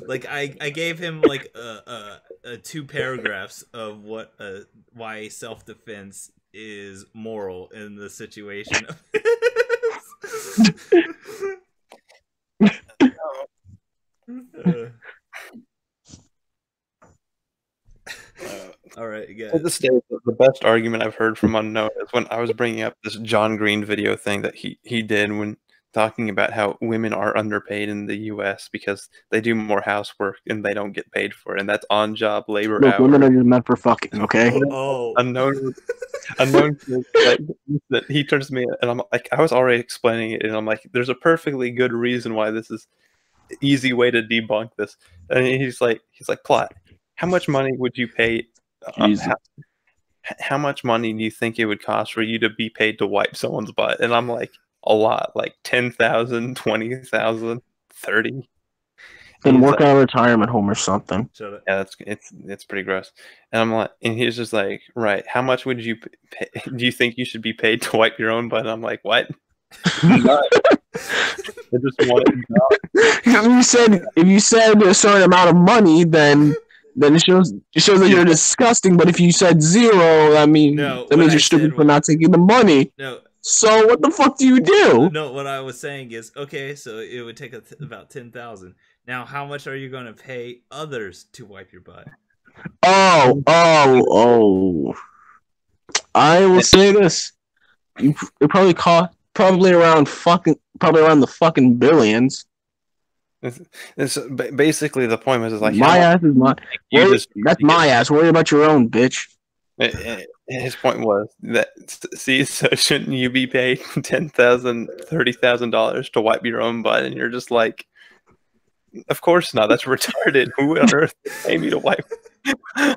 Like I gave him like 2 paragraphs of why self-defense is moral in the situation. All right, guys. To this day, the best argument I've heard from Unknown is when I was bringing up this John Green video thing that he did when talking about how women are underpaid in the U.S. because they do more housework and they don't get paid for it, and that's on-job labor hours. Women are just meant for fucking, okay? Oh. Unknown that he turns to me and I'm like, I was already explaining it, and I'm like, there's a perfectly good reason why this is an easy way to debunk this. And he's like, Plot, how much money would you pay? How much money do you think it would cost for you to be paid to wipe someone's butt? And I'm like, a lot, like 10,000, 20,000, 30. Then work at a retirement home or something. Shut Yeah, it's pretty gross. And I'm like, and he's just like, right, how much would you pay, do you think you should be paid to wipe your own butt? And I'm like, what? None. I just want it done. If you said a certain amount of money, then it shows that you're disgusting. But if you said zero, that means you're stupid for not taking the money. No. So what the fuck do you do? No, what I was saying is, okay, so it would take about 10,000. Now, how much are you going to pay others to wipe your butt? Oh! I will say this: it probably cost around the fucking billions. It's basically the point is like my ass is my. That's my ass. Worry about your own, bitch. His point was that, see, so shouldn't you be paid $10,000, $30,000 to wipe your own butt? And you're just like, of course not. That's retarded. Who on earth pay me to wipe? I'm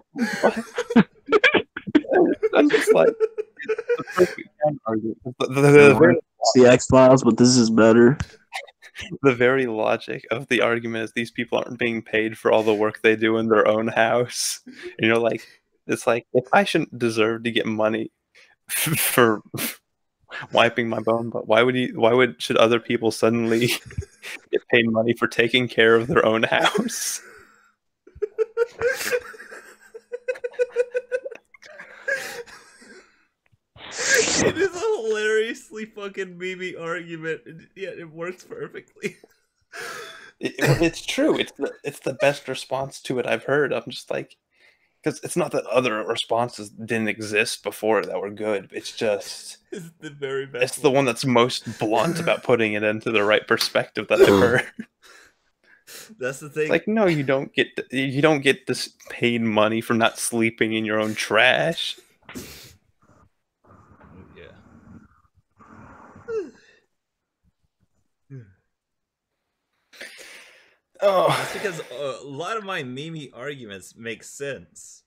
just like, the X-Files, but this is better. The very logic of the argument is these people aren't being paid for all the work they do in their own house. And you're like, it's like, if I shouldn't deserve to get money for wiping my bum, but should other people suddenly get paid money for taking care of their own house? It is a hilariously fucking meme argument, and yet it works perfectly. It's true. It's the best response to it I've heard. I'm just like, because it's not that other responses didn't exist before that were good. It's just it's the very best. It's the one that's most blunt about putting it into the right perspective that I've heard. That's the thing. It's like, no, you don't get this paid money for not sleeping in your own trash. Oh, that's because a lot of my meme arguments make sense.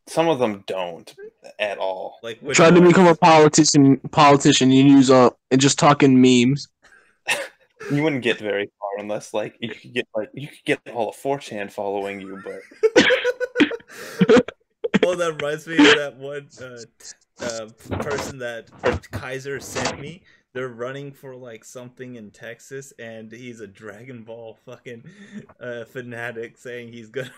Some of them don't at all. Like trying to become a politician, you use and just talking memes. You wouldn't get very far unless like you could get all of 4chan following you, but oh, that reminds me of that one person that Kaiser sent me. They're running for like something in Texas, and he's a Dragon Ball fucking fanatic, saying he's going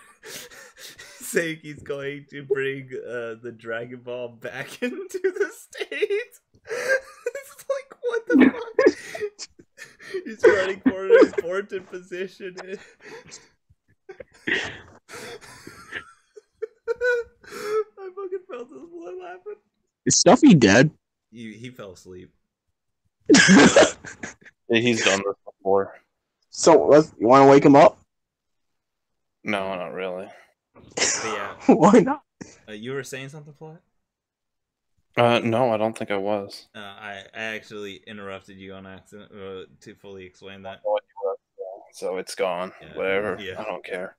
to bring the Dragon Ball back into the States. It's like, what the fuck? He's running for an important position. I fucking felt this blood laughing. Is Stuffy dead? He fell asleep. He's done this before. So, you want to wake him up? No, not really. But yeah. Why not? You were saying something, Flat? No, I don't think I was. I actually interrupted you on accident to fully explain that. So it's gone. Yeah. Whatever. Yeah. I don't care.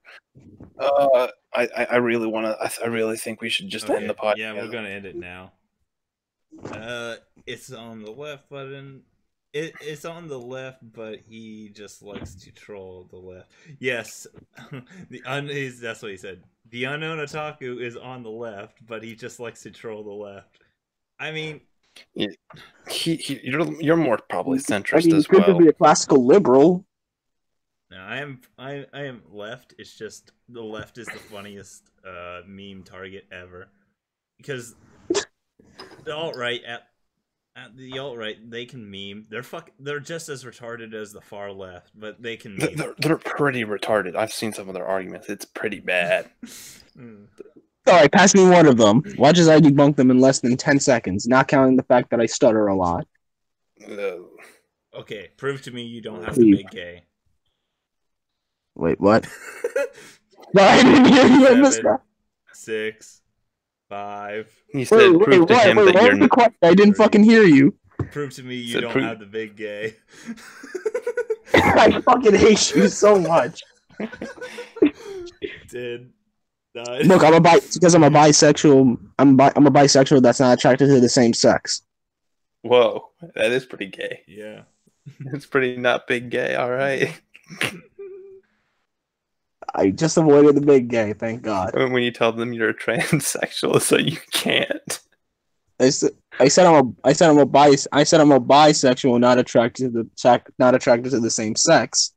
I really want to. I really think we should just end the podcast. Yeah, we're gonna end it now. It's on the left button. It's on the left, but he just likes to troll the left. Yes, that's what he said. The unknown otaku is on the left, but he just likes to troll the left. I mean, you're more probably centrist as well. Good to be a classical liberal. No, I am left. It's just the left is the funniest meme target ever, because the alt-right the alt-right, they can meme. They're just as retarded as the far left, but they can meme. They're pretty retarded. I've seen some of their arguments. It's pretty bad. Alright, pass me one of them. Watch as I debunk them in less than 10 seconds, not counting the fact that I stutter a lot. Okay, prove to me you don't have the big K. Wait, what? No, I didn't hear you. 7, 6, 5. He said, prove to him that you're not. I didn't fucking hear you. Prove to me you don't have the big gay. I fucking hate you so much. 10, 9. Look, because I'm a bisexual. I'm a bisexual that's not attracted to the same sex. Whoa, that is pretty gay. Yeah. It's pretty not big gay, alright. I just avoided the big gay, thank God. When you tell them you're a transsexual, so you can't. I said I'm a bisexual, not attracted to the same sex.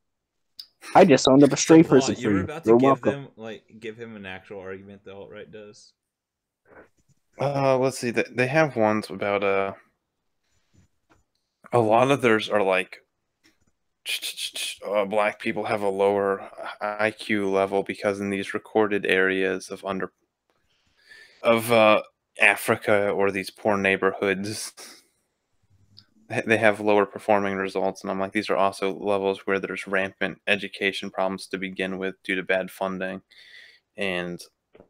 I just owned up a straight person for you were you. about to give him an actual argument the alt-right does. Let's see. They have ones about a lot of theirs are like black people have a lower IQ level because in these recorded areas of Africa or these poor neighborhoods, they have lower performing results. And I'm like, these are also levels where there's rampant education problems to begin with due to bad funding and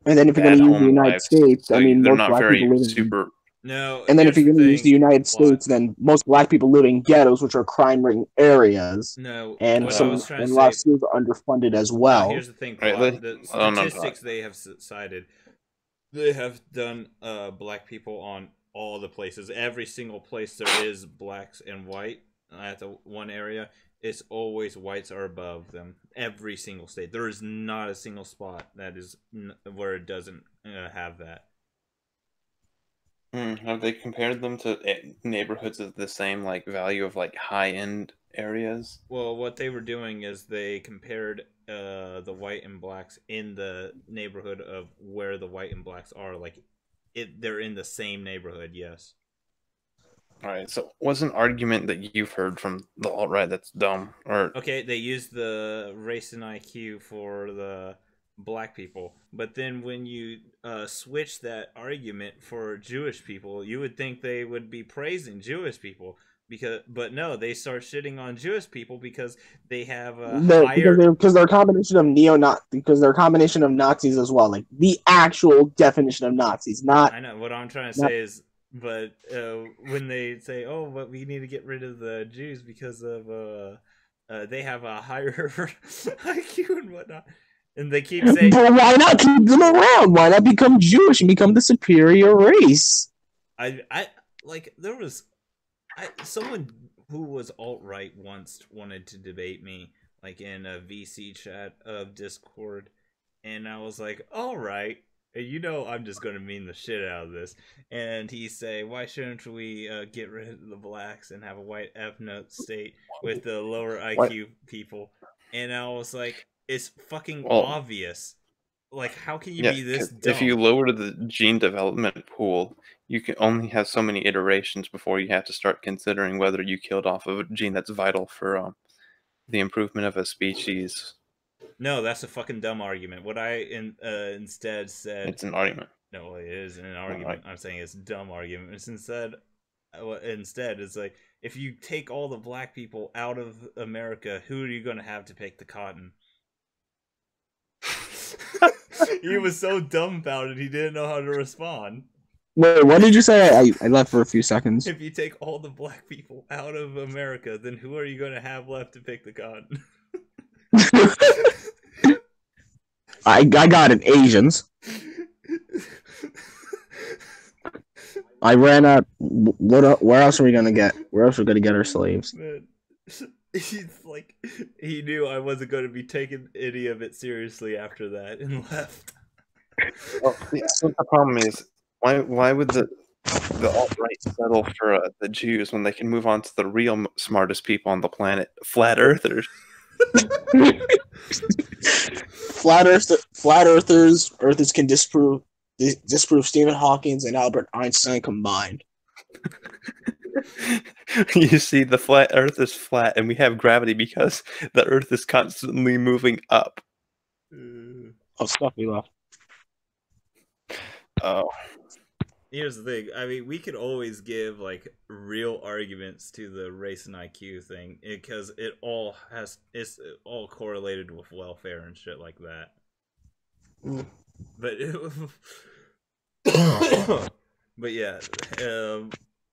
then if you're going to use the United States, so I mean, they're most not black very people live super. No, and then if you're going to use the United States, then most black people live in ghettos, which are crime-ridden areas. No, and what some I was trying and to a lot of say, schools are underfunded as well. Here's the thing, the statistics they have cited, they have done black people on all the places. Every single place there is blacks and white at the one area, it's always whites are above them. Every single state. There is not a single spot that is where it doesn't have that. Have they compared them to neighborhoods of the same like value of like high-end areas? Well, what they were doing is they compared the white and blacks in the neighborhood of where the white and blacks are. Like, they're in the same neighborhood, yes. All right, so what's an argument that you've heard from the alt-right that's dumb? Or okay, they use the race and IQ for the black people, but then when you switch that argument for Jewish people, you would think they would be praising Jewish people, but no, they start shitting on Jewish people because they have a higher because they're a combination of they're a combination of Nazis as well, like the actual definition of Nazis. Not I know what I'm trying to say is, but when they say, "Oh, but we need to get rid of the Jews because of they have a higher IQ and whatnot." And they keep saying, but why not keep them around? Why not become Jewish and become the superior race? There was someone who was alt-right once wanted to debate me, like in a VC chat of Discord, and I was like, all right, I'm just gonna mean the shit out of this. And he say, why shouldn't we get rid of the blacks and have a white ethno state with the lower IQ people? And I was like, it's fucking obvious. Like, how can you be this dumb? If you lower the gene development pool, you can only have so many iterations before you have to start considering whether you killed off a gene that's vital for the improvement of a species. No, that's a fucking dumb argument. What I instead said... It's an argument. No, it isn't an argument. I'm saying it's a dumb argument. It's instead, it's like, if you take all the black people out of America, who are you going to have to pick the cotton? He was so dumbfounded he didn't know how to respond. Wait, what did you say? I left for a few seconds. If you take all the black people out of America, then who are you going to have left to pick the cotton? I got it, Asians. I ran out. Where else are we gonna get? Where else are we gonna get our slaves? Man. He's like, he knew I wasn't going to be taking any of it seriously after that, and left. Well, the problem is, why would the alt-right settle for the Jews when they can move on to the real smartest people on the planet, flat earthers? Flat earthers can disprove Stephen Hawking and Albert Einstein combined. You see, the flat Earth is flat, and we have gravity because the Earth is constantly moving up. Oh, Stuffy left. Oh. Here's the thing. I mean, we could always give like real arguments to the race and IQ thing because it's all correlated with welfare and shit like that. But but yeah,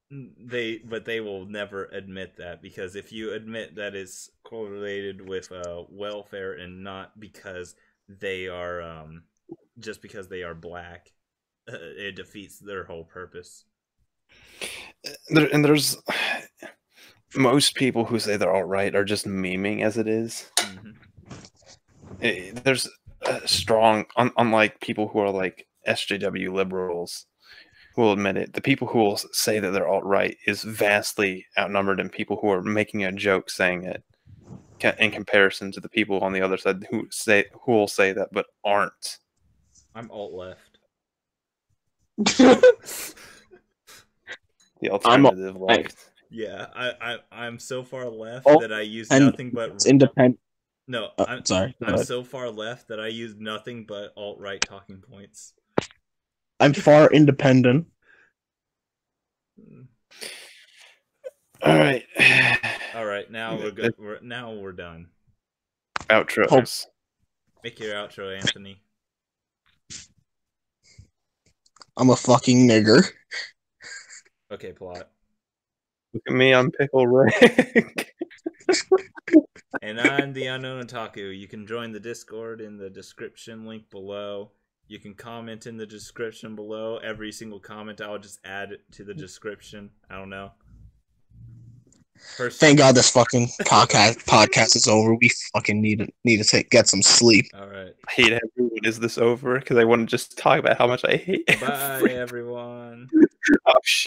they will never admit that, because if you admit that it's correlated with welfare and not because they are just because they are black, it defeats their whole purpose. there's most people who say they're alt-right are just memeing as it is. There's a strong, unlike people who are like SJW liberals, who will admit it, the people who will say that they're alt-right is vastly outnumbered in people who are making a joke saying it, in comparison to the people on the other side who will say that but aren't. I'm alt-left. The alternative left. Yeah, I'm so far left Oh, that I use and nothing but it's independent. No, Sorry. I'm so far left that I use nothing but alt-right talking points. I'm far independent. All right. All right, now we're good. Now we're done. Outros. Make your outro, Anthony. I'm a fucking nigger. Okay, plot. Look at me, I'm Pickle Rick. And I'm the Unknown Otaku. You can join the Discord in the description link below. You can comment in the description below. Every single comment, I'll just add it to the description. I don't know. Thank God this fucking podcast is over. We fucking need to get some sleep. All right. I hate everyone. Is this over? Because I want to just talk about how much I hate. Bye, everyone. Oh,